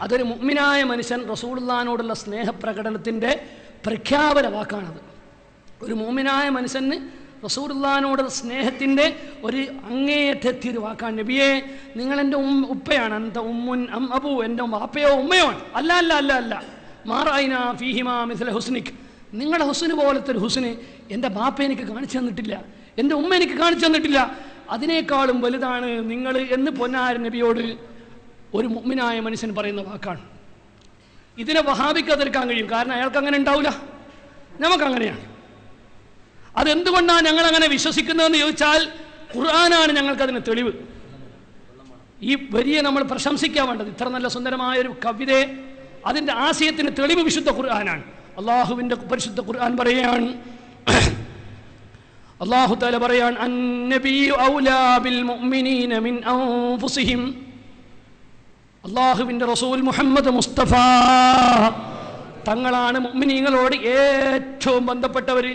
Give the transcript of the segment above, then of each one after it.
അതൊരു മുഅ്മിനായ മനുഷ്യൻ റസൂലുള്ളാഹിനോടുള്ള സ്നേഹപ്രകടനത്തിൻ്റെ പ്രഖ്യാപന വാക്കാണത്. ഒരു മുഅ്മിനായ മനുഷ്യന് റസൂലുള്ളാഹിനോടുള്ള സ്നേഹത്തിൻ്റെ ഒരു അങ്ങേയറ്റെത്തിയൊരു വാക്കാണ്. നബിയെ, നിങ്ങൾ ഉപ്പയാണ്. അന്ത ഉമ്മുൻ അം അബു, എൻ്റെ വാപ്പയോ ഉമ്മയോ ആണ്. അല്ല അല്ല അല്ല അല്ല മാറൈന ഫീഹിമാ മിസ്ല ഹുസ്നിക്, നിങ്ങളുടെ ഹുസ്ന് പോലത്തെ ഒരു ഹുസ്ന് എൻ്റെ ബാപ്പ എനിക്ക് കാണിച്ചു തന്നിട്ടില്ല, എൻ്റെ ഉമ്മ എനിക്ക് കാണിച്ചു തന്നിട്ടില്ല. അതിനേക്കാളും വലുതാണ് നിങ്ങൾ എന്ന് പൊന്നാര നബിയോട് ഒരു മുഅ്മിനായ മനുഷ്യൻ പറയുന്ന വാക്കാണ്. ഇതിനെ വഹാബിക്ക് എതിർക്കാൻ കഴിയും, കാരണം അയാൾക്ക് അങ്ങനെ ഉണ്ടാവില്ല, നമുക്കങ്ങനെയാണ്. അതെന്തുകൊണ്ടാണ് ഞങ്ങളങ്ങനെ വിശ്വസിക്കുന്നതെന്ന് ചോദിച്ചാൽ ഖുർആനാണ് ഞങ്ങൾക്കതിന് തെളിവ്. ഈ വരിയെ നമ്മൾ പ്രശംസിക്കാൻ വേണ്ടത്, ഇത്ര നല്ല സുന്ദരമായൊരു കവിതയെ, അതിൻ്റെ ആശയത്തിന് തെളിവ് വിശുദ്ധ ഖുർആനാണ്. അള്ളാഹുവിൻ്റെ പരിശുദ്ധ ഖുർആൻ പറയുകയാണ്, അള്ളാഹു തആല പറയാണ്, അന്നബിയ്യു ഔലാ ബിൽ മുഅ്മിനീന മിൻ അൻഫുസിഹിം, അള്ളാഹുവിൻ്റെ റസൂൽ മുഹമ്മദ് മുസ്തഫ തങ്ങളാണ് മുഅ്മിനീങ്ങളോട് ഏറ്റവും ബന്ധപ്പെട്ടവർ.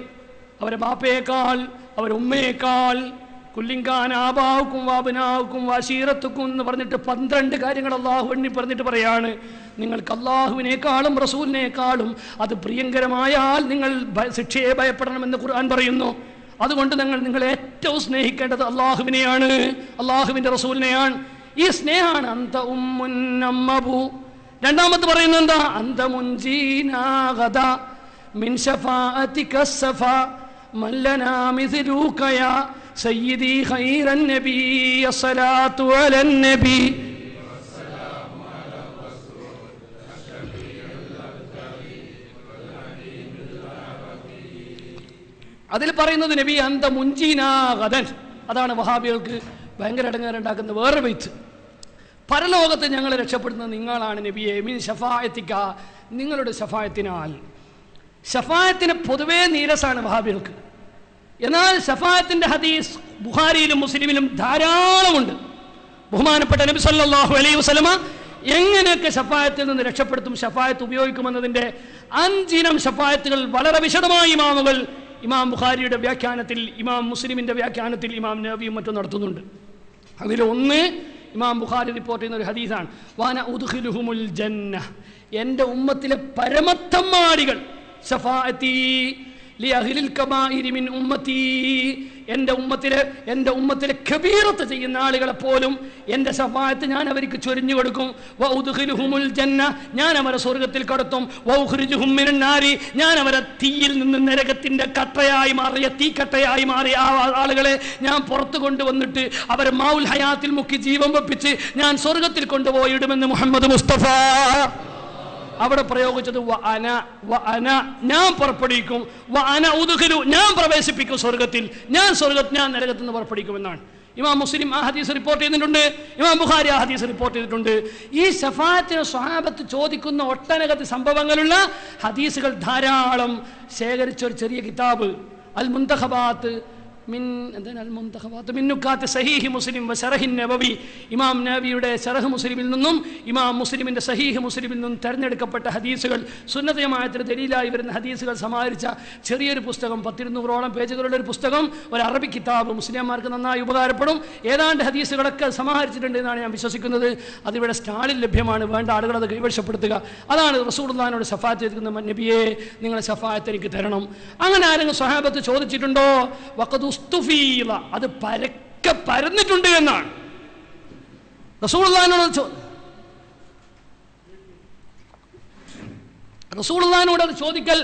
അവരെ ബാപ്പയേക്കാൾ, അവരെ ഉമ്മയേക്കാൾ, കുല്ലിങ്കാൻ ആബാവുക്കും വാബനാവുക്കും വാശീറത്തുക്കും എന്ന് പറഞ്ഞിട്ട് 12 കാര്യങ്ങൾ അള്ളാഹു എണ്ണി പറഞ്ഞിട്ട് പറയാണ്, നിങ്ങൾക്ക് അള്ളാഹുവിനേക്കാളും റസൂലിനേക്കാളും അത് പ്രിയങ്കരമായാൽ നിങ്ങൾ ശിക്ഷയെ ഭയപ്പെടണമെന്ന് ഖുർആൻ പറയുന്നു. അതുകൊണ്ട് നിങ്ങൾ ഏറ്റവും സ്നേഹിക്കേണ്ടത് അള്ളാഹുവിനെയാണ്, അള്ളാഹുവിൻ്റെ റസൂലിനെയാണ്. ഈ സ്നേഹമാണ് അന്ത ഉമ്മുൻ അമ്മബു. രണ്ടാമത് പറയുന്നത് എന്താ? അന്ത മുൻജീനാ ഗദാ മിൻ ശഫാഅതിക സഫാ മല്ലനാ മിസ്ലുക യാ സയ്യിദി ഖൈറൻ നബി അസ്സലാത്തു അലൻ നബി. അതിൽ പറയുന്നത് നബി അന്ത മുൻജീനാ ഗദൻ. അതാണ് വഹാബികൾക്ക് ഭയങ്കര ഇടങ്ങേറുണ്ടാക്കുന്ന വേറെ ബൈത്ത്. പരലോകത്ത് ഞങ്ങളെ രക്ഷപ്പെടുന്നത് നിങ്ങളാണ് നബിയെ, മീൻ ഷഫായത്തിക്ക, നിങ്ങളുടെ ഷഫായത്തിനാൽ. ഷഫായത്തിന് പൊതുവേ നീരസാണ് വഹാബികൾക്ക്. എന്നാൽ ഷഫായത്തിൻ്റെ ഹദീസ് ബുഖാരിയിലും മുസ്ലിമിലും ധാരാളമുണ്ട്. ബഹുമാനപ്പെട്ട നബി സല്ലല്ലാഹു അലൈഹി വസല്ലമ എങ്ങനെയൊക്കെ ഷഫായത്തിൽ നിന്ന് രക്ഷപ്പെടുത്തും, ഷഫായത്ത് ഉപയോഗിക്കുമെന്നതിൻ്റെ 5 ഇനം ഷഫായത്തുകൾ വളരെ വിശദമായി ഇമാമുകൾ, ഇമാം ബുഖാരിയുടെ വ്യാഖ്യാനത്തിൽ, ഇമാം മുസ്ലിമിൻ്റെ വ്യാഖ്യാനത്തിൽ, ഇമാം നബവിയും മറ്റും നടത്തുന്നുണ്ട്. അതിലൊന്ന് ഇമാം ബുഖാരി റിപ്പോർട്ട് ചെയ്യുന്ന ഒരു ഹദീസാണ്, വാന ഉദ്ഖിലുഹുമുൽ ജന്ന, എൻ്റെ ഉമ്മത്തിലെ പരമത്തമ്മാടികൾ, ശഫാഅത്തി ലി അഹ്ലിൽ കബായിരി മിൻ ഉമ്മത്തി, എൻ്റെ ഉമ്മത്തിലെ കബീറത്ത് ചെയ്യുന്ന ആളുകളെ പോലും എൻ്റെ ശഫാഅത്ത് ഞാൻ അവർക്ക് ചൊരിഞ്ഞു കൊടുക്കും. വ ഉദ്ഖിലുഹുമുൽ ജന്ന, ഞാൻ അവരെ സ്വർഗ്ഗത്തിൽ കടത്തും. വ ഉഖ്രിജുഹും മിനൻ നാരി, ഞാൻ അവരെ തീയിൽ നിന്ന്, നരകത്തിൻ്റെ കട്ടയായി മാറിയ, തീക്കട്ടയായി മാറിയ ആ ആളുകളെ ഞാൻ പുറത്തു കൊണ്ടുവന്നിട്ട് അവരെ മാഉൽ ഹയാത്തിൽ മുക്കി ജീവൻ വെപ്പിച്ച് ഞാൻ സ്വർഗ്ഗത്തിൽ കൊണ്ടുപോയിടുമെന്ന് മുഹമ്മദ് മുസ്തഫ. അവിടെ പ്രയോഗിച്ചത് വ അന, ഞാൻ പുറപ്പെടുവിക്കും. വ അന ഉദ്ഖിലു, ഞാൻ പ്രവേശിപ്പിക്കും സ്വർഗ്ഗത്തിൽ, ഞാൻ നരകത്തിൽ നിന്ന് പുറപ്പെടുവിക്കുമെന്നാണ്. ഇമാം മുസ്ലിം ആ ഹദീസ് റിപ്പോർട്ട് ചെയ്തിട്ടുണ്ട്, ഇമാം ബുഖാരി ആ ഹദീസ് റിപ്പോർട്ട് ചെയ്തിട്ടുണ്ട്. ഈ ശഫാഅത്തിന് സ്വഹാബത്ത് ചോദിക്കുന്ന ഒട്ടനവധി സംഭവങ്ങളുള്ള ഹദീസുകൾ ധാരാളം ശേഖരിച്ച ഒരു ചെറിയ കിതാബ് അൽ മുന്തഖബാത്ത് മിൻ നുക്കാത്ത് സഹീഹ് മുസ്ലിം വ ശറഹ് നബവി, ഇമാം നബവിയുടെ ശറഹ് മുസ്ലിമിൽ നിന്നും ഇമാം മുസ്ലിമിൻ്റെ സഹീഹ് മുസ്ലിമിൽ നിന്നും തിരഞ്ഞെടുക്കപ്പെട്ട ഹദീസുകൾ, സുന്നത്ത് ജമാഅത്തിന് ദലീലായി വരുന്ന ഹദീസുകൾ സമാഹരിച്ച ചെറിയൊരു പുസ്തകം, 200-ഓളം പേജുകളുടെ ഒരു പുസ്തകം, ഒരു അറബി കിതാബ്, മുസ്ലിംമാർക്ക് നന്നായി ഉപകാരപ്പെടും. ഏതാണ്ട് ഹദീസുകളൊക്കെ സമാഹരിച്ചിട്ടുണ്ട് എന്നാണ് ഞാൻ വിശ്വസിക്കുന്നത്. അതിവിടെ സ്റ്റാളിൽ ലഭ്യമാണ്, വേണ്ട ആളുകൾ അത് കൈവശപ്പെടുത്തുക. അതാണ് റസൂലുള്ളാഹിനോട് ശഫാഅത്ത് ചെയ്തിരിക്കുന്ന, നബിയെ നിങ്ങളെ ശഫാഅത്ത് എനിക്ക് തരണം. അങ്ങനെ ആരെങ്കിലും സ്വഹാബത്ത് ചോദിച്ചിട്ടുണ്ടോ? വഖദ് ഉസ്തുഫീല, അത് പരക്കെ പരന്നിട്ടുണ്ട് എന്നാണ് റസൂലുള്ളാഹിനോട് അത് ചോദിക്കൽ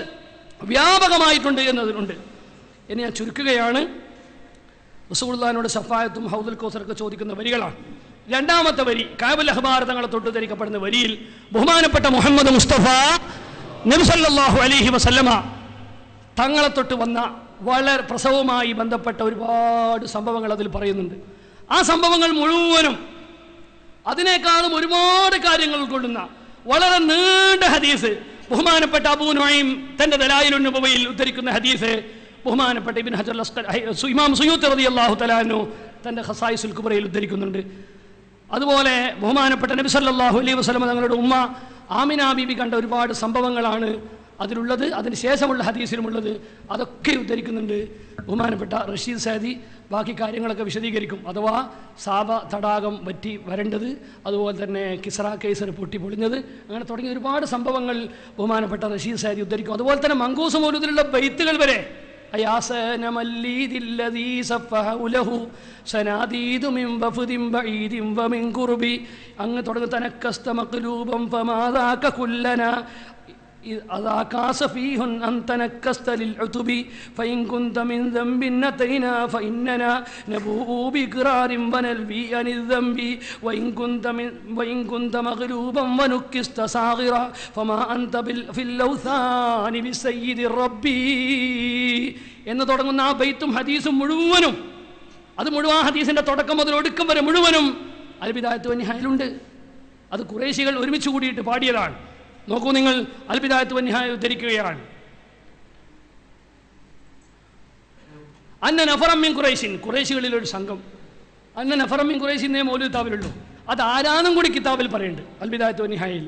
വ്യാപകമായിട്ടുണ്ട് എന്നതിനുണ്ട്. ഇനി ഞാൻ ചുരുക്കുകയാണ്. റസൂലുള്ളാഹിനോട് ശഫാഅത്തും ഹൗദുൽ കൗസറൊക്കെ ചോദിക്കുന്ന വരികളാണ്. രണ്ടാമത്തെ വരി കഅബുൽ അഖ്ബാർ തങ്ങളെ തൊട്ട് ധരിക്കപ്പെടുന്ന വരിയിൽ ബഹുമാനപ്പെട്ട മുഹമ്മദ് മുസ്തഫ നബി സല്ലല്ലാഹു അലൈഹി വസല്ലമ തങ്ങളെ തൊട്ട് വന്ന വളരെ പ്രസവവുമായി ബന്ധപ്പെട്ട ഒരുപാട് സംഭവങ്ങൾ അതിൽ പറയുന്നുണ്ട്. ആ സംഭവങ്ങൾ മുഴുവനും അതിനേക്കാളും ഒരുപാട് കാര്യങ്ങൾ ഉൾക്കൊള്ളുന്ന വളരെ നീണ്ട ഹദീസ്, ബഹുമാനപ്പെട്ട അബൂ നുഐം തൻ്റെ ദലായിലുൻ നുബുവയിൽ ഉദ്ധരിക്കുന്ന ഹദീസ്, ബഹുമാനപ്പെട്ട ഇബ്നു ഹജർ ഇമാം സുയൂത്തി റളിയല്ലാഹു തആല അൻഹു തൻ്റെ ഖസായിസുൽ കുബ്രയിൽ ഉദ്ധരിക്കുന്നുണ്ട്. അതുപോലെ ബഹുമാനപ്പെട്ട നബി സല്ലല്ലാഹു അലൈഹി വസല്ലം തങ്ങളുടെ ഉമ്മ ആമിന ബീബി കണ്ട ഒരുപാട് സംഭവങ്ങളാണ് അതിലുള്ളത്, അതിന് ശേഷമുള്ള ഹദീസിലുമുള്ളത്, അതൊക്കെ ഉദ്ധരിക്കുന്നുണ്ട് ബഹുമാനപ്പെട്ട റഷീദ് സഅദി. ബാക്കി കാര്യങ്ങളൊക്കെ വിശദീകരിക്കും. അഥവാ സാബ തടാകം വറ്റി വരേണ്ടത്, അതുപോലെ തന്നെ കിസ്റ കൈസർ പൊട്ടി പൊളിഞ്ഞത്, അങ്ങനെ തുടങ്ങിയ ഒരുപാട് സംഭവങ്ങൾ ബഹുമാനപ്പെട്ട റഷീദ് സഅദി ഉദ്ധരിക്കും. അതുപോലെ തന്നെ മങ്കൂസ് മൗലൂദിലുള്ള ബൈത്തുകൾ വരെ അങ്ങ് തുടങ്ങി തനക്കസ്ത മഖ്ലൂബം ഫമാദാക കുല്ലന അദാകാസഫീഹുൻ അൻതനക്കസ്ത ലിൽഉതുബി ഫഇൻ കുന്ത മിൻ ദംബിൻ നതൈനാ ഫഇന്നനാ നബൂ ബിഖറാരിൻ വനൽബി അനിൽ ദംബി വഇൻ കുന്ത മഗ്ലൂബൻ വനുക്കിസ്ത സാഗിറ ഫമാ അൻത ഫിൽ ലൗസാനി ബിസയ്യിദിർ റബ്ബി എന്ന് തുടങ്ങുന്ന ആ ബൈത്തും ഹദീസും മുഴുവനും, അത് മുഴുവൻ ഹദീസിന്റെ തുടക്കം മുതൽ ഒടുക്കം വരെ മുഴുവനും അൽ ബിദായത്ത് വന്നിഹായിലുണ്ട്. അത് ഖുറൈശികൾ ഒരുമിച്ച് കൂടിയിട്ട് പാടിയതാണ്. നോക്കൂ നിങ്ങൾ, അൽ ബിദായത്ത് വന്നിഹായ ഉദ്ധരിക്കുകയാണ്. അന്ന നഫറം മിൻ ഖുറൈശിൻ, ഖുറൈശികളിലൊരു സംഘം, അന്ന നഫറം മിൻ ഖുറൈശിൻ എന്നേ മൗലൂദ് കിതാബിലുള്ളൂ. അത് ആരാന്നും കൂടി കിതാബിൽ പറയുന്നുണ്ട് അൽ ബിദായത്ത് വന്നിഹായിൽ.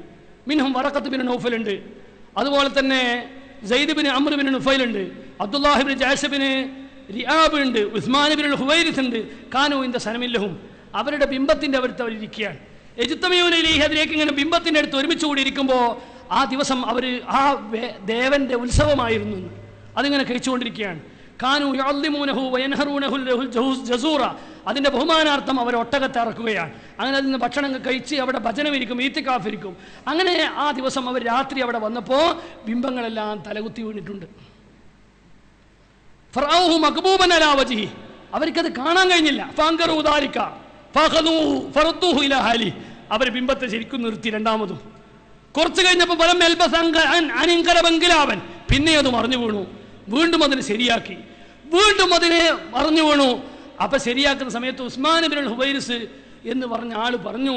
മിൻഹും വറഖത്ത് ബിൻ നൗഫൽ ഉണ്ട്, അതുപോലെ തന്നെ Sayyid bin Amr bin Nufail ഉണ്ട്, Abdullahi bin Jahsh bin Riab ഉണ്ട്, ഉസ്മാൻ ബിൻ ഹുവൈരിസ് ഉണ്ട്. കാനൂ ഇൻദ സനമില്ലഹും, അവരുടെ ബിംബത്തിൻ്റെ അടുത്ത് അവരിയ്ക്കുകയാണ്. എജ്തമയൂനയിലേക്ക് അതിലേക്ക് ഇങ്ങനെ ബിംബത്തിൻ്റെ അടുത്ത് ഒരുമിച്ച് കൂടി ഇരിക്കുമ്പോൾ ആ ദിവസം അവർ ആ ദേവന്റെ ഉത്സവമായിരുന്നു, അതിങ്ങനെ കഴിച്ചുകൊണ്ടിരിക്കുകയാണ്. കാനു യുഅല്ലിമൂനഹു വയൻഹറൂനഹു ജസൂറ, അതിൻ്റെ ബഹുമാനാർത്ഥം അവർ ഒട്ടകത്തെ ഇറക്കുകയാണ്. അങ്ങനെ അതിൽ നിന്ന് ഭക്ഷണം കഴിച്ച് അവിടെ ഭജനമിരിക്കും, ഈത്തിക്കാഫിരിക്കും. അങ്ങനെ ആ ദിവസം അവർ രാത്രി അവിടെ വന്നപ്പോൾ ബിംബങ്ങളെല്ലാം തലകുത്തി വീണിട്ടുണ്ട്. ഫറഔഹു മഖ്ബൂബൻ അലാ വജ്ഹി, അവർക്കത് കാണാൻ കഴിഞ്ഞില്ല. ഫാങ്കറു ദാലിക ഫഖദൂഹു ഫറദ്ദൂഹു ഇലാ ഹാലി, അവർ ബിംബത്തെ ശരിക്കും നിർത്തി. രണ്ടാമതും കുറച്ച് കഴിഞ്ഞപ്പോൾ ഫലം അനിങ്കരബങ്കിലാവൻ, പിന്നെ അത് മറിഞ്ഞു വീണു. വീണ്ടും അതിനെ ശരിയാക്കി, വീണ്ടും അതിനെ മറിഞ്ഞു വീണു. അപ്പൊ ശരിയാക്കുന്ന സമയത്ത് ഉസ്മാൻ ബിൻ ഹുവൈരിസ് എന്ന് പറഞ്ഞ ആള് പറഞ്ഞു,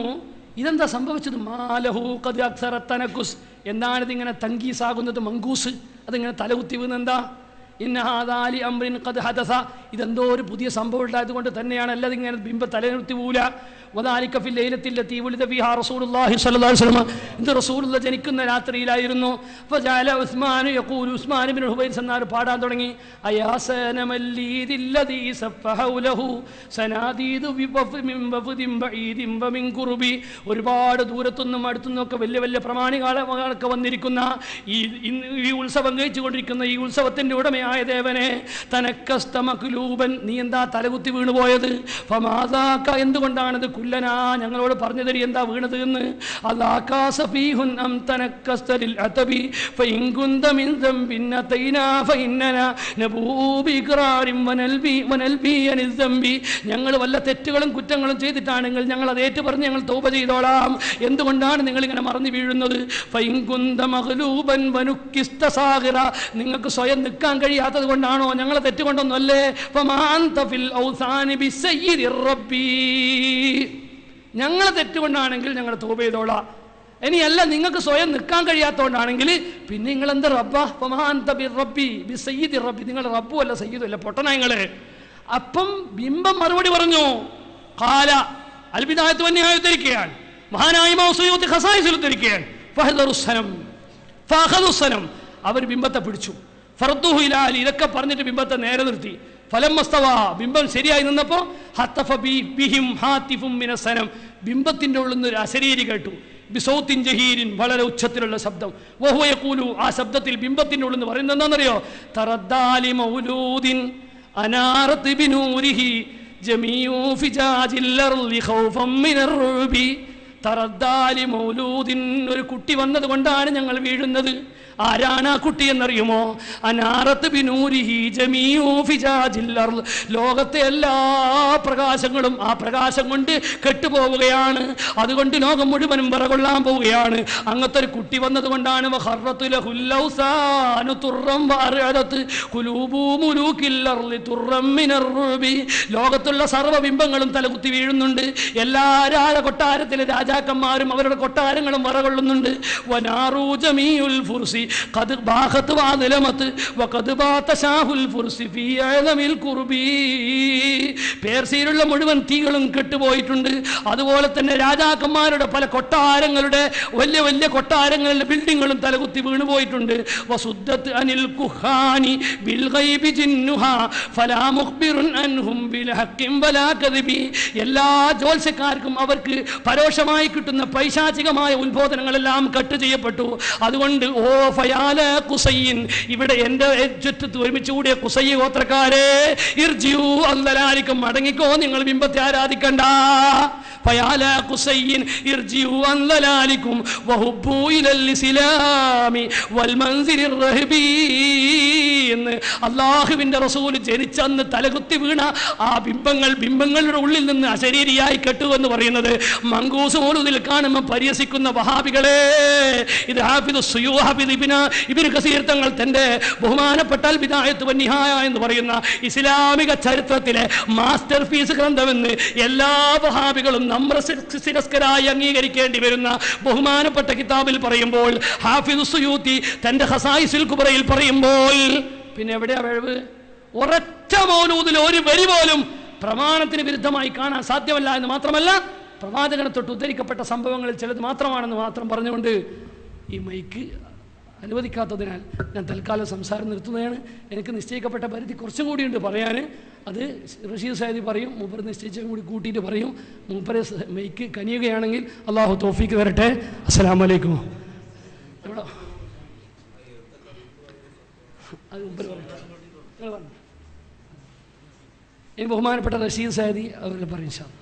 ഇതെന്താ സംഭവിച്ചത്? മാലഹു ഖദ് അക്സറ തനക്കുസ്, എന്താണിതിങ്ങനെ തങ്കീസാകുന്നത്? മങ്കൂസ്, അതിങ്ങനെ തലകുത്തി വീണെന്താ? ഇന്നഹാദാലി അംറിൻ ഖദ് ഹദസ, ഇതെന്തോ ഒരു പുതിയ സംഭവം ഉണ്ടായതുകൊണ്ട് തന്നെയാണ്, അല്ലാതെ ഇങ്ങനെ ബിംബം തലനിർത്തി പോവില്ല. വദാലിക ഫിൽ ലൈലത്തില്ലത്തി ഉലിദ ഫീഹാ റസൂലുള്ളാഹി സ്വല്ലല്ലാഹു അലൈഹി വസല്ലം, ഇത് റസൂലുള്ള ജനിക്കുന്ന രാത്രിയിലായിരുന്നു. ഫജഅല ഉസ്മാൻ യഖൂലു, ഉസ്മാൻ ഇബ്നു ഹുവൈരിസ് എന്നാർ പാടാൻ തുടങ്ങി. അയാ സനമല്ലീദില്ലദീ സഫഹൗലഹു സനാദീദു മിൻ വഫദിൻ ബഈദിൻ വമിൻ ഖുർബി, ഒരുപാട് ദൂരത്തുനിന്നും അടുത്തുനിന്നും ഒക്കെ വലിയ വലിയ പ്രമാണികളൊക്കെ വന്നിരിക്കുന്ന ഈ ഉത്സവം കഴിച്ചുകൊണ്ടിരിക്കുന്ന ഈ ഉത്സവത്തിന്റെ ഉടമയായ ദേവനെ, തനക്കസ്ത മഖ്ലൂബൻ, നീ എന്താ തലകുത്തി വീണുപോയത്? ഫമാദാക, എന്തുകൊണ്ടാണത്? കുല്ലനാ, ഞങ്ങളോട് പറഞ്ഞു തരി എന്താ വീണത് എന്ന്. അദാകാസഫീഹുൻ അം തനക്കസ്ത ലിൽഅതബി ഫഇൻ കുന്ത മിൻ ദംബിൻ നതൈനാ ഫഇന്നനാ നബൂ ബിഖറാരിൻ വനൽബി അനിൽ ദംബി, ഞങ്ങൾ വല്ല തെറ്റുകളും കുറ്റങ്ങളും ചെയ്തിട്ടാണെങ്കിൽ ഞങ്ങൾ അത് ഏറ്റു പറഞ്ഞ് ഞങ്ങൾ തൗബ ചെയ്തോളാം. എന്തുകൊണ്ടാണ് നിങ്ങൾ ഇങ്ങനെ മറന്നു വീഴുന്നത്? ഫഇൻ കുന്ത മഗ്ലൂബൻ വനുക്കിസ്ത സാഗിറ, നിങ്ങൾക്ക് സ്വയം നിൽക്കാൻ കഴിയാത്തത് കൊണ്ടാണോ? ഞങ്ങളെ തെറ്റുകൊണ്ടൊന്നുമല്ലേ. ഫമാ അൻത ഫിൽ ഔസാനി ബിസയ്യിദിർ റബ്ബി, ഞങ്ങളെ തെറ്റുകൊണ്ടാണെങ്കിൽ ഞങ്ങൾ തൗബ ചെയ്തോളാം. ഇനിയല്ല നിങ്ങൾക്ക് സ്വയം നിൽക്കാൻ കഴിയാത്തതുകൊണ്ടാണെങ്കിൽ പിന്നെ നിങ്ങൾ എന്താ റബ്ബാ? ഫമാ അൻത ബിർ റബ്ബി ബിസയ്യിദിർ റബ്ബി, നിങ്ങൾ റബ്ബും അല്ല സയ്യിദും അല്ല, പൊട്ടനായങ്ങള്. അപ്പം ബിംബം മറുപടി പറഞ്ഞു. ഖാല, അൽ ബിദായത്ത് വന്നിഹായ ഉദ്ധരിക്കുകയാണ്, മഹാനായ ഇമാം സുയൂത്തി ഖസായിസിൽ ഉദ്ധരിക്കുകയാണ്. ഫഹദറുസ്സനം ഫഅഖദുസ്സനം, അവർ ബിംബത്തെ പിടിച്ചു. ഫറദ്ദൂഹു ഇലാ അലി, ഇതൊക്കെ പറഞ്ഞിട്ട് ബിംബത്തെ നേരെ നിർത്തി. ഫലം മസ്തവാ, ബിംബം ശരിയായി നിന്നപ്പോൾ ഹത്തഫ ബിഹിം ഹാത്തിഫും മിനസ്സനം, ബിംബത്തിന്റെ ഉള്ളിൽ നിന്ന് ഒരു അശരീരി കേട്ടു. ബിസൗത്തിൻ ജഹീരിൻ, വളരെ ഉച്ചത്തിലുള്ള ശബ്ദം. വഹുവ യഖൂലു, ആ ശബ്ദത്തിൽ ബിംബത്തിന്റെ ഉള്ളിൽ നിന്ന് പറയുന്നത് എന്താണെന്നറിയോ? തറദ്ദാലി മൗലൂദിൻ അനാറത് ബിനൂരിഹി ജമീഉ ഫിജാജിൽ അർളി ഖൗഫൻ മിനർ റുബി. തറദ്ദാലി മൗലൂദിൻ, ഒരു കുട്ടി വന്നത് കൊണ്ടാണ് ഞങ്ങൾ വീഴുന്നത്. ആരാണ് ആ കുട്ടി എന്നറിയുമോ? അനാറത്ത് ബിനൂരിഹി ജമീഉ ഫിജാജിൽ അർള്, ലോകത്തെ എല്ലാ പ്രകാശങ്ങളും ആ പ്രകാശം കൊണ്ട് കെട്ടുപോവുകയാണ്, അതുകൊണ്ട് ലോകം മുഴുവനും വിറകൊള്ളാൻ പോവുകയാണ്. അങ്ങനത്തെ ഒരു കുട്ടി വന്നത് കൊണ്ടാണ്. ലോകത്തുള്ള സർവ്വബിംബങ്ങളും തലകുത്തി വീഴുന്നുണ്ട്. എല്ലാ രാജകൊട്ടാരത്തിലെ രാജാക്കന്മാരും അവരുടെ കൊട്ടാരങ്ങളും വിറകൊള്ളുന്നുണ്ട്. വനാറൂ ജമീഉൽ ഫുർസി, ഖദ് ബാഖത് വഅദ്ലമത് വഖദ് ബാതശാഹുൽ ഫുർസി ഫീ അഅലമിൽ ഖുർബി. പേർഷ്യയിലുള്ള മുഴുവൻ തീകളും കെട്ടുപോയിട്ടുണ്ട്. അതുപോലെ തന്നെ രാജാക്കന്മാരുടെ പല കൊട്ടാരങ്ങളുടെ വലിയ വലിയ കൊട്ടാരങ്ങളുടെ ബിൽഡിങ്ങുകളും തലകുത്തി വീണുപോയിട്ടുണ്ട്. വസുദ്ദത് അനിൽ കുഹാനി ബിൽ ഗൈബി ജിന്നുഹാ ഫലാ മുഖ്ബിറുൻ അൻഹും ബിൽ ഹഖിൻ വലാ കദിബി. എല്ലാ ജ്യോത്സ്യക്കാർക്കും അവർക്ക് പരോക്ഷമായി കിട്ടുന്ന പൈശാചികമായ ഉത്ബോധനങ്ങളെല്ലാം കട്ട് ചെയ്യപ്പെട്ടു. അതുകൊണ്ട് ഓ ഫയാല ഖുസൈൻ, ഇവിടെ എൻ്റെ ചുറ്റത്ത് ഒരുമിച്ച് കൂടിയ ഖുസൈ ഗോത്രക്കാരെ, ഇർജിഉ അൻദലാലിക്കും, മടങ്ങിക്കോ, നിങ്ങൾ ബിംബത്തെ ആരാധിക്കണ്ട. ഫയാല ഖുസൈൻ ഇർജിഉ അൻദലാലിക്കും വഹുബ്ബു ഇലൽ ഇസ്ലാമി വൽ മൻസിലിർ റഹബി എന്ന് അല്ലാഹുവിൻ്റെ റസൂൽ ജനിച്ചന്ന് തലകുത്തി വീണ ആ ബിംബങ്ങളുടെ ഉള്ളിൽ നിന്ന് അശരീരിയായി കെട്ടുവെന്ന് പറയുന്നത് മങ്കൂസ് മൗലൂദിൽ കാണുമ്പോൾ പരിഹസിക്കുന്ന വഹാബികളെ, ഇത് ഹാഫിദ് ഇബ്നു കസീർ തങ്ങൾ തൻ്റെ ബഹുമാനപ്പെട്ട അൽ ബിദായത്ത് വന്നിഹായ എന്ന് പറയുന്ന ഇസ്ലാമിക ചരിത്രത്തിലെ മാസ്റ്റർ പീസ് ഗ്രന്ഥമെന്ന് എല്ലാ വഹാബികളും നമ്രശിരസ്കരായി അംഗീകരിക്കേണ്ടി വരുന്ന ബഹുമാനപ്പെട്ട കിതാബിൽ പറയുമ്പോൾ, ഹാഫിദ് സുയൂത്തി തൻ്റെ ഖസായിസുൽ കുബ്രയിൽ പറയുമ്പോൾ, പിന്നെ എവിടെയാ പിഴവ്? ഒരൊറ്റ മൗലൂദിൽ ഒരു വരി പോലും പ്രമാണത്തിന് വിരുദ്ധമായി കാണാൻ സാധ്യമല്ല എന്ന് മാത്രമല്ല, പ്രവാചകനെ തൊട്ട് ഉദ്ധരിക്കപ്പെട്ട സംഭവങ്ങളിൽ ചിലത് മാത്രമാണെന്ന് മാത്രം പറഞ്ഞുകൊണ്ട് ഈ മൈക്ക് അനുവദിക്കാത്തതിനാൽ ഞാൻ തൽക്കാലം സംസാരം നിർത്തുന്നതാണ്. എനിക്ക് നിശ്ചയിക്കപ്പെട്ട പരിധി കുറച്ചും കൂടിയുണ്ട് പറയാൻ. അത് റഷീദ് സൈദി പറയും, മൂപ്പർ നിശ്ചയിച്ചും കൂടി കൂട്ടിയിട്ട് പറയും. മൂപ്പരെ മൈക്ക് കനിയുകയാണെങ്കിൽ അള്ളാഹു തൗഫീക്ക് തരട്ടെ. അസ്സലാമു അലൈക്കും. എവിടെ അത് മൂപ്പർ പറയട്ടെ, നിങ്ങൾ പറഞ്ഞു. ഇനി ബഹുമാനപ്പെട്ട റഷീദ് സൈദി അവരെ പറയും ഇൻഷാ അല്ലാഹ്.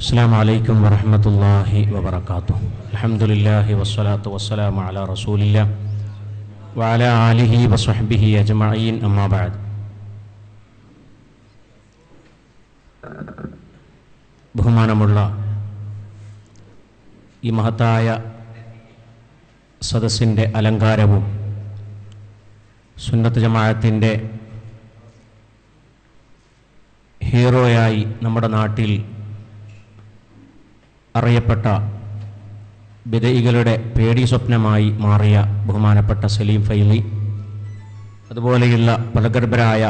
السلام عليكم ورحمة الله وبركاته. الحمد لله والصلاة والسلام على رسول الله وعلى آله وصحبه أجمعين. أما بعد. ബഹുമാനമുള്ള ഈ മഹത്തായ സദസ്സിൻ്റെ അലങ്കാരവും സുന്നത്ത് ജമാഅത്തിൻ്റെ ഹീറോയായി നമ്മുടെ നാട്ടിൽ അറിയപ്പെട്ട ബിദഈകളുടെ പേടി സ്വപ്നമായി മാറിയ ബഹുമാനപ്പെട്ട സലീം ഫൈലി, അതുപോലെയുള്ള പ്രഗത്ഭരായ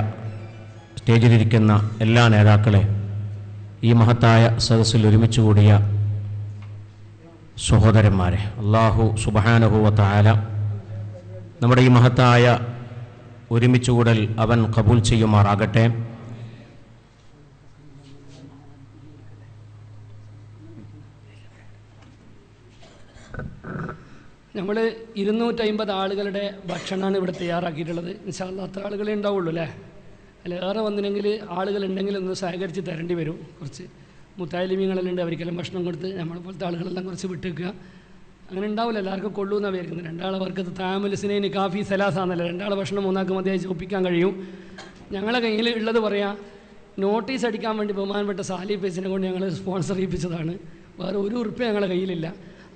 സ്റ്റേജിലിരിക്കുന്ന എല്ലാ നേതാക്കളെ, ഈ മഹത്തായ സദസ്സിൽ ഒരുമിച്ച് കൂടിയ സഹോദരന്മാരെ, അല്ലാഹു സുബ്ഹാനഹു വ തആല നമ്മുടെ ഈ മഹത്തായ ഒരുമിച്ചുകൂടൽ അവൻ ഖബൂൽ ചെയ്യുമാറാകട്ടെ. നമ്മൾ 250 ആളുകളുടെ ഭക്ഷണമാണ് ഇവിടെ തയ്യാറാക്കിയിട്ടുള്ളത്. ഇൻഷാ അല്ലാഹ് അത്ര ആളുകളെ ഉണ്ടാവുള്ളൂ അല്ലേ? അല്ല, ഏറെ വന്നില്ലെങ്കിൽ ആളുകളുണ്ടെങ്കിൽ ഒന്ന് സഹകരിച്ച് തരേണ്ടി വരും. കുറച്ച് മുത്താലിമീങ്ങളെല്ലാം ഉണ്ട്, അവർക്കെല്ലാം ഭക്ഷണം കൊടുത്ത് നമ്മളെ പോലത്തെ ആളുകളെല്ലാം കുറച്ച് വിട്ടേക്കുക. അങ്ങനെ ഉണ്ടാവില്ല, എല്ലാവർക്കും കൊള്ളൂന്നാണ് വിചാരിക്കുന്നത്. 2 ആളെ അവർക്ക് താമലിസിനെ കാഫി സലാസാന്നല്ല, 2 ആളെ ഭക്ഷണം 3 ആൾക്ക് മതിയായി ഒപ്പിക്കാൻ കഴിയും. ഞങ്ങളെ കയ്യിൽ ഉള്ളത് പറയാം, നോട്ടീസ് അടിക്കാൻ വേണ്ടി ബഹുമാനപ്പെട്ട സാലി ഫൈസിനെ കൊണ്ട് ഞങ്ങൾ സ്പോൺസർ ചെയ്യിപ്പിച്ചതാണ്. വേറെ ഒരു ഉറുപ്പ്യ ഞങ്ങളുടെ കയ്യിലില്ല.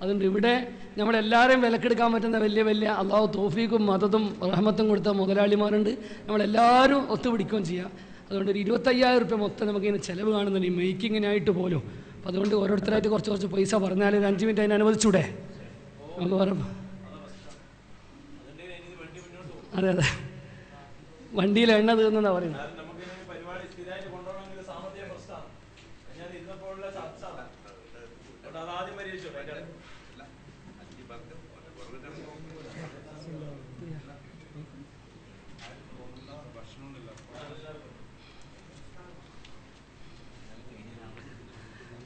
അതുകൊണ്ട് ഇവിടെ നമ്മളെല്ലാവരെയും വിലക്കെടുക്കാൻ പറ്റുന്ന വലിയ വലിയ അള്ളാഹു തൗഫീഖും മദതും റഹ്മത്തും കൊടുത്ത മുതലാളിമാരുണ്ട്. നമ്മളെല്ലാവരും ഒത്തുപിടിക്കുകയും ചെയ്യാം. അതുകൊണ്ട് ഒരു 25,000 റുപ്യ മൊത്തം നമുക്കിങ്ങനെ ചിലവ് കാണുന്നുണ്ട് ഈ മേക്കിങ്ങിനായിട്ട് പോലും. അപ്പം അതുകൊണ്ട് ഓരോരുത്തരായിട്ട് കുറച്ച് കുറച്ച് പൈസ പറഞ്ഞാൽ ഒരു 5 മിനിറ്റ് അതിന് അനുവദിച്ചൂടെ? നമുക്ക് വേറെ അതെ അതെ വണ്ടിയിൽ എണ്ണ തീർന്നെന്നാണ് പറയുന്നത്.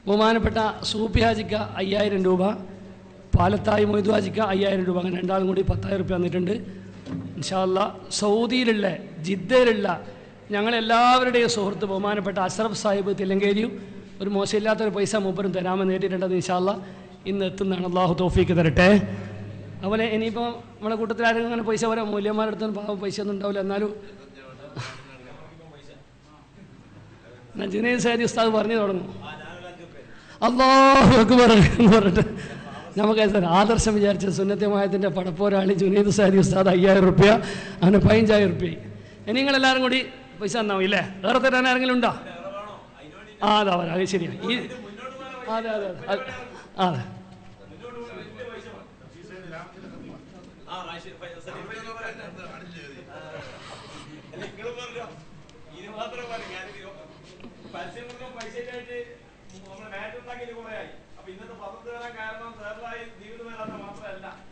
ബഹുമാനപ്പെട്ട സൂപ്പി ഹാജിക്ക 5000 രൂപ, പാലത്തായി മൊയ്തു ഹാജിക്ക 5000 രൂപ, അങ്ങനെ 2 ആളും കൂടി 10,000 റുപ്യ തന്നിട്ടുണ്ട്. ഇൻഷാ അല്ലാഹ് സൗദിയിലുള്ള ജിദ്ദയിലുള്ള ഞങ്ങളെല്ലാവരുടെയും സുഹൃത്ത് ബഹുമാനപ്പെട്ട അഷ്റഫ് സാഹിബ് തിലങ്കേരിയും ഒരു മോശമില്ലാത്തൊരു പൈസ മൂപ്പരും തരാമെന്ന് നേരിട്ടുണ്ടത്. ഇൻഷാ അല്ലാഹ് ഇന്ന് എത്തുന്നതാണ്. അള്ളാഹു തൗഫീക്ക് തരട്ടെ. അതുപോലെ ഇനിയിപ്പോൾ നമ്മുടെ കൂട്ടത്തിൽ ആരെങ്കിലും അങ്ങനെ പൈസ വരാം, മൂല്യന്മാരെടുത്തൊന്നും പാവം പൈസ ഒന്നും ഉണ്ടാവില്ല. എന്നാലും ജുനൈദ് സൈദി ഉസ്താദ് പറഞ്ഞു തുടങ്ങും അല്ലാഹു അക്ബർ എന്ന് പറഞ്ഞിട്ട് നമുക്ക് ആദർശം വിചാരിച്ച സുന്നത്യമായതിൻ്റെ പടപ്പോരാളി ജുനൈദ് സാദി ഉസ്താദ് 5000 റുപ്യ, അങ്ങനെ 15000 റുപ്യ. ഇനി നിങ്ങളെല്ലാവരും കൂടി പൈസ തന്നാവും ഇല്ലേ? വേറെ തരാൻ ആരെങ്കിലും ഉണ്ടോ? അതാ പറയാം, അത് ശരിയാണ്. അതെ അതെ അതെ അതെ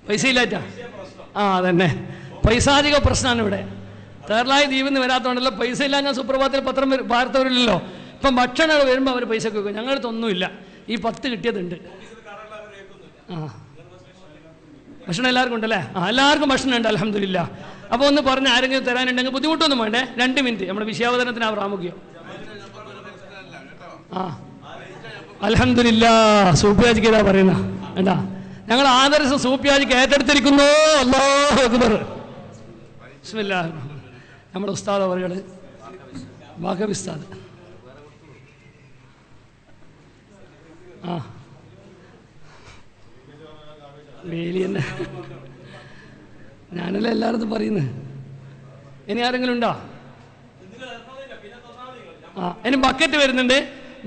പൈസ ഇല്ലാറ്റാ? അതന്നെ, പൈസാധിക പ്രശ്നമാണ് ഇവിടെ. തേർലായി ദ്വീപിൽ നിന്ന് വരാത്തതുകൊണ്ടല്ലോ പൈസ ഇല്ല. ഞാൻ സുപ്രഭാതത്തിൽ പത്രം വാർത്തവരില്ലല്ലോ. ഇപ്പം ഭക്ഷണങ്ങൾ വരുമ്പോൾ അവർ പൈസ വെക്കും. ഞങ്ങളുടെ ഒന്നുമില്ല, ഈ 10 കിട്ടിയതുണ്ട്. ഭക്ഷണം എല്ലാവർക്കും ഉണ്ടല്ലേ? എല്ലാവർക്കും ഭക്ഷണം ഉണ്ട്, അൽഹംദുലില്ലാ. അപ്പോൾ ഒന്ന് പറഞ്ഞ് ആരെങ്കിലും തരാനുണ്ടെങ്കിൽ ബുദ്ധിമുട്ടൊന്നും വേണ്ടേ. 2 മിനിറ്റ് നമ്മുടെ വിഷയാവതരണത്തിന് ആ പ്രാമുഖ്യം. അൽഹംദുലില്ലാ, സൂപ്പിയാജിക്ക് ഇതാ പറയുന്ന എന്താ, ഞങ്ങൾ ആദർശം സൂപ്പിയാജിക്ക് ഏറ്റെടുത്തിരിക്കുന്നു. അല്ലാഹു അക്ബർ. ബിസ്മില്ലാഹിർ റഹ്മാനിർ റഹീം. നമ്മുടെ ഉസ്താദ് അവരുകൾ വാഖബി ഉസ്താദ്. വേലി തന്നെ ഞാനല്ലേ എല്ലായിടത്തും പറയുന്നത്. ഇനി ആരെങ്കിലും ഉണ്ടോ? ഇനി ബക്കറ്റ് വരുന്നുണ്ട്.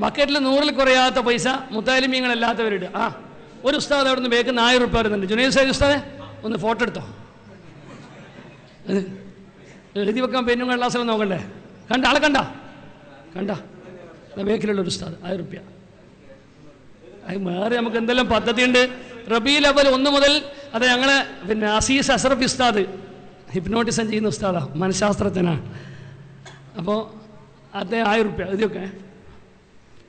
ബക്കറ്റിൽ 100-ൽ കുറയാത്ത പൈസ മുത്താലിമീങ്ങളല്ലാത്തവരുണ്ട്. ഒരു ഉസ്താദ് അവിടെ നിന്ന് ബേക്ക് 1000 റുപ്യ വരുന്നുണ്ട്. ജുനൈദ് സാദി ഉസ്താദെ ഒന്ന് ഫോട്ടോ എടുത്തോ. എഴുതി വെക്കാൻ പെന്നും കടലാസെല്ലാം നോക്കണ്ടേ? ആളെ കണ്ട ബേക്കിലുള്ളൊരു ഉസ്താദ് 1000 റുപ്യ. അത് വേറെ നമുക്ക് എന്തെല്ലാം പദ്ധതിയുണ്ട്. റബീഉൽ അവ്വൽ 1 മുതൽ അത് ഞങ്ങളെ അസീസ് അസ്റഫ് ഉസ്താദ് ഹിപ്നോട്ടിസം ചെയ്യുന്ന ഉസ്താദാണ്, മനഃശാസ്ത്രജ്ഞനാണ്. അപ്പോൾ അത് 1000 റുപ്യ ഇതൊക്കെ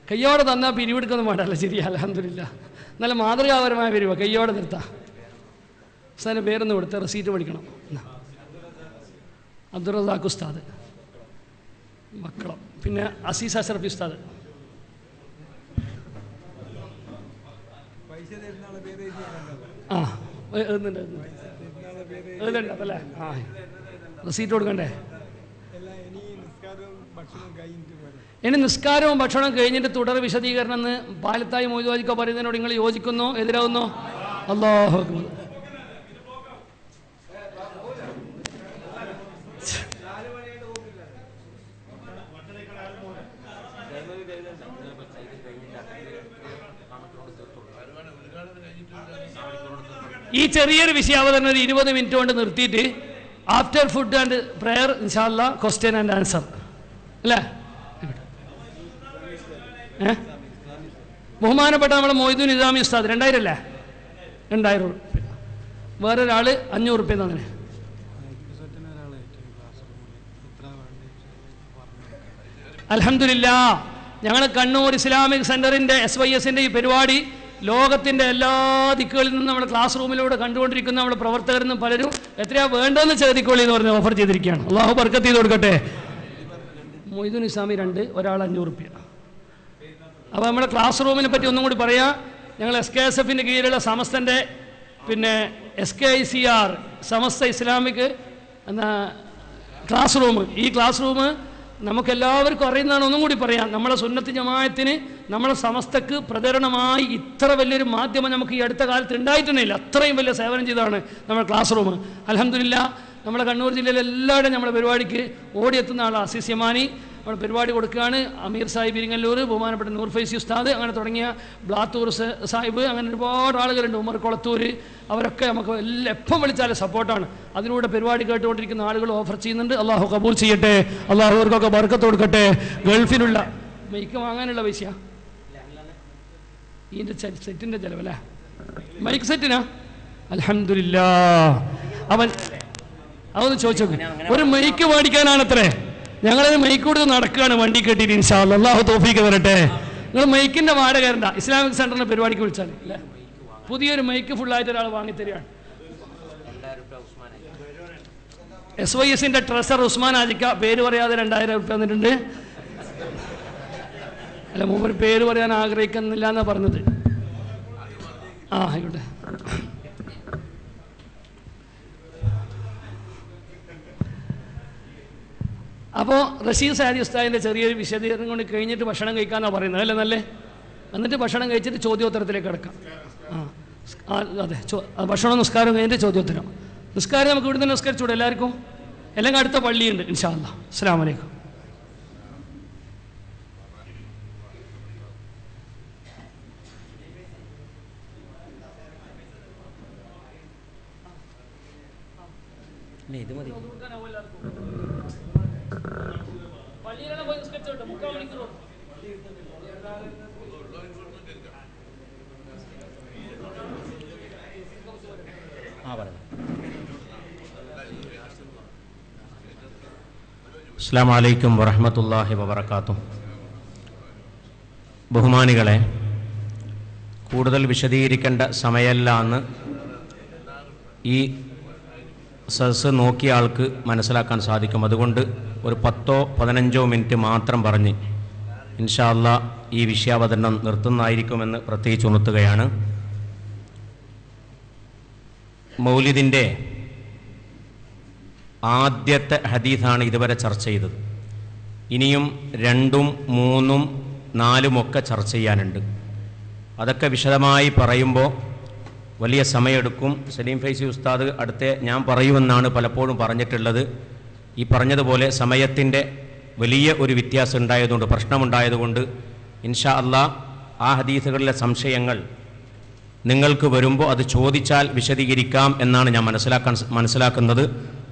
കയ്യോടെ തന്നാൽ പിരിവെടുക്കൊന്നും വേണ്ടല്ല. ശരി, അൽഹംദുലില്ലാ. നല്ല മാതൃകാപരമായ പിരിവ്, കയ്യോടെ നിർത്താം. ഉസ്താദിൻ്റെ പേരൊന്ന് കൊടുത്ത റെസീറ്റ് പഠിക്കണം. അബ്ദുൾ റസാഖ് ഉസ്താദ് മക്കളും, പിന്നെ അസീസ് അസ്റഫ് ഉസ്താദ്. എഴുതുന്നുണ്ട് അതല്ലേ? റെസീറ്റ് കൊടുക്കണ്ടേ? ഇനി നിസ്കാരവും ഭക്ഷണവും കഴിഞ്ഞിട്ട് തുടർ വിശദീകരണം എന്ന് പാലത്തായി മൊയ്തുവാജിക്കോ പറയുന്നതിനോട് നിങ്ങൾ യോജിക്കുന്നോ എതിരാകുന്നോ? അല്ലാഹു അക്ബർ. ഈ ചെറിയൊരു വിഷയാവതരണം ഒരു 20 മിനിറ്റ് കൊണ്ട് നിർത്തിയിട്ട് ആഫ്റ്റർ ഫുഡ് ആൻഡ് പ്രയർ ഇൻഷാ അല്ലാഹ് ക്വസ്റ്റ്യൻ ആൻഡ് ആൻസർ അല്ലേ? ബഹുമാനപ്പെട്ട നമ്മളെ മൊയ്തുൻ നിസാമി ഉസ്താദ് 2000 അല്ലേ? 2000 റുപ്യ. വേറൊരാൾ 500 റുപ്യ തന്നെ. അൽഹംദുലില്ലാ, ഞങ്ങൾ കണ്ണൂർ ഇസ്ലാമിക് സെന്ററിന്റെ SYSന്റെ ഈ പരിപാടി ലോകത്തിൻ്റെ എല്ലാ ദിക്കുകളിൽ നിന്നും നമ്മുടെ ക്ലാസ് റൂമിലൂടെ കണ്ടുകൊണ്ടിരിക്കുന്ന നമ്മുടെ പ്രവർത്തകരിൽ നിന്നും പലരും എത്രയാ വേണ്ടതെന്ന് ചോദിക്കോളി എന്ന് പറഞ്ഞ് ഓഫർ ചെയ്തിരിക്കുകയാണ്. അള്ളാഹു ബർക്കത്ത് ചെയ്ത് കൊടുക്കട്ടെ. മൊയ്തുൻ നിസാമി 2, ഒരാൾ 500 റുപ്യ. അപ്പോൾ നമ്മുടെ ക്ലാസ് റൂമിനെ പറ്റി ഒന്നും കൂടി പറയാം. ഞങ്ങൾ SKSFന്റെ കീഴിലുള്ള സമസ്തൻ്റെ പിന്നെ SKICR സമസ്ത ഇസ്ലാമിക് എന്ന ക്ലാസ് റൂം, ഈ ക്ലാസ് റൂം നമുക്കെല്ലാവർക്കും അറിയുന്നതാണ്. ഒന്നും കൂടി പറയാം, നമ്മളെ സുന്നത്ത് ജമാഅത്തിന് നമ്മളെ സമസ്തക്ക് പ്രചരണമായി ഇത്ര വലിയൊരു മാധ്യമം നമുക്ക് ഈ അടുത്ത കാലത്ത് ഉണ്ടായിട്ടുന്നില്ല. അത്രയും വലിയ സേവനം ചെയ്തതാണ് നമ്മുടെ ക്ലാസ് റൂം. അൽഹംദുലില്ലാ, നമ്മുടെ കണ്ണൂർ ജില്ലയിലെ എല്ലാവരുടെയും നമ്മുടെ പരിപാടിക്ക് ഓടിയെത്തുന്ന ആൾ അസീസ് യമാനി നമ്മുടെ പരിപാടി കൊടുക്കുകയാണ്. അമീർ സാഹിബ് ഇരിങ്ങല്ലൂർ, ബഹുമാനപ്പെട്ട നൂർ ഫൈസി ഉസ്താദ്, അങ്ങനെ തുടങ്ങിയ ബ്ലാത്തൂർ സാഹിബ്, അങ്ങനെ ഒരുപാട് ആളുകളുണ്ട്, ഉമർ കൊളത്തൂർ, അവരൊക്കെ നമുക്ക് എപ്പം വിളിച്ചാലും സപ്പോർട്ടാണ്. അതിലൂടെ പരിപാടി കേട്ടുകൊണ്ടിരിക്കുന്ന ആളുകൾ ഓഫർ ചെയ്യുന്നുണ്ട്. അള്ളാഹു കബൂൽ ചെയ്യട്ടെ, അള്ളാഹു അവർക്കൊക്കെ ബർക്കത്ത് കൊടുക്കട്ടെ. ഗൾഫിലുള്ള മൈക്ക് വാങ്ങാനുള്ള പൈസ ഇതിൻ്റെ സെറ്റിൻ്റെ ചിലവല്ലേ? മൈക്ക് സെറ്റിനാ? അൽഹംദുലില്ലാ. അതൊന്ന് ചോദിച്ചു നോക്ക്. ഒരു മൈക്ക് മേടിക്കാനാണത്രേ. ഞങ്ങളത് മൈക്ക് കൊടുത്ത് നടക്കുകയാണ് വണ്ടി കെട്ടിയിട്ട്. ഇൻഷാ അല്ലാഹ്, അല്ലാഹു തൗഫീഖ് തരട്ടെ. നിങ്ങൾ മൈക്കിൻ്റെ വാടക തരണ്ട, ഇസ്ലാമിക് സെൻ്ററിൻ്റെ പരിപാടിക്ക് വിളിച്ചാൽ അല്ലേ? പുതിയൊരു മൈക്ക് ഫുള്ളായിട്ട് ഒരാൾ വാങ്ങിത്തരികയാണ്. SYSന്റെ ട്രഷറർ ഉസ്മാൻ ആജിക്ക പേര് പറയാതെ 2000 റുപ്യ തന്നിട്ടുണ്ട്. അല്ല, മൂപ്പർ പേര് പറയാൻ ആഗ്രഹിക്കുന്നില്ല എന്നാണ് പറഞ്ഞത്. ആയിക്കോട്ടെ. അപ്പോൾ റഷീദ് സാദി ഉസ്താദിൻ്റെ ചെറിയൊരു വിശദീകരണം കൊണ്ട് കഴിഞ്ഞിട്ട് ഭക്ഷണം കഴിക്കാമെന്നാണ് പറയുന്നത് അല്ലേ? നല്ലേ, എന്നിട്ട് ഭക്ഷണം കഴിച്ചിട്ട് ചോദ്യോത്തരത്തിലേക്ക് കിടക്കാം. അതെ, ഭക്ഷണം നിസ്കാരം കഴിഞ്ഞിട്ട് ചോദ്യോത്തരം. നിസ്കാരം നമുക്ക് ഇവിടെ നിന്ന് നിസ്കരിച്ചൂടെ എല്ലാവർക്കും? അല്ലെങ്കിൽ അടുത്ത പള്ളിയുണ്ട് ഇൻഷാ അല്ലാഹ്. അസ്സലാമു അലൈക്കും. ഇത് മതി. അസ്സലാമു അലൈക്കും വറഹ്മത്തുള്ളാഹി വബറകാതുഹു. ബഹുമാനികളെ, കൂടുതൽ വിശദീകരിക്കേണ്ട സമയമല്ല എന്ന് ഈ സദസ്സ് നോക്കിയ ആൾക്ക് മനസ്സിലാക്കാൻ സാധിക്കും. അതുകൊണ്ട് ഒരു 10-15 മിനിറ്റ് മാത്രം പറഞ്ഞ് ഇൻഷാ അല്ലാഹ് ഈ വിഷയാവതരണം നിർത്തുന്നതായിരിക്കുമെന്ന് പ്രത്യേകിച്ച് ഉണർത്തുകയാണ്. മൗലിദിൻ്റെ ആദ്യത്തെ ഹദീസാണ് ഇതുവരെ ചർച്ച ചെയ്തത്. ഇനിയും 2ഉം 3ഉം 4ഉം ഒക്കെ ചർച്ച ചെയ്യാനുണ്ട്. അതൊക്കെ വിശദമായി പറയുമ്പോൾ വലിയ സമയമെടുക്കും. സലീം ഫൈസി ഉസ്താദ് അടുത്ത ഞാൻ പറയുമെന്നാണ് പലപ്പോഴും പറഞ്ഞിട്ടുള്ളത്. ഈ പറഞ്ഞതുപോലെ സമയത്തിൻ്റെ വലിയ ഒരു വ്യത്യാസം ഉണ്ടായതുകൊണ്ട്, പ്രശ്നമുണ്ടായതുകൊണ്ട് ഇൻഷാ അല്ലാഹ് ആ ഹദീസുകളിലെ സംശയങ്ങൾ നിങ്ങൾക്ക് വരുമ്പോൾ അത് ചോദിച്ചാൽ വിശദീകരിക്കാം എന്നാണ് ഞാൻ മനസ്സിലാക്കുന്നത്.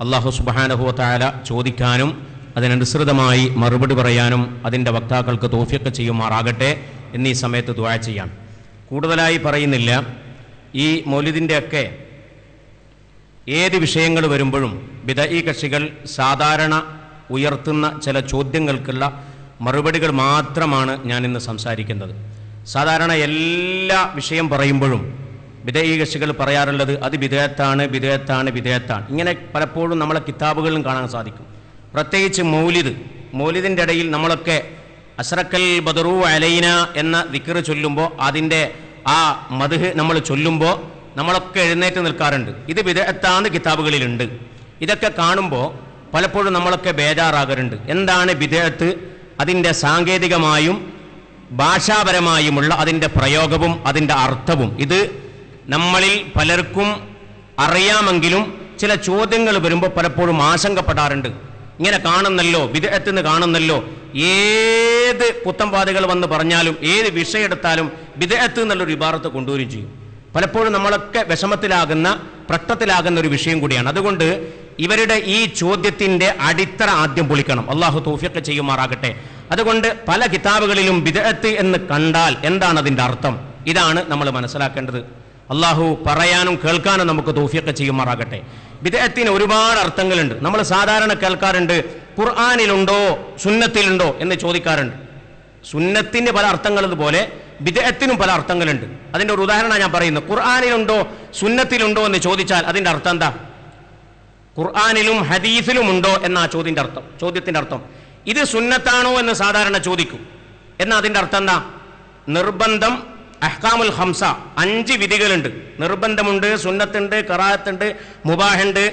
അല്ലാഹു സുബ്ഹാനഹു വ തആല ചോദിക്കാനും അതിനനുസൃതമായി മറുപടി പറയാനും അതിൻ്റെ വക്താക്കൾക്ക് തൗഫീഖ് ചെയ്യുമാറാകട്ടെ എന്നീ സമയത്ത് ദുആ ചെയ്യാം. കൂടുതലായി പറയുന്നില്ല. ഈ മൗലിദിൻ്റെയൊക്കെ ഏത് വിഷയങ്ങൾ വരുമ്പോഴും ബിദഈ കക്ഷികൾ സാധാരണ ഉയർത്തുന്ന ചില ചോദ്യങ്ങൾക്കുള്ള മറുപടികൾ മാത്രമാണ് ഞാനിന്ന് സംസാരിക്കുന്നത്. സാധാരണ എല്ലാ വിഷയം പറയുമ്പോഴും ബിദഈ കക്ഷികൾ പറയാറുള്ളത് അത് ബിദഅത്താണ്, ബിദഅത്താണ്, ബിദഅത്താണ്. ഇങ്ങനെ പലപ്പോഴും നമ്മളെ കിതാബുകളിലും കാണാൻ സാധിക്കും. പ്രത്യേകിച്ച് മൗലിദിൻ്റെ ഇടയിൽ നമ്മളൊക്കെ അസ്റക്കൽ ബദറു അലൈന എന്ന ദിക്ർ ചൊല്ലുമ്പോൾ അതിൻ്റെ ആ മദ്ഹ് നമ്മൾ ചൊല്ലുമ്പോൾ നമ്മളൊക്കെ എഴുന്നേറ്റ് നിൽക്കാറുണ്ട്. ഇത് ബിദഅത്താണ് കിതാബുകളിലുണ്ട്. ഇതൊക്കെ കാണുമ്പോൾ പലപ്പോഴും നമ്മളൊക്കെ ബേജാറാകാറുണ്ട്. എന്താണ് ബിദഅത്ത്? അതിൻ്റെ സാങ്കേതികമായും ഭാഷാപരമായുമുള്ള അതിൻ്റെ പ്രയോഗവും അതിൻ്റെ അർത്ഥവും ഇത് നമ്മളിൽ പലർക്കും അറിയാമെങ്കിലും ചില ചോദ്യങ്ങൾ വരുമ്പോൾ പലപ്പോഴും ആശങ്കപ്പെടാറുണ്ട്. ഇങ്ങനെ കാണുന്നല്ലോ, ബിദഅത്ത് എന്ന് കാണുന്നല്ലോ, ഏത് പുത്തൻവാദികൾ വന്ന് പറഞ്ഞാലും ഏത് വിഷയം എടുത്താലും ബിദഅത്ത് എന്നുള്ളൊരു ഇബാറത്ത് കൊണ്ടുവരികയും ചെയ്യും. പലപ്പോഴും നമ്മളൊക്കെ വിഷമത്തിലാകുന്ന പ്രശ്നത്തിലാകുന്ന ഒരു വിഷയം കൂടിയാണ്. അതുകൊണ്ട് ഇവരുടെ ഈ ചോദ്യത്തിൻ്റെ അടിത്തറ ആദ്യം പൊളിക്കണം. അള്ളാഹു തൗഫീഖ് ചെയ്യുമാറാകട്ടെ. അതുകൊണ്ട് പല കിതാബുകളിലും ബിദഅത്ത് എന്ന് കണ്ടാൽ എന്താണ് അതിൻ്റെ അർത്ഥം? ഇതാണ് നമ്മൾ മനസ്സിലാക്കേണ്ടത്. അള്ളാഹു പറയാനും കേൾക്കാനും നമുക്ക് തൗഫീഖ് ചെയ്യുമാറാകട്ടെ. ബിദഅത്തിന് ഒരുപാട് അർത്ഥങ്ങളുണ്ട്. നമ്മൾ സാധാരണ കേൾക്കാറുണ്ട്, ഖുർആനിലുണ്ടോ സുന്നത്തിലുണ്ടോ എന്ന് ചോദിക്കാറുണ്ട്. സുന്നത്തിന് പല അർത്ഥങ്ങളതുപോലെ ബിദഅത്തിനും പല അർത്ഥങ്ങളുണ്ട്. അതിൻ്റെ ഒരു ഉദാഹരണം ഞാൻ പറയുന്നു. ഖുർആനിലുണ്ടോ സുന്നത്തിലുണ്ടോ എന്ന് ചോദിച്ചാൽ അതിൻ്റെ അർത്ഥം എന്താ? ഖുർആനിലും ഹദീസിലും ഉണ്ടോ എന്ന ആ ചോദ്യത്തിൻ്റെ അർത്ഥം. ഇത് സുന്നത്താണോ എന്ന് സാധാരണ ചോദിക്കും. എന്നാൽ അതിൻ്റെ അർത്ഥം എന്താ? നിർബന്ധം അഹ്കാമുൽ ഹംസ 5 വിധികളുണ്ട്. നിർബന്ധമുണ്ട്, സുന്നത്തുണ്ട്, ഖറാഅത്തുണ്ട്, മുബാഹുണ്ട്.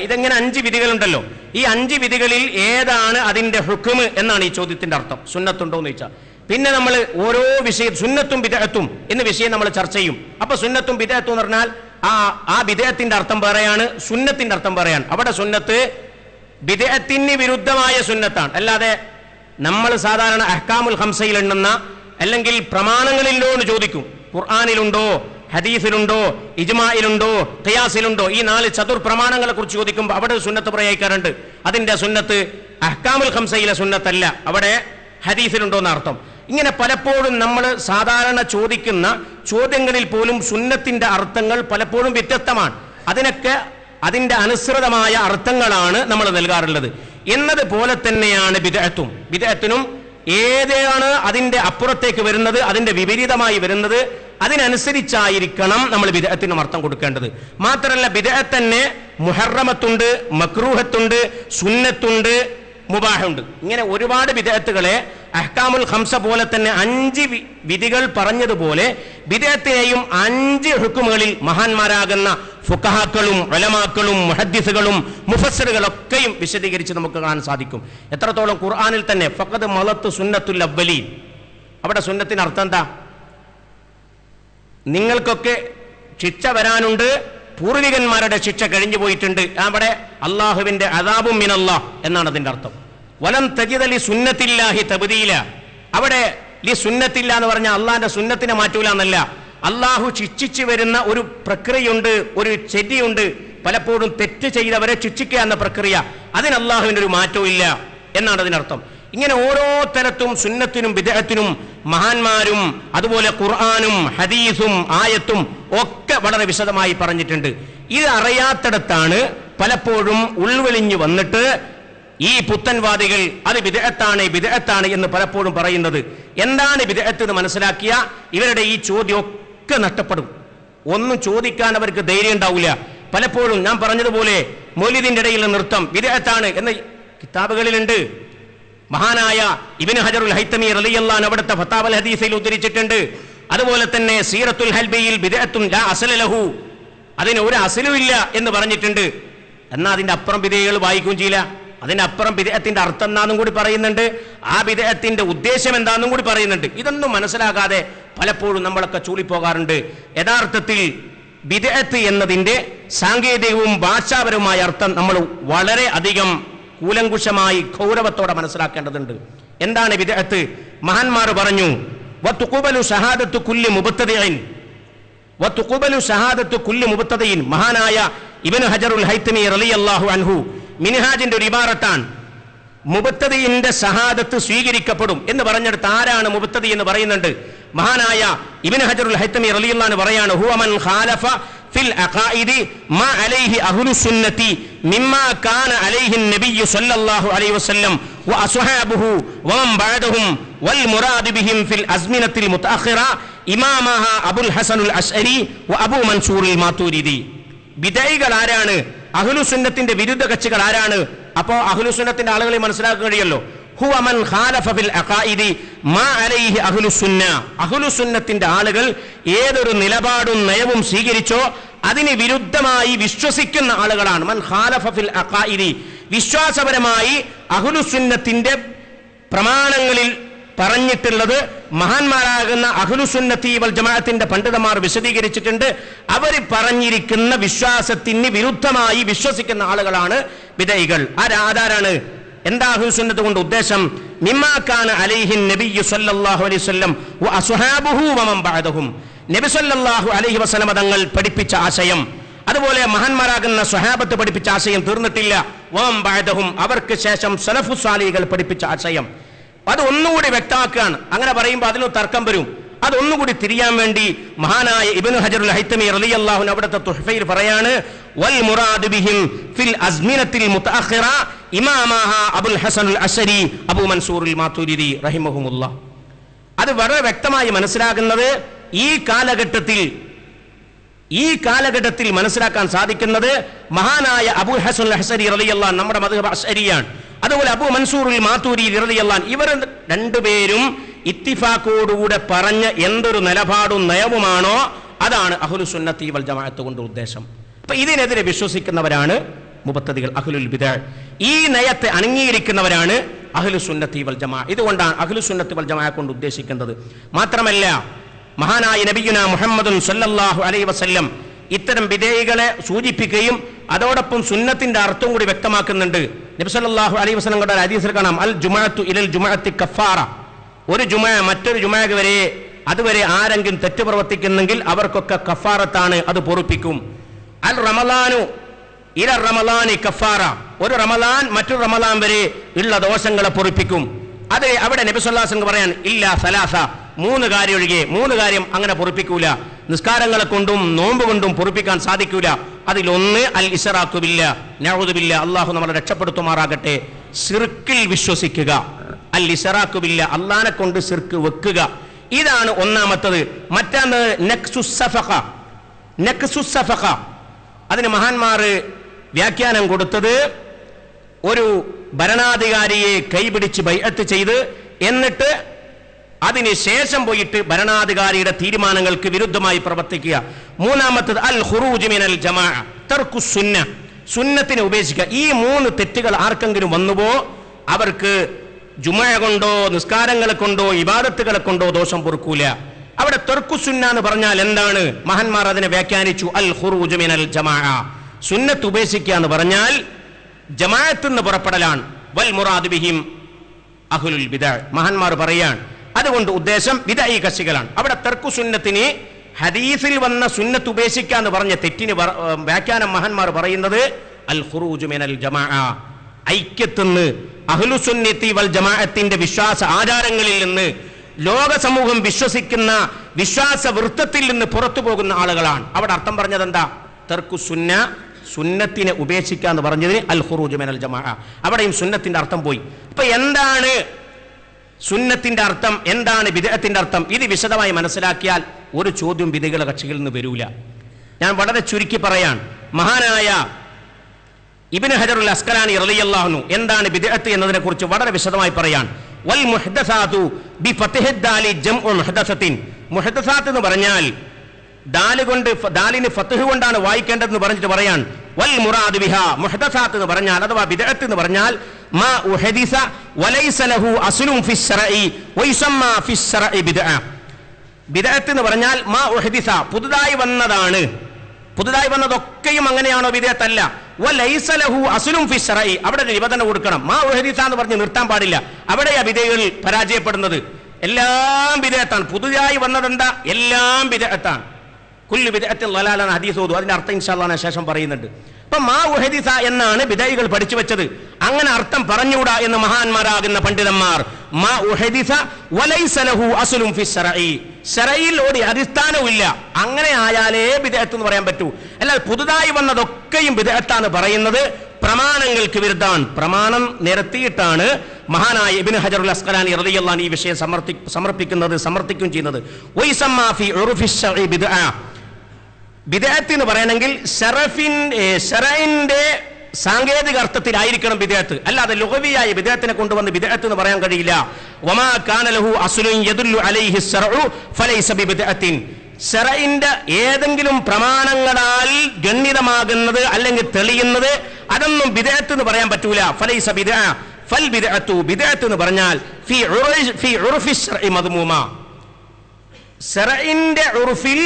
ഇതെങ്ങനെ 5 വിധികളുണ്ടല്ലോ. ഈ 5 വിധികളിൽ ഏതാണ് അതിൻ്റെ ഹുക്മ് എന്നാണ് ഈ ചോദ്യത്തിൻ്റെ അർത്ഥം. സുന്നത്തുണ്ടോ എന്ന് ചോദിച്ചാൽ പിന്നെ നമ്മൾ ഓരോ വിഷയം സുന്നത്തും ബിദഅത്തും എന്ന വിഷയം നമ്മൾ ചർച്ച ചെയ്യും. അപ്പൊ സുന്നത്തും ബിദഅത്തും എന്ന് പറഞ്ഞാൽ ആ ബിദഅത്തിന്റെ അർത്ഥം പറയാണ്, സുന്നത്തിന്റെ അർത്ഥം പറയാണ്. അവിടെ സുന്നത്ത് ബിദഅത്തിന് വിരുദ്ധമായ സുന്നത്താണ്. അല്ലാതെ നമ്മൾ സാധാരണ അഹ്കാമുൽ ഹംസയിൽ എണ്ണുന്ന അല്ലെങ്കിൽ പ്രമാണങ്ങളിലുണ്ടോ എന്ന് ചോദിക്കും. ഖുർആനിലുണ്ടോ, ഹദീസിലുണ്ടോ, ഇജ്മായിലുണ്ടോ, ഖിയാസിലുണ്ടോ, ഈ 4 ചതുർ പ്രമാണങ്ങളെ കുറിച്ച് ചോദിക്കുമ്പോൾ അവിടെ സുന്നത്ത് പ്രയോഗിക്കാറുണ്ട്. അതിന്റെ സുന്നത്ത് അഹ്കാമുൽ ഹംസയിലെ സുന്നത്തല്ല, അവിടെ ഹദീസിലുണ്ടോ എന്ന അർത്ഥം. ഇങ്ങനെ പലപ്പോഴും നമ്മൾ സാധാരണ ചോദിക്കുന്ന ചോദ്യങ്ങളിൽ പോലും സുന്നത്തിന്റെ അർത്ഥങ്ങൾ പലപ്പോഴും വ്യത്യസ്തമാണ്. അതിനൊക്കെ അതിന്റെ അനുസൃതമായ അർത്ഥങ്ങളാണ് നമ്മൾ നൽകാറുള്ളത്. എന്നതുപോലെ തന്നെയാണ് ബിദഅത്തും. ബിദഅത്തിനും ഏതാണ് അതിന്റെ അപ്പുറത്തേക്ക് വരുന്നത്, അതിന്റെ വിപരീതമായി വരുന്നത്, അതിനനുസരിച്ചായിരിക്കണം നമ്മൾ ബിദഅത്തിനും അർത്ഥം കൊടുക്കേണ്ടത്. മാത്രമല്ല ബിദഅത്ത് തന്നെ മുഹറമത്തുണ്ട്, മക്രൂഹത്തുണ്ട്, സുന്നത്തുണ്ട്, മുബാഹുണ്ട്. ഇങ്ങനെ ഒരുപാട് ബിദഅത്തുകളെ അഹ്കാമുൽ ഖംസ പോലെ തന്നെ 5 വിധികൾ പറഞ്ഞതുപോലെ ബിദഅത്തിനെയും 5 ഹുക്കുമുകളിൽ മഹാന്മാരാകുന്ന ഫുഖഹാക്കളും ഉലമാക്കളും മുഹദ്ദിസുകളും മുഫസ്സിറുകളൊക്കെയും വിശദീകരിച്ച് നമുക്ക് കാണാൻ സാധിക്കും. എത്രത്തോളം ഖുർആനിൽ തന്നെ ഫഖദ് മലത്തു സുന്നത്തുൽ അവ്വലീൻ, അവിടെ സുന്നത്തിന് അർത്ഥം എന്താ? നിങ്ങൾക്കൊക്കെ ശിക്ഷ വരാനുണ്ട്, പൂർവികന്മാരുടെ ശിക്ഷ കഴിഞ്ഞു പോയിട്ടുണ്ട്. അവിടെ അള്ളാഹുവിന്റെ അദാബും മിനല്ലാഹ് എന്നാണ് അതിന്റെ അർത്ഥം. വലം തജിദ ലി സുന്നത്തില്ലാഹി തബ്ദീല. അവിടെ ലി സുന്നത്തില്ല എന്ന് പറഞ്ഞാൽ അള്ളാഹിന്റെ സുന്നത്തിനെ മാറ്റൂല എന്നല്ല. അള്ളാഹു ശിക്ഷിച്ചു വരുന്ന ഒരു പ്രക്രിയയുണ്ട്, ഒരു ശരിയുണ്ട്. പലപ്പോഴും തെറ്റ് ചെയ്തവരെ ശിക്ഷിക്കുക എന്ന പ്രക്രിയ, അതിന് അള്ളാഹുവിന്റെ ഒരു മാറ്റവും ഇല്ല എന്നാണ് അതിനർത്ഥം. ഇങ്ങനെ ഓരോ തരത്തും സുന്നത്തിനും ബിദ്അത്തിനും മഹാന്മാരും അതുപോലെ ഖുർആനും ഹദീസും ആയത്തും ഒക്കെ വളരെ വിശദമായി പറഞ്ഞിട്ടുണ്ട്. ഇത് അറിയാത്തിടത്താണ് പലപ്പോഴും ഉൾവെളിഞ്ഞു വന്നിട്ട് ഈ പുത്തൻവാദികൾ അത് ബിദ്അത്താണ് ബിദ്അത്താണ് എന്ന് പലപ്പോഴും പറയുന്നത്. എന്താണ് ബിദ്അത്ത് എന്ന് മനസ്സിലാക്കിയ ഇവരുടെ ഈ ചോദ്യം ഒക്കെ നഷ്ടപ്പെടും. ഒന്നും ചോദിക്കാൻ അവർക്ക് ധൈര്യം ഉണ്ടാവില്ല. പലപ്പോഴും ഞാൻ പറഞ്ഞതുപോലെ മൗലിദിന്റെ ഇടയിൽ നൃത്തം ബിദ്അത്താണ് എന്ന് കിതാബുകളിലുണ്ട്. മഹാനായ ഇബ്നു ഹജറുൽ ഹൈതമി റളിയല്ലാഹു അൻഹു അവിടുത്തെ ഫതാവൽ ഹദീസിൽ ഉദ്ധരിച്ചിട്ടുണ്ട്. അതുപോലെ തന്നെ സീറത്തുൽ ഹൽബിയിൽ ബിദ്അത്തുൻ ലാ അസ്ല ലഹു, അതിന് ഒരു അസ്ലും ഇല്ല എന്ന് പറഞ്ഞിട്ടുണ്ട്. എന്നാൽ അതിന്റെ അപ്പുറം ബിദ്അത്തുകൾ വായിക്കുകയും ചെയ്യില്ല. അതിന്റെ അപ്പുറം ബിദ്അത്തിന്റെ അർത്ഥം എന്താണെന്നും കൂടി പറയുന്നുണ്ട്, ആ ബിദ്അത്തിന്റെ ഉദ്ദേശം എന്താണെന്നും കൂടി പറയുന്നുണ്ട്. ഇതൊന്നും മനസ്സിലാകാതെ പലപ്പോഴും നമ്മളൊക്കെ ചൂളിപ്പോകാറുണ്ട്. യഥാർത്ഥത്തിൽ ബിദ്അത്ത് എന്നതിന്റെ സാങ്കേതികവും ഭാഷാപരവുമായ അർത്ഥം നമ്മൾ വളരെ അധികം കൂലങ്കുഷമായി ഗൗരവത്തോടെ മനസ്സിലാക്കേണ്ടതുണ്ട്. എന്താണ് ബിദ്അത്ത്? മഹാന്മാർ പറഞ്ഞു, വതുഖബലു ഷഹാദത്തു കുല്ലി മുബ്തദിഇൻ, വതുഖബലു ഷഹാദത്തു കുല്ലി മുബ്തദിഇൻ. മഹാനായ ഇബ്നു ഹജറുൽ ഹൈതമി റളിയല്ലാഹു അൻഹു മിൻഹാജിന്റെ ഒരു ഇബാറത്താണ്, മുബ്തദിഇന്റെ ഷഹാദത്ത് സ്വീകരിക്കപ്പെടും എന്ന് പറഞ്ഞെടുത്ത് ആരാണ് മുബ്തദി എന്ന് പറയുന്നുണ്ട്. മഹാനായ ഇബ്നു ഹജറുൽ ഹൈതമി റളിയല്ലാഹു അൻഹു പറയാണ്, ഹുവ മൻ ഖാലഫ ഫിൽ അഖായിദി മാ അലൈഹി അഹ്ലുസ് സുന്നത്തി മിമ്മാ കാന അലൈഹി നബിയ്യു സല്ലല്ലാഹു അലൈഹി വസല്ലം വ അസ്ഹാബുഹു വമൻ ബഅദഹും വൽ മുറാദു ബിഹിം ഫിൽ അസ്മിനത്തിൽ മുതഅഖിറ ഇമാമഹ അബുൽ ഹസനുൽ അശ്അരി വ അബൂ മൻസൂറുൽ മാതുരിദി. ബിദഈകൾ ആരാണ്? അഹ്ലുസ് സുന്നത്തിന്റെ വിരുദ്ധ കക്ഷികൾ ആരാണ്? അപ്പോൾ അഹ്ലുസ് സുന്നത്തിന്റെ ആളുകളെ മനസ്സിലാക്കാൻ കഴിയല്ലോ. ഹുവ മൻ ഖാലഫ ഫിൽ അഖായിദി മാ അലൈഹി അഹ്ലുസ് സുന്ന. അഹ്ലുസ് സുന്നത്തിന്റെ ആളുകൾ ഏതൊരു നിലപാടും നയവും സ്വീകരിച്ചോ അതിന് വിരുദ്ധമായി വിശ്വസിക്കുന്ന ആളുകളാണ്. മൻ ഖാലഫ ഫിൽ അഖായിദി, വിശ്വാസപരമായി അഹ്ലുസ് സുന്നത്തിന്റെ പ്രമാണങ്ങളിൽ പറഞ്ഞിട്ടുള്ളത് മഹാന്മാരാകുന്ന അഹ്ലുസ് സുന്നത്തി വൽ ജമാഅത്തിന്റെ പണ്ഡിതന്മാർ വിശദീകരിച്ചിട്ടുണ്ട്. അവർ പറഞ്ഞിരിക്കുന്ന വിശ്വാസത്തിന് വിരുദ്ധമായി വിശ്വസിക്കുന്ന ആളുകളാണ് ബിദഈകൾ. ആരാണ്? എന്താ അഹ്ലുസ് സുന്നത്ത് കൊണ്ട് ഉദ്ദേശം? മിമ്മാ കാന അലൈഹി നബിയ്യു സല്ലല്ലാഹു അലൈഹി വസല്ലം വ അസ്ഹാബുഹു വമൻ ബഅദഹും. നബി സല്ലല്ലാഹു അലൈഹി വസല്ലം തങ്ങൾ പഠിപ്പിച്ച ആശയം, അതുപോലെ മഹാന്മാരാകുന്ന സ്വഹാബത്ത് പഠിപ്പിച്ച ആശയം തീർന്നിട്ടില്ല. വമൻ ബഅദഹും, അവർക്ക് ശേഷം സലഫു സാലിഹുകൾ പഠിപ്പിച്ച ആശയം. അത് ഒന്നുകൂടി വ്യക്തമാക്കുകയാണ്. അങ്ങനെ പറയുമ്പോൾ അതിന് തർക്കം വരും. അതൊന്നുകൂടി തിരിയാൻ വേണ്ടി മഹാനായ ഇബ്നു ഹജറുൽ ഹൈതമി റളിയല്ലാഹു അൻഹു അവിടുത്തെ തുഹ്ഫയിൽ പറയാണ്, വൽ മുറാദു ബിഹിം ഫിൽ അസ്മിനത്തിൽ മുതഅഖിറ ഇമാമഹ അബുൽ ഹസനുൽ അശ്അരി അബൂ മൻസൂറുൽ മാതുരിദി റഹിമഹുമുല്ലാഹ്. അത് വളരെ വ്യക്തമായി മനസ്സിലാകുന്നത് ഈ കാലഘട്ടത്തിൽ മനസ്സിലാക്കാൻ സാധിക്കുന്നത് മഹാനായ അബൂ ഹസനുൽ അശ്അരി റളിയല്ലാഹു അൻഹു നമ്മുടെ മദ്ഹബ് അശ്അരിയാണ്. അതുപോലെ അബൂ മൻസൂറുൽ മാതുരിദി റളിയല്ലാഹു അൻഹു, ഇവർ രണ്ടുപേരും ഇത്തിഫാഖോടുകൂടെ പറഞ്ഞ എന്തൊരു നിലപാടും നയവുമാണോ അതാണ് അഹ്ലുസ് സുന്നത്തി വൽ ജമാഅത്ത് കൊണ്ട് ഉദ്ദേശം. അപ്പൊ ഇതിനെതിരെ വിശ്വസിക്കുന്നവരാണ് മുബത്തദികൾ, അഹ്ലുൽ ബിദ്അ. ഈ നയത്തെ അംഗീകരിക്കുന്നവരാണ് അഹ്ലുസ് സുന്നത്തി വൽ ജമാഅ. ഇതുകൊണ്ടാണ് അഹ്ലുസ് സുന്നത്തി വൽ ജമാഅ കൊണ്ട് ഉദ്ദേശിക്കുന്നത്. മാത്രമല്ല മഹാനായ നബിയുനാ മുഹമ്മദുൻ സല്ലല്ലാഹു അലൈഹി വസല്ലം ഇത്തരം ബിദഈകളെ സൂചിപ്പിക്കുകയും അതോടൊപ്പം സുന്നത്തിന്റെ അർത്ഥം കൂടി വ്യക്തമാക്കുന്നുണ്ട്. നബി സല്ലല്ലാഹു അലൈഹി വസല്ലം കണ്ട ഹദീസിൽ കാണാം, അൽ ജുമുഅത്തു ഇലൽ ജുമുഅത്തി കഫാറ. ഒരു ജുമുഅ മറ്റൊരു ജുമുഅ വരെ അതുവരെ ആരെങ്കിലും തെറ്റ് പ്രവർത്തിക്കുന്നെങ്കിൽ അവർക്കൊക്കെ കഫാറത്താണ്, അത് പൊറുപ്പിക്കും. അൽ റമളാനു ഇല റമളാനി കഫാറ, ഒരു റമളാൻ മറ്റൊരു റമളാൻ വരെ ഉള്ള ദോഷങ്ങളെ പൊറുപ്പിക്കും. അത് അവിടെ നബി സല്ലല്ലാഹു അലൈഹി വസല്ലം പറയാൻ ഇല്ല സലാസ, മൂന്ന് കാര്യം ഒഴികെ, മൂന്ന് കാര്യം അങ്ങനെ പൊറുപ്പിക്കൂല. നിസ്കാരങ്ങളെ കൊണ്ടും നോമ്പ് കൊണ്ടും പൊറുപ്പിക്കാൻ സാധിക്കൂല. അതിലൊന്ന് അൽ ഇസ്റാഖു ബില്ലാ, നഊദു ബില്ലാ, അല്ലാഹു നമ്മളെ രക്ഷപ്പെടുത്തുമാറാകട്ടെ, ശിർക്കിൽ വിശ്വസിക്കുക. അൽ ഇസ്റാഖു ബില്ലാ, അല്ലാഹനെ കൊണ്ട് ശിർക്ക് വെക്കുക. ഇതാണ് ഒന്നാമത്തത്. മറ്റൊന്ന് നഖ്സുസ് സഫഖ. അതിന് മഹാന്മാർ വ്യാഖ്യാനം കൊടുത്തത്, ഒരു ഭരണാധികാരിയെ കൈപിടിച്ച് ബൈഅത്ത് ചെയ്ത് എന്നിട്ട് അതിന് ശേഷം പോയിട്ട് ഭരണാധികാരിയുടെ തീരുമാനങ്ങൾക്ക് വിരുദ്ധമായി പ്രവർത്തിക്കുക. മൂന്നാമത്തത് അൽ ഖുറൂജ് മിനൽ ജമാഅ, തർക്കു സുന്ന, സുന്നത്തിനെ ഉപേക്ഷിക്കുക. ഈ മൂന്ന് തെറ്റുകൾ ആർക്കെങ്കിലും വന്നുവോ അവർക്ക് ജുമുഅ കൊണ്ടോ നിസ്കാരങ്ങളെ കൊണ്ടോ ഇബാദത്തുകളെ കൊണ്ടോ ദോഷം പൊറുക്കൂല. അവിടെ തർക്കു സുന്ന എന്ന് പറഞ്ഞാൽ എന്താണ്? മഹാന്മാർ അതിനെ വ്യാഖ്യാനിച്ചു അൽ ഖുറൂജ് മിനൽ ജമാഅ. സുന്നത്ത് ഉപേക്ഷിക്കുക എന്ന് പറഞ്ഞാൽ ജമാഅത്ത് നിന്ന് പുറപ്പെടലാണ്. വൽ മുറാദു ബിഹിം അഹ്ലുൽ ബിദ്അ. മഹാന്മാർ പറയാൻ അതുകൊണ്ട് ഉദ്ദേശം ബിദ്അഈ കക്ഷികളാണ്. അവിടെ തർക്കു സുന്നത്തിന് ഹദീസിൽ വന്ന സുന്നത്ത് ഉപേക്ഷിക്കുക എന്ന് പറഞ്ഞ തെറ്റിന് വ്യാഖ്യാനം മഹാന്മാർ പറയുന്നത് അൽ ഖുറൂജ് മിനൽ ജമാഅ, ഐക്യത്തിന്ന് അഹ്ലുസുന്നത്തി വൽ ജമാഅത്തിന്റെ വിശ്വാസ ആചാരങ്ങളിൽ നിന്ന് ലോക സമൂഹം വിശ്വസിക്കുന്ന വിശ്വാസ വൃത്തത്തിൽ നിന്ന് പുറത്തു പോകുന്ന ആളുകളാണ്. അവിടെ അർത്ഥം പറഞ്ഞത് എന്താ? തർക്കു സുന്ന, സുന്നത്തിനെ ഉപേക്ഷിക്കുക എന്ന് പറഞ്ഞതിന് അൽ ഖുറൂജ് മിനൽ ജമാഅ. അവിടെയും സുന്നത്തിന്റെ അർത്ഥം പോയി. അപ്പൊ എന്താണ് സുന്നത്തിന്റെ അർത്ഥം, എന്താണ് ബിദ്അത്തിന്റെ അർത്ഥം? ഇത് വിശദമായി മനസ്സിലാക്കിയാൽ ഒരു ചോദ്യം ബിദ്അകളുടെ കക്ഷികളിൽ നിന്ന് വരൂല. ഞാൻ വളരെ ചുരുക്കി പറയാൻ, മഹാനായ ഇബ്നു ഹജറുൽ അസ്കലാനി റളിയല്ലാഹു അൻഹു എന്താണ് ബിദ്അത്ത് എന്നതിനെ കുറിച്ച് വളരെ വിശദമായി പറയാൻ. വൽ മുഹ്ദസാതു ബി ഫത്ഹിദ് ദാലി ജംഉ മുഹ്ദസത്തിൻ. മുഹ്ദസാത്ത് എന്ന് പറഞ്ഞാൽ ദാലിന് ഫത്ഹ് കൊണ്ടാണ് വായിക്കേണ്ടതെന്ന് പറഞ്ഞിട്ട് പറയാൻ. വൽ മുറാദു ബിഹാ, മുഹ്ദസാത്ത് എന്ന് പറഞ്ഞാൽ അഥവാ ബിദ്അത്ത് എന്ന് പറഞ്ഞാൽ മാ ഉഹദിസ വലൈസ ലഹു അസ്ലുൻ ഫിസ് ശറഇ വയുസമ്മാ ഫിസ് ശറഇ ബിദ്അ. ബിദ്അത്ത് എന്ന് പറഞ്ഞാൽ മാ ഉഹദിസ, പുതുതായി വന്നതാണ്. പുതുതായി വന്നതൊക്കെയും അങ്ങനെയാണോ? ബിദ്അത്തല്ല. വലൈസ ലഹു അസ്ലുൻ ഫിസ് ശറഇ, അവിടെ നിബന്ധന കൊടുക്കണം. മാ ഉഹദിസ എന്ന് പറഞ്ഞ് നിർത്താൻ പാടില്ല. അവിടെയാ ബിദ്അകൾ പരാജയപ്പെടുന്നത്. എല്ലാം ബിദ്അത്താണ്. പുതുതായി വന്നതെന്താ? എല്ലാം ബിദ്അത്താണ്. കുല്ലു ബിദ്അത്തിൻ ളലാല ഹദീസ് ഓതു. അതിന്റെ അർത്ഥം ഇൻഷാ അല്ലാഹ് ശേഷം പറയുന്നുണ്ട്. അപ്പൊ മാ ഉഹദിസ എന്നാണ് ബിദ്അകൾ പഠിച്ചു വെച്ചത്. അങ്ങനെ അർത്ഥം പറഞ്ഞുകൂടാ എന്ന് മഹാന്മാരാകുന്ന പണ്ഡിതന്മാർ മാ ഉഹദിസ വലൈസ ലഹു അസ്ലുൻ ഫിസ് ശറഇ, ശറഇൽ ഒരു അടിസ്ഥാനവും ഇല്ല, അങ്ങനെ ആയാലേ ബിദ്അത്ത് എന്ന് പറയാൻ പറ്റൂ. അല്ലാതെ പുതുതായി വന്നതൊക്കെയും ബിദ്അത്താണ് പറയുന്നത് പ്രമാണങ്ങൾക്ക് വിരുദ്ധാണ്. പ്രമാണം നിരത്തിയിട്ടാണ് മഹാനായ ഇബ്നു ഹജറുൽ അസ്ഖലാനി റളിയല്ലാഹു അൻഹു ഈ വിഷയം സമർത്ഥിക്കുകയും ചെയ്യുന്നത്. വൈസമ്മാ ഫി ഉർഫിശ് ശർഇ ബിദ്അ. ബിദ്അത്ത് എന്ന് പറയണമെങ്കിൽ ശറഇന്റെ സാങ്കേതിക അർത്ഥത്തിലായിരിക്കണം ബിദ്അത്ത്, അല്ലാതെ ലുഗവിയായ ബിദ്അത്തിനെ കൊണ്ടുവന്ന് ബിദ്അത്ത് എന്ന് പറയാൻ കഴിയില്ല. വമാ കാന ലഹു അസ്ലുൻ യദുല്ലു അലൈഹി ശർഉ ഫലൈസ ബിദ്അത്തിൻ. ശറഇന്റെ ഏതെങ്കിലും പ്രമാണങ്ങളാൽ ഗണ്യതമാകുന്നത് അല്ലെങ്കിൽ തെളിയുന്നത് അതൊന്നും ബിദ്അത്ത് എന്ന് പറയാൻ പറ്റൂല. ഫലൈസ ബിദ്അ. ഫൽ ബിദ്അത്തു, ബിദ്അത്ത് എന്ന് പറഞ്ഞാൽ ഫി ഉർഫിശ് ശർഇ മദ്മൂമ. ശറഇന്റെ ഉർഫിൽ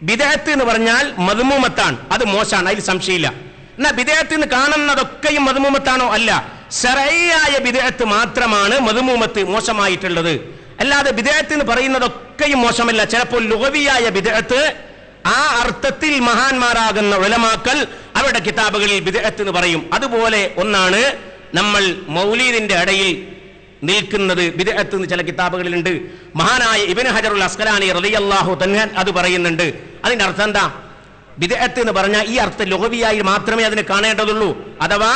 ബിദ്അത്ത് എന്ന് പറഞ്ഞാൽ മദ്മൂമത്താണ്, അത് മോശമാണ്, അതിൽ സംശയമില്ല. എന്നാ ബിദ്അത്ത് എന്ന് കാണുന്നതൊക്കെയും മദ്മൂമത്താണോ? അല്ല. ശറഈയായ ബിദ്അത്ത് മാത്രമാണ് മദ്മൂമത്ത്, മോശമായിട്ടുള്ളത്. അല്ലാതെ ബിദ്അത്ത് എന്ന് പറയുന്നതൊക്കെയും മോശമല്ല. ചിലപ്പോൾ ലുഗവിയായ ബിദ്അത്ത് ആ അർത്ഥത്തിൽ മഹാന്മാരാകുന്ന ഉലമാക്കൾ അവരുടെ കിതാബുകളിൽ ബിദ്അത്ത് എന്ന് പറയും. അതുപോലെ ഒന്നാണ് നമ്മൾ മൗലീദിന്റെ ഇടയിൽ നിൽക്കുന്നത്. ബിദ്അത്ത് എന്ന് ചില കിതാബുകളിലുണ്ട്. മഹാനായ ഇബ്നു ഹജറുൽ അസ്ഖലാനി റളിയല്ലാഹു തആല അത് പറയുന്നുണ്ട്. അതിന്റെ അർത്ഥം എന്താ? ബിദ്അത്ത് എന്ന് പറഞ്ഞാൽ ഈ അർത്ഥം ലുഗവിയായി മാത്രമേ അതിനെ കാണേണ്ടതുള്ളൂ, അഥവാ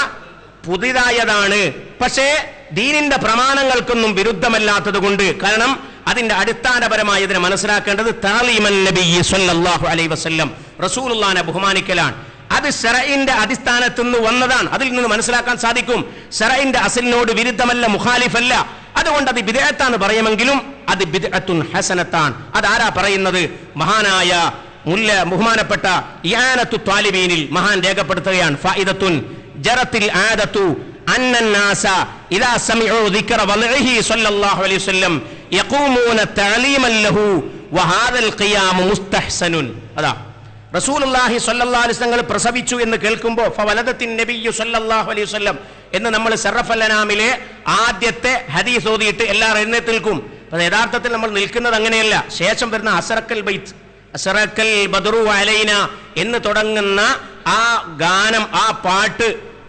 പുതിയതായതാണ്. പക്ഷേ ദീനിന്റെ പ്രമാണങ്ങൾക്കൊന്നും വിരുദ്ധമല്ലാത്തത് കൊണ്ട്, കാരണം അതിന്റെ അടിസ്ഥാനപരമായി ഇതിനെ മനസ്സിലാക്കേണ്ടത് തഅലീമൻ നബിയ്യി സ്വല്ലല്ലാഹു അലൈഹി വസല്ലം, റസൂലുള്ളാഹിനെ ബഹുമാനിക്കലാണ്. അത് ശറഇന്റെ അടിസ്ഥാനത്തിൽ നിന്ന് വന്നതാണ്. അതിൽ നിന്ന് മനസ്സിലാക്കാൻ സാധിക്കും ശറഇന്റെ അസലിനോട് വിരുദ്ധമല്ല, മുഖാലിഫല്ല. അതുകൊണ്ട് അത് ബിദ്അത്താണ് പറയുമെങ്കിലും അത് ബിദ്അത്തുൻ ഹസനത്താണ്. അതാരാ പറയുന്നത്? മഹാനായ ബഹുമാനപ്പെട്ട ഇആനത്തു ത്വാലിബീനിൽ മഹാൻ രേഖപ്പെടുത്തുകയാണ്. ഫായിദത്തുൻ ജറത്തിൽ ആദത്തു അന്നന്നാസ ഇദാ സമിഉ ദിക്റ വലഇഹി സ്വല്ലല്ലാഹു അലൈഹി വസല്ലം യഖൂമൂന തഅലീമൻ ലഹു വഹാദൽ ഖിയാമു മുസ്തഹ്സനുൻ. അതാ റസൂലുള്ളാഹി സ്വല്ലല്ലാഹു അലൈഹി വസല്ലം പ്രസവിച്ചു എന്ന് കേൾക്കുമ്പോൾ ഫവലദത്തിൻ നബിയ്യു സ്വല്ലല്ലാഹു അലൈഹി വസല്ലം എന്ന് നമ്മൾ ശറഫൽ അനാമിലെ ആദ്യത്തെ ഹദീസ് ഓതിയിട്ട് എല്ലാവരും എഴുന്നേറ്റ് നിൽക്കും. അപ്പോൾ യഥാർത്ഥത്തിൽ നമ്മൾ നിൽക്കുന്നത് അങ്ങനെയല്ല. ശേഷം വരുന്ന അസറക്കൽ ബൈത്ത്, അസറക്കൽ ബദ്റു അലൈന എന്ന് തുടങ്ങുന്ന ആ ഗാനം, ആ പാട്ട്,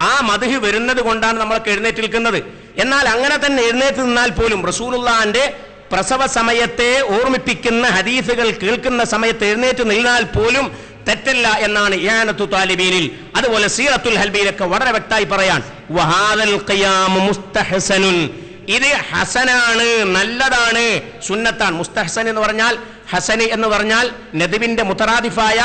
ആ മദ്ഹ് വരുന്നത് കൊണ്ടാണ് നമ്മളൊക്കെ എഴുന്നേറ്റ് നിൽക്കുന്നത്. എന്നാൽ അങ്ങനെ തന്നെ എഴുന്നേറ്റ് നിന്നാൽ പോലും റസൂലുള്ളാഹിന്റെ പ്രസവ സമയത്തെ ഓർമ്മിപ്പിക്കുന്ന ഹദീസുകൾ കേൾക്കുന്ന സമയത്ത് എഴുന്നേറ്റ് നിന്നാൽ പോലും തെറ്റല്ല എന്നാണ് ഇആനത്തു ത്വാലിബീനിൽ, അതുപോലെ സീറത്തുൽ ഹൽബിയിലൊക്കെ വളരെ വ്യക്തമായി പറയാൻ. വഹാദൽ ഖിയാമു മുസ്തഹ്സനുൻ, ഇത് ഹസനാണ്, നല്ലതാണ്, സുന്നത്താണ്. മുസ്തഹ്സൻ എന്ന് പറഞ്ഞാൽ, ഹസൻ എന്ന് പറഞ്ഞാൽ നദിബിന്റെ മുതറാദിഫായ,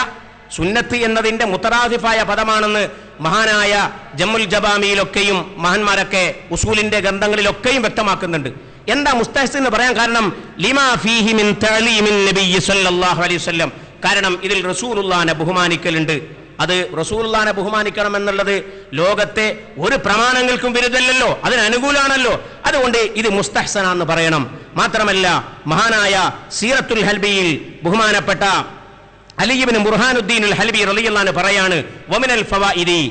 സുന്നത്ത് എന്നതിന്റെ മുതറാദിഫായ പദമാണെന്ന് മഹാനായ ജമ്മുൽ ജബാമിയിലൊക്കെയും മഹാന്മാരൊക്കെ ഉസൂലിന്റെ ഗ്രന്ഥങ്ങളിലൊക്കെയും വ്യക്തമാക്കുന്നുണ്ട്. എന്താ മുസ്തഹ്സൻ എന്ന് പറയാൻ കാരണം? ലിമാ ഫീഹി മിൻ തഅലീമിൻ നബിയ്യി സ്വല്ലല്ലാഹു അലൈഹി വസല്ലം, കാരണം ഇതിൽ റസൂലുള്ളാഹിനെ ബഹുമാനിക്കലുണ്ട്. അത് റസൂലുള്ളാഹിനെ ബഹുമാനിക്കണം എന്നുള്ളത് ലോകത്തെ ഒരു പ്രമാണങ്ങൾക്കും വിരുദ്ധമല്ലല്ലോ, അതിന് അനുകൂലമാണല്ലോ. അതുകൊണ്ട് ഇത് മുസ്തഹ്സനാന്ന് പറയണം. മാത്രമല്ല മഹാനായ സീറത്തുൽ ഹൽബിയിൽ ബഹുമാനപ്പെട്ട അലി ഇബ്നു ബുർഹാനുദ്ദീനുൽ ഹൽബി റളിയല്ലാഹു അൻഹു പറയാണ്, വമിനൽ ഫവായിദി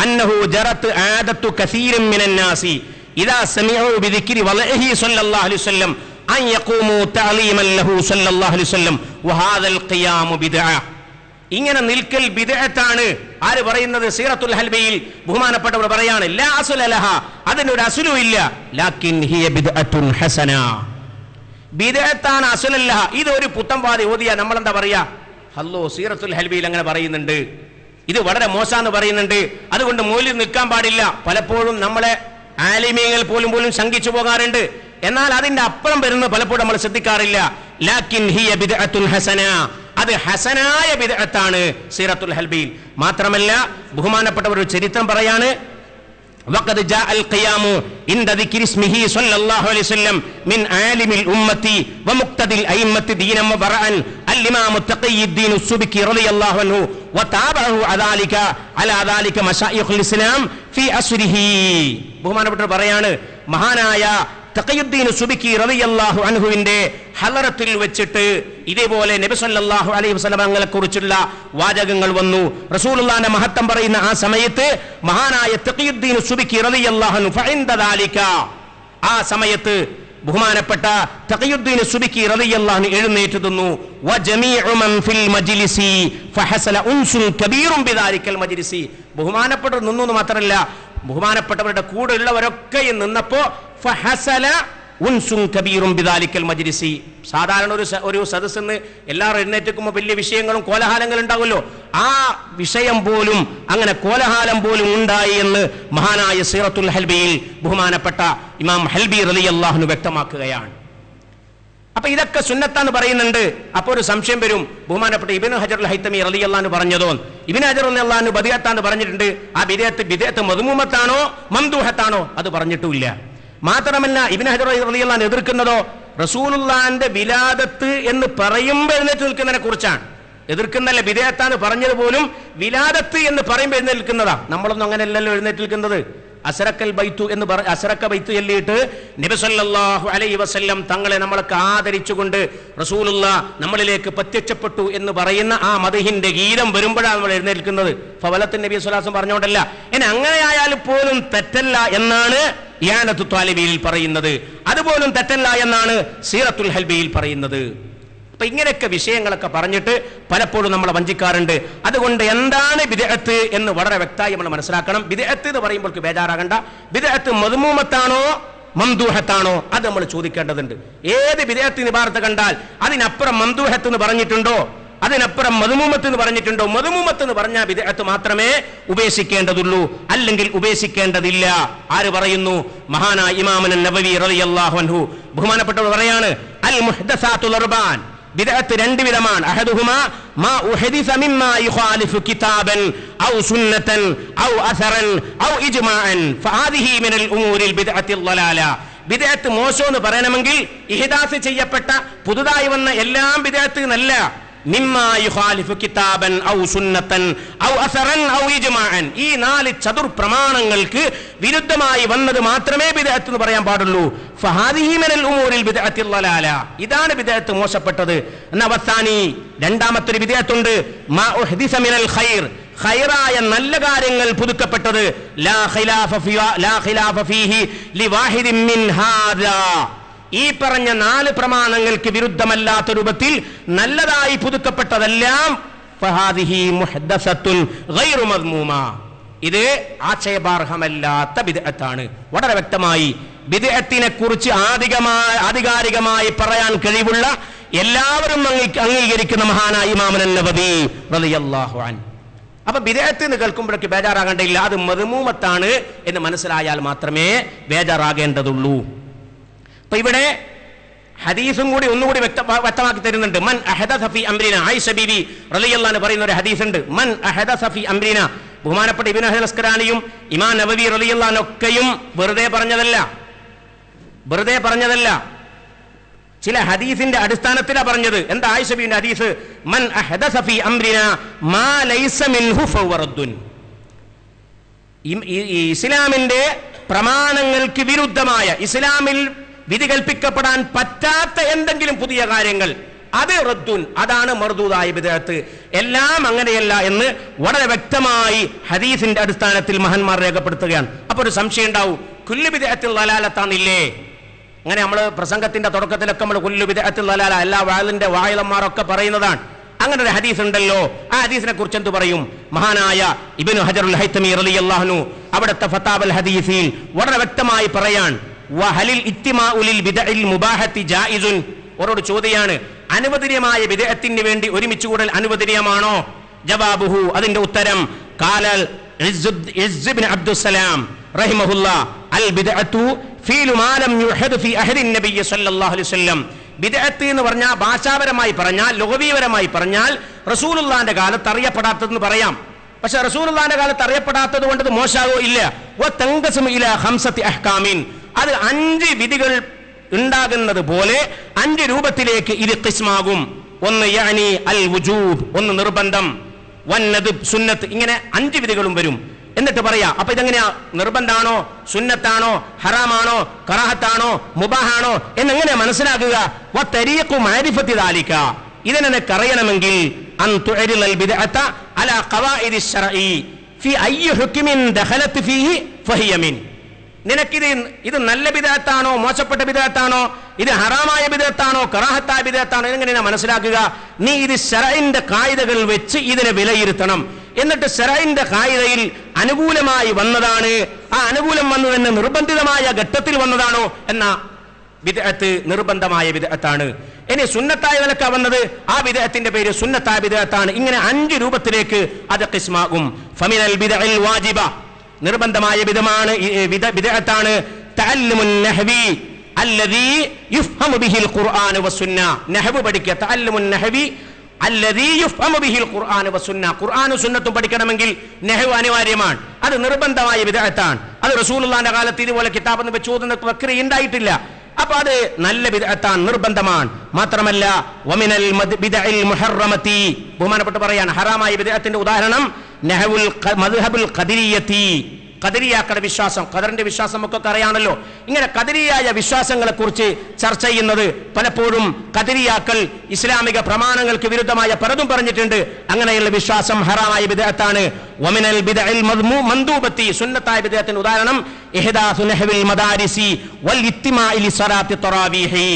അന്നഹു ജറത് ആദത്തു കസീറിൻ മിനൻ നാസി ഇദാ സമിഉ ബിദിക്രി വലഹി സ്വല്ലല്ലാഹു അലൈഹി വസല്ലം അൻ യഖൂമു തഅലീമൻ ലഹു സ്വല്ലല്ലാഹു അലൈഹി വസല്ലം വഹാദൽ ഖിയാമു ബിദ്അ. ഇങ്ങനെ നിൽക്കൽ ബിദ്അത്താണ്. ആര് പറയുന്നത്? സീറത്തുൽ ഹൽബിയിൽ ബഹുമാനപ്പെട്ടവർ പറയാണ്, ലാ അസ്ല ലഹ, അതിനൊരു അസ്ലും ഇല്ല, ലാകിൻ ഹിയ ബിദ്അത്തുൻ ഹസന, ബിദ്അത്താണ് അസ്ലല്ല. ഇതൊരു പുത്തംവാദി ഓതിയാ നമ്മൾ എന്താ പറയാ? ഹല്ലോ, സീറത്തുൽ ഹൽബിയിൽ അങ്ങനെ പറയുന്നുണ്ട്, ഇത് വളരെ മോശാന്ന് പറയുന്നുണ്ട്, അതുകൊണ്ട് മൗലിദ് നിൽക്കാൻ പാടില്ല. പലപ്പോഴും നമ്മളെ ആലിമീങ്ങൾ പോലും ശങ്കിച്ചു പോകാറുണ്ട്. എന്നാൽ അതിന്റെ അപ്പുറം വരുന്നത് പലപ്പോഴും നമ്മൾ ശ്രദ്ധിക്കാറില്ല. ലാകിൻ ഹിയ ബിദ്അത്തുൻ ഹസന, അത് ഹസനായ ബിദ്അത്താണ് സീറത്തുൽ ഹൽബിയിൽ. മാത്രമല്ല ബഹുമാനപ്പെട്ടവർ ഒരു ചരിത്രം പറയാണ്, വഖദ് ജാഅൽ ഖിയാമു ഇൻദ ദിക്രി ഇസ്മിഹി സ്വല്ലല്ലാഹു അലൈഹി വസല്ലം മിൻ ആലിമിൽ ഉമ്മത്തി വമുഖ്തദിൽ അയിമ്മത്തി ദീനൻ വബറഅൻ അൽ-ഇമാമു തഖിയ്യുദ്ദീൻ അസ്-സുബ്കി റളിയല്ലാഹു അൻഹു വതാബഅഹു അലാ ദാലിക മശായിഖുൽ ഇസ്ലാം ഫീ അസ്രിഹി. ബഹുമാനപ്പെട്ടവർ പറയാണ്, മഹാനായ തഖിയ്യുദ്ദീൻ അസ്-സുബ്കി റളിയല്ലാഹു അൻഹുവിന്റെ ഹളറത്തിൽ വെച്ചിട്ട് ഇതേപോലെ നബി സല്ലല്ലാഹു അലൈഹി വസല്ലം തങ്ങളെ കുറിച്ചുള്ള വാചകങ്ങൾ വന്നു. റസൂലുള്ളാഹിന്റെ മഹത്വം പറയുന്ന ആ സമയത്ത് മഹാനായ തഖിയ്യുദ്ദീൻ അസ്-സുബ്കി റളിയല്ലാഹു അൻഹു ഫഇൻദ ദാലിക, ആ സമയത്ത് ബഹുമാനപ്പെട്ട തഖിയ്യുദ്ദീൻ അസ്-സുബ്കി റളിയല്ലാഹു അൻഹു എഴുന്നേറ്റ് നിന്നു. വജമീഉ മൻ ഫിൽ മജ്ലിസി ഫഹസല ഉൻസുൻ കബീറുൻ ബിദാലിക്കൽ മജ്ലിസി. ബഹുമാനപ്പെട്ടവർ നിന്നു എന്ന് മാത്രമല്ല, ബഹുമാനപ്പെട്ടവരുടെ കൂടെ ഉള്ളവരൊക്കെ നിന്നപ്പോ ഫഹസല ഉൻസുൻ കബീറുൻ ബിദാലിക്കൽ മജ്ലിസി. സാധാരണ ഒരു സദസ്സെന്ന് എല്ലാവരും എഴുന്നേറ്റുമ്പോൾ വലിയ വിഷയങ്ങളും കോലാഹലങ്ങളും ഉണ്ടാവുമല്ലോ, ആ വിഷയം പോലും അങ്ങനെ കോലാഹലം പോലും ഉണ്ടായി എന്ന് മഹാനായ സീറത്തുൽ ഹൽബിയിൽ ബഹുമാനപ്പെട്ട ഇമാം ഹൽബി റളിയല്ലാഹു അൻഹു വ്യക്തമാക്കുകയാണ്. അപ്പൊ ഇതൊക്കെ സുന്നത്താന്ന് പറയുന്നുണ്ട്. അപ്പൊ ഒരു സംശയം വരും, ബഹുമാനപ്പെട്ട ഇബ്നു ഹജറുൽ ഹൈതമി റളിയല്ലാഹു അൻഹു പറഞ്ഞതോ? ഇബ്നു ഹജർ റളിയല്ലാഹു അൻഹു ബിദ്അത്താന്ന് പറഞ്ഞിട്ടുണ്ട്. ആ ബിദ്അത്ത് മദ്മൂമത്താണോ മംദൂഹത്താണോ അത് പറഞ്ഞിട്ടുമില്ല. മാത്രമല്ല ഇബ്നു ഹജർ റളിയല്ലാഹു അൻഹു എതിർക്കുന്നതോ റസൂലുള്ളാഹിന്റെ വിലാദത്ത് എന്ന് പറയുമ്പോൾ എഴുന്നേറ്റ് നിൽക്കുന്നതിനെ കുറിച്ചാണ്. എതിർക്കുന്നല്ല, ബിദ്അത്താന്ന് പറഞ്ഞത് പോലും വിലാദത്ത് എന്ന് പറയുമ്പോൾ എഴുന്നേറ്റ് നിൽക്കുന്നതാ. നമ്മളൊന്നും അങ്ങനെയല്ലല്ലോ എഴുന്നേറ്റ് നിൽക്കുന്നത്. അസറക്കൽ ബൈത്തു എന്ന് അസറക്ക ബൈത്ത് ചൊല്ലിയിട്ട് നബി സല്ലല്ലാഹു അലൈഹി വസല്ലം തങ്ങളെ നമ്മളൊക്കെ ആദരിച്ചുകൊണ്ട് റസൂലുള്ളാഹ് നമ്മളിലേക്ക് പ്രത്യക്ഷപ്പെട്ടു എന്ന് പറയുന്ന ആ മദ്ഹിന്റെ ഗീതം വരുമ്പോഴാണ് നമ്മൾ എഴുന്നേൽക്കുന്നത്. ഫവലത്ത് നബി സ്വല്ലല്ലാഹു അലൈഹി വസല്ലം പറഞ്ഞോണ്ടല്ല. ഇനി അങ്ങനെ ആയാലും പോലും തെറ്റല്ല എന്നാണ് ഇയാനത്തു ത്വാലിബിയിൽ പറയുന്നത്. അതുപോലും തെറ്റല്ല എന്നാണ് സീറത്തുൽ ഹൽബിയിൽ പറയുന്നത്. അപ്പൊ ഇങ്ങനെയൊക്കെ വിഷയങ്ങളൊക്കെ പറഞ്ഞിട്ട് പലപ്പോഴും നമ്മളെ വഞ്ചിക്കാറുണ്ട്. അതുകൊണ്ട് എന്താണ് ബിദ്അത്ത് എന്ന് വളരെ വ്യക്തമായി നമ്മൾ മനസ്സിലാക്കണം. ബിദ്അത്ത് എന്ന് പറയുമ്പോൾ ബേജാറാകണ്ട. ബിദ്അത്ത് മദ്മൂമത്താണോ മംദൂഹത്താണോ അത് നമ്മൾ ചോദിക്കേണ്ടതുണ്ട്. ഏത് ബിദ്അത്ത് നിബാർത്ത് കണ്ടാൽ അതിനപ്പുറം മംദൂഹത്ത് എന്ന് പറഞ്ഞിട്ടുണ്ടോ, അതിനപ്പുറം മദ്മൂമത്ത് എന്ന് പറഞ്ഞിട്ടുണ്ടോ? മദ്മൂമത്ത് എന്ന് പറഞ്ഞാൽ ബിദ്അത്ത് മാത്രമേ ഉപേക്ഷിക്കേണ്ടതുള്ളൂ, അല്ലെങ്കിൽ ഉപേക്ഷിക്കേണ്ടതില്ല. ആര് പറയുന്നു? മഹാനായ ഇമാമുൻ നബവി റളിയല്ലാഹു അൻഹു ബഹുമാനപ്പെട്ടവർ പറയാണ്, അൽ മുഹ്ദസാത്തുൽ അർബാൻ, ബിദ്അത്ത് രണ്ട് വിധമാണ്. അഹദുഹുമാ മാ ഉഹദിസ മിമ്മാ യുഖാലിഫു കിതാബൻ ഔ സുന്നതൻ ഔ അസറൻ ഔ ഇജ്മാഅൻ ഫഹാദിഹി മിനൽ ഉമൂരിൽ ബിദ്അത്തിൽ ളലാല. ബിദ്അത്ത് മോശം എന്ന് പറയണമെങ്കിൽ ഇഹ്ദാസ് ചെയ്യപ്പെട്ട പുതുതായി വന്ന എല്ലാം ബിദ്അത്ത് എന്നല്ല. മിമ്മാ യുഖാലിഫു കിതാബൻ ഔ സുന്നതൻ ഔ അസറൻ ഔ ഇജ്മാഅൻ, ഈ നാല് ചതുർ പ്രമാണങ്ങൾക്ക് വിരുദ്ധമായി വന്നത് മാത്രമേ ബിദ്അത്ത് എന്ന് പറയാൻ പാടുള്ളൂ. ഫഹാദിഹി മിനൽ ഉമൂരിൽ ബിദ്അത്തിൽ ളലാല, ഇതാണ് ബിദ്അത്ത് മോശപ്പെട്ടത്. എന്നാ വസാനി, രണ്ടാമത്തെ ബിദ്അത്തുണ്ട്, മാ ഉഹദിസ മിനൽ ഖൈർ, ഖൈറായ നല്ല കാര്യങ്ങൾ പുതുക്കപ്പെട്ടത്. ലാ ഖിലാഫ ഫീഹി ലിവാഹിദിൻ മിൻ ഹാദാ, ഈ പറഞ്ഞ നാല് പ്രമാണങ്ങൾക്ക് വിരുദ്ധമല്ലാത്ത രൂപത്തിൽ നല്ലതായി പുതുക്കപ്പെട്ടതെല്ലാം ഫഹാദിഹി മുഹദ്ദസത്തുൻ ഗൈറു മദ്മൂമ, ഇത് ആക്ഷേപാർഹമല്ലാത്ത ബിദ്അത്താണ്. വളരെ വ്യക്തമായി ബിദ്അത്തിനെ കുറിച്ച് ആധികാരികമായി പറയാൻ കഴിവുള്ള എല്ലാവരും അംഗീകരിക്കുന്ന മഹാനായ ഇമാമുൻ നബവി റളിയല്ലാഹു അൻഹു. അപ്പൊ ബിദ്അത്ത് എന്ന് കേൾക്കുമ്പോഴേക്ക് ബേജാറാകേണ്ടതില്ല, അത് മദ്മൂമത്താണ് എന്ന് മനസ്സിലായാൽ മാത്രമേ ബേജാറാകേണ്ടതുള്ളൂ. അപ്പൊ ഇവിടെ ഹദീസും കൂടി ഒന്നുകൂടി വ്യക്തമാക്കി തരുന്നുണ്ട്. മൻ അഹദസ ഫീ അംരിന, ആയിഷ ബീവി റളിയല്ലാഹു അൻഹ പറയുന്ന ഒരു ഹദീസ് ഉണ്ട്. മൻ അഹദസ ഫീ അംരിന, ബഹുമാനപ്പെട്ട ഇബ്നു ഹജർ അസ്കലാനിയും ഇമാം നബവി റളിയല്ലാഹു അൻഹു ഒക്കെയും വെറുതെ പറഞ്ഞതല്ല. ചില ഹദീസിന്റെ അടിസ്ഥാനത്തിലാണ് പറഞ്ഞത്. എന്താ ആയിഷ ബീവിന്റെ ഹദീസ്? മൻ അഹദസ ഫീ അംരിനാ മാ ലൈസ മിൻഹു ഫഹുവ റദ്ദുൻ. ഇസ്ലാമിന്റെ പ്രമാണങ്ങൾക്ക് വിരുദ്ധമായ, ഇസ്ലാമിൽ വിധി കൽപ്പിക്കപ്പെടാൻ പറ്റാത്ത എന്തെങ്കിലും പുതിയ കാര്യങ്ങൾ, അത് റദ്ദുൻ, അതാണ് മർദൂദായ ബിദ്അത്ത്. എല്ലാം അങ്ങനെയല്ല എന്ന് വളരെ വ്യക്തമായി ഹദീസിന്റെ അടിസ്ഥാനത്തിൽ മഹാന്മാർ രേഖപ്പെടുത്തുകയാണ്. അപ്പൊ ഒരു സംശയം ഉണ്ടാവും, കുല്ലു ബിദ്അത്തിൽ ദലാലത്താണില്ലേ? അങ്ങനെ നമ്മൾ പ്രസംഗത്തിന്റെ തുടക്കത്തിലൊക്കെ നമ്മൾ കുല്ലു ബിദ്അത്തിൽ ദലാല, എല്ലാ വാളിന്റെ വായിലന്മാരൊക്കെ പറയുന്നതാണ്. അങ്ങനെ ഒരു ഹദീസ് ഉണ്ടല്ലോ, ആ ഹദീസിനെ കുറിച്ച് എന്ത് പറയും? മഹാനായ ഇബ്നു ഹജറുൽ ഹൈതമി റളിയല്ലാഹു അൻഹു അവിടുത്തെ ഫതാവൽ ഹദീസിൽ വളരെ വ്യക്തമായി പറയാൻ, വഹലിൽ ഇത്തിമാഉ ലിൽ ബിദ്അഇൽ മുബാഹത്തി ജായിസുൻ. ഒരോട് ചോദ്യമാണ്, അനുവദനീയമായ ബിദ്അത്തിന് വേണ്ടി ഒരുമിച്ച് കൂടൽ അനുവദനീയമാണോ? ജവാബുഹു, അതിന്റെ ഉത്തരം, ഖാലൽ ഇസ്സ് ഇബ്നു അബ്ദുസ്സലാം റഹിമഹുല്ലാ അൽ ബിദ്അത്തു ഫീലു മാ ലം യുഹദ് ഫീ അഹദിൻ നബിയ്യ സല്ലല്ലാഹു അലൈഹി വസല്ലം. ബിദ്അത്ത് എന്ന് പറഞ്ഞാൽ ഭാഷാപരമായി പറഞ്ഞാൽ, ലുഗവിപരമായി പറഞ്ഞാൽ റസൂലുള്ളാഹിന്റെ കാലത്ത് അറിയപ്പെടാത്തതെന്ന് പറയാം. പക്ഷെ റസൂലുള്ളാഹിന്റെ കാലത്ത് അറിയപ്പെടാത്തത് കൊണ്ട് മോശാവോ? ഇല്ല. വതൻഖസിമു ഇലാ ഖംസത്തി അഹ്കാമിൻ, അത് 5 വിധികൾ ഉണ്ടാകുന്നത് പോലെ 5 രൂപത്തിലേക്ക് ഇത് ഖിസ്മാകും. ഒന്ന് യഅനി അൽ വുജൂബ്, ഒന്ന് നിർബന്ധം, വന്നദ്ബ് സുന്നത്ത്, ഇങ്ങനെ 5 വിധികളും വരും. എന്നിട്ട് പറയാ, അപ്പൊ ഇതെങ്ങനെയാ? നിർബന്ധാണോ, സുന്നത്താണോ, ഹറാമാണോ, കറാഹത്താണോ, മുബാഹാണോ എന്നെങ്ങനെയാ മനസ്സിലാക്കുക? വതരീഖു മഅരിഫത്തി ദാലിക, ഇതിനെനിക്ക് അറിയണമെങ്കിൽ അൻ തുഅരിൽ ബിദ്അത അലാ ഖവാഇദി ശർഈ ഫീ അയ്യി ഹുക്മിൻ ദഖലത് ഫീഹി ഫഹിയ മിൻ. ഇത് നല്ല ബിദ്അത്താണോ, മോശപ്പെട്ട ബിദ്അത്താണോ, ഇത് ഹറാമായ ബിദ്അത്താണോ, കറാഹത്തായ ബിദ്അത്താണോ, എങ്ങനെയാ മനസ്സിലാക്കുക? നീ ഇത് ശർഈന്റെ ഖായിദകൾ വെച്ച് ഇതിനെ വിലയിരുത്തണം. എന്നിട്ട് ശർഈന്റെ ഖായിദയിൽ അനുകൂലമായി വന്നതാണ്, ആ അനുകൂലം വന്നതെന്ന് നിർബന്ധിതമായ ഘട്ടത്തിൽ വന്നതാണോ എന്ന ബിദ്അത്ത് നിർബന്ധമായ ബിദ്അത്താണ്. ഇനി സുന്നത്തായ നിലക്കാ വന്നത്, ആ ബിദ്അത്തിന്റെ പേര് സുന്നത്തായ ബിദ്അത്താണ്. ഇങ്ങനെ 5 രൂപത്തിലേക്ക് അത് ഖിസ്മാകും. ഫമിനൽ ബിദ്അൽ വാജിബ, നിർബന്ധമായ ബിദ്അത്താണ് തഅല്ലുമുൻ നഹ്വി അല്ലദീ യുഫ്ഹമു ബിഹിൽ ഖുർആൻ വസുന്ന. നഹ്വ് പഠിക്കുക, തഅല്ലുമുൻ നഹ്വി അല്ലദീ യുഫ്ഹമു ബിഹിൽ ഖുർആൻ വസുന്ന. ഖുർആനും സുന്നത്തും പഠിക്കണമെങ്കിൽ നഹ്വ് അനിവാര്യമാണ്. അത് നിർബന്ധമായ ബിദ്അത്താണ്. അത് റസൂലുള്ളാഹിന്റെ കാലത്ത് ഇതുപോലെ കിതാബെന്ന് വെച്ച് ഓതുന്ന പ്രക്രിയ ഉണ്ടായിട്ടില്ല. അപ്പൊ അത് നല്ല ബിദ്അത്താണ്, നിർബന്ധമാണ്. മാത്രമല്ല വമിനൽ ബിദ്അഇൽ മുഹറമതി, ബഹുമാനപ്പെട്ട് പറയാൻ, ഹറാമായ ബിദ്അത്തിന്റെ ഉദാഹരണം നഹ്വുൽ മദ്ഹബുൽ ഖദരിയ്യതി, ഖദരിയാക്കളുടെ വിശ്വാസം, ഖദറിന്റെ വിശ്വാസം ഒക്കെ അറിയാണല്ലോ. ഇങ്ങനെ ഖദരിയായ വിശ്വാസങ്ങളെ കുറിച്ച് ചർച്ച ചെയ്യുന്നത് പലപ്പോഴും ഖദരിയാക്കൾ ഇസ്ലാമിക പ്രമാണങ്ങൾക്ക് വിരുദ്ധമായ പലതും പറഞ്ഞിട്ടുണ്ട്. അങ്ങനെയുള്ള വിശ്വാസം ഹറാമായ ബിദ്അത്താണ്. വമിനൽ ബിദ്അഇൽ മന്ദൂബത്തി, സുന്നത്തായ ബിദ്അത്തിന്റെ ഉദാഹരണം ഇഹ്ദാസു നഹ്വിൽ മദാരിസി വൽ ഇത്തിമാഇ ലിസ്സലാത്തി തറാവീഹി,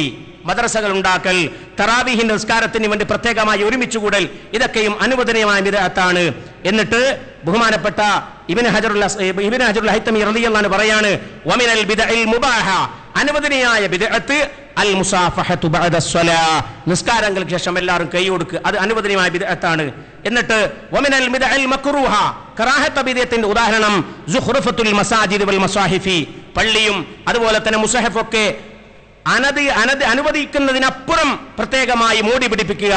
മദ്രസകൾ ഉണ്ടാക്കൽ, തറാവീഹിന്റെ നിസ്കാരത്തിന് വേണ്ടി പ്രത്യേകമായി ഒരുമിച്ച് കൂടൽ, ഇതൊക്കെയും അനുവദനീയമായ ബിദ്അത്താണ്. എന്നിട്ട് ബഹുമാനപ്പെട്ട ഇബ്നു ഹജറുൽ ഹൈതമി റളിയല്ലാഹു അൻഹു പറയാണ്, വമിനൽ ബിദ്അഇൽ മുബാഹ, അനുവദനീയമായ ബിദ്അത്ത് അൽ മുസാഫഹതു ബഅദ സ്വലാ, നിസ്കാരങ്ങൾക്ക് ശേഷം എല്ലാവരും കൈ കൊടുക്കുക, അത് അനുവദനീയമായ ബിദ്അത്താണ്. എന്നിട്ട് വമിനൽ ബിദ്അഇൽ മക്റൂഹ, കറാഹത്ത് ബിദ്അത്തിന്റെ ഉദാഹരണം സുഖ്റുഫത്തുൽ മസാജിദ് വൽ മസാഹിഫി, പള്ളിയും അതുപോലെ തന്നെ മുസഹഫൊക്കെ അനുവദിക്കുന്നതിനപ്പുറം പ്രത്യേകമായി മോടി പിടിപ്പിക്കുക.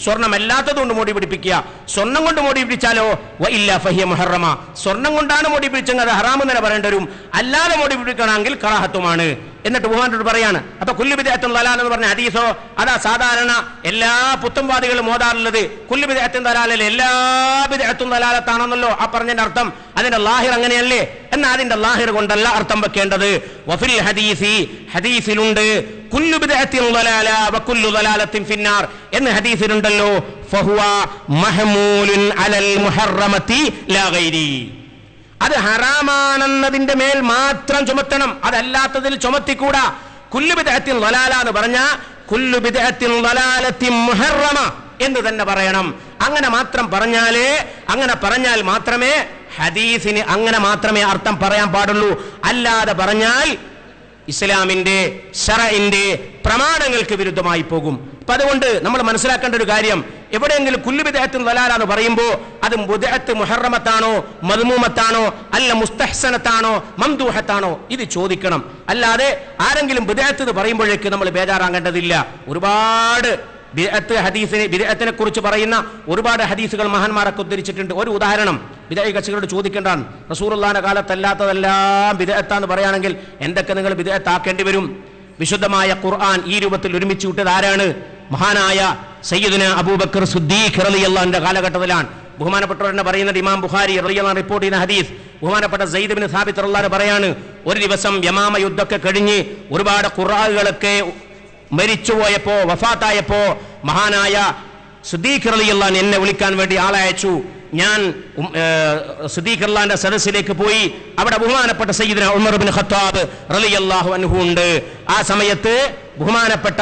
സ്വർണ്ണമല്ലാത്തതുകൊണ്ട് മോടി പിടിപ്പിക്കുക. സ്വർണം കൊണ്ട് മോടി പിടിച്ചാലോ വഇല്ലാ ഫഹിയ മുഹറമ, സ്വർണം കൊണ്ടാണ് മോടി പിടിച്ചെങ്കിൽ അത് ഹറാം എന്ന് പറയേണ്ടി വരും. അല്ലാതെ മോടി പിടിക്കണമെങ്കിൽ കറാഹത്തുമാണ്. എന്നിട്ട് ബഹുമാനോട് പറയാണ്, അപ്പൊ കുല്ലു ബിദ്അത്തുൻ ദലാല എന്ന് പറഞ്ഞ ഹദീസോ അതാ സാധാരണ എല്ലാ പുത്തംവാദികളും ഓതാറുള്ളത്. കുല്ലു ബിദ്അത്തുൻ ദലാല, എല്ലാ ബിദ്അത്തുൻ ദലാലത്താണെന്നല്ലോ ആ പറഞ്ഞതിന്റെ അർത്ഥം. അതിന്റെ ലാഹിർ അങ്ങനെയല്ലേ? എന്നാൽ അതിന്റെ ലാഹിർ കൊണ്ടല്ല അർത്ഥം വെക്കേണ്ടത്. വഫിൽ ഹദീസി, ഹദീസിലുണ്ട് കുല്ലു ബിദ്അത്തിൻ ദലാല വകുല്ലു ദലാലത്തിൻ ഫിന്നാർ എന്ന് ഹദീസിലുണ്ടല്ലോ. ഫഹുവ മഹ്മൂലുൻ അലൽ മുഹറമതി ലാ ഗൈരി, അത് ഹറാമാണെന്നതിന്റെ മേൽ മാത്രം ചുമത്തണം, അതല്ലാത്തതിൽ ചുമത്തിക്കൂടാ. കുല്ലു ബിദ്അത്തിൻ ദലാല എന്ന് പറഞ്ഞാൽ കുല്ലു ബിദ്അത്തിൻ ദലാലത്തിൻ മുഹറമ എന്ന് തന്നെ പറയണം. അങ്ങനെ മാത്രം പറഞ്ഞാൽ മാത്രമേ ഹദീസിന് അങ്ങനെ മാത്രമേ അർത്ഥം പറയാൻ പാടുള്ളൂ. അല്ലാതെ പറഞ്ഞാൽ ഇസ്ലാമിന്റെ ശറഇന്റെ പ്രമാണങ്ങൾക്ക് വിരുദ്ധമായി പോകും. അപ്പൊ അതുകൊണ്ട് നമ്മൾ മനസ്സിലാക്കേണ്ട ഒരു കാര്യം, എവിടെയെങ്കിലും കുല്ലു ബിദ്അത്തുൻ ദലാല എന്ന് പറയുമ്പോൾ അത് ബിദ്അത്ത് മുഹറമത്താണോ, മദ്മൂമത്താണോ, അല്ല മുസ്തഹ്സനത്താണോ, മംദൂഹത്താണോ, ഇത് ചോദിക്കണം. അല്ലാതെ ആരെങ്കിലും ബിദ്അത്ത് എന്ന് പറയുമ്പോഴേക്ക് നമ്മൾ ബേജാറാകേണ്ടതില്ല. ഒരുപാട് ബിദ്അത്തിനെ കുറിച്ച് പറയുന്ന ഒരുപാട് ഹദീസുകൾ മഹാന്മാരൊക്കെ ഉദ്ധരിച്ചിട്ടുണ്ട്. ഒരു ഉദാഹരണം ബിദ്അത്ത് കക്ഷികളോട് ചോദിക്കേണ്ടതാണ്. റസൂലുള്ളാഹിന്റെ കാലത്തല്ലാത്തതെല്ലാം ബിദ്അത്താന്ന് പറയുകയാണെങ്കിൽ എന്തൊക്കെ നിങ്ങൾ ബിദ്അത്ത് ആക്കേണ്ടി വരും? വിശുദ്ധമായ ഖുർആൻ ഈ രൂപത്തിൽ ഒരുമിച്ച് വിട്ടത് ആരാണ്? മഹാനായ സയ്യിദുന അബൂബക്കർ സിദ്ദീഖ് റളിയല്ലാഹു അൻഹുവിന്റെ കാലഘട്ടത്തിലാണ്. ബഹുമാനപ്പെട്ടവരെന്നെ പറയുന്നത് ഇമാം ബുഖാരി റളിയല്ലാഹു അൻഹു റിപ്പോർട്ട് ചെയ്യുന്ന ഹദീസ്, ബഹുമാനപ്പെട്ട സയ്യിദ് ഇബ്നു സാബിത്ത് റളിയല്ലാഹു അൻഹു പറയാണ്, ഒരു ദിവസം യമാമ യുദ്ധമൊക്കെ കഴിഞ്ഞ് ഒരുപാട് ഖുർആനുകളൊക്കെ മരിച്ചുപോയപ്പോ, വഫാത്തായപ്പോ മഹാനായ സിദ്ദീഖ് റളിയല്ലാഹു അൻഹു എന്നെ വിളിക്കാൻ വേണ്ടി ആളെ അയച്ചു. ഞാൻ സിദ്ദീഖ് റളിയല്ലാഹുവിന്റെ സദസ്സിലേക്ക് പോയി. അവിടെ ബഹുമാനപ്പെട്ട സയ്യിദുന ഉമർ ഇബ്നു ഖത്താബ് റളിയല്ലാഹു അൻഹു ഉണ്ട്. ആ സമയത്ത് ബഹുമാനപ്പെട്ട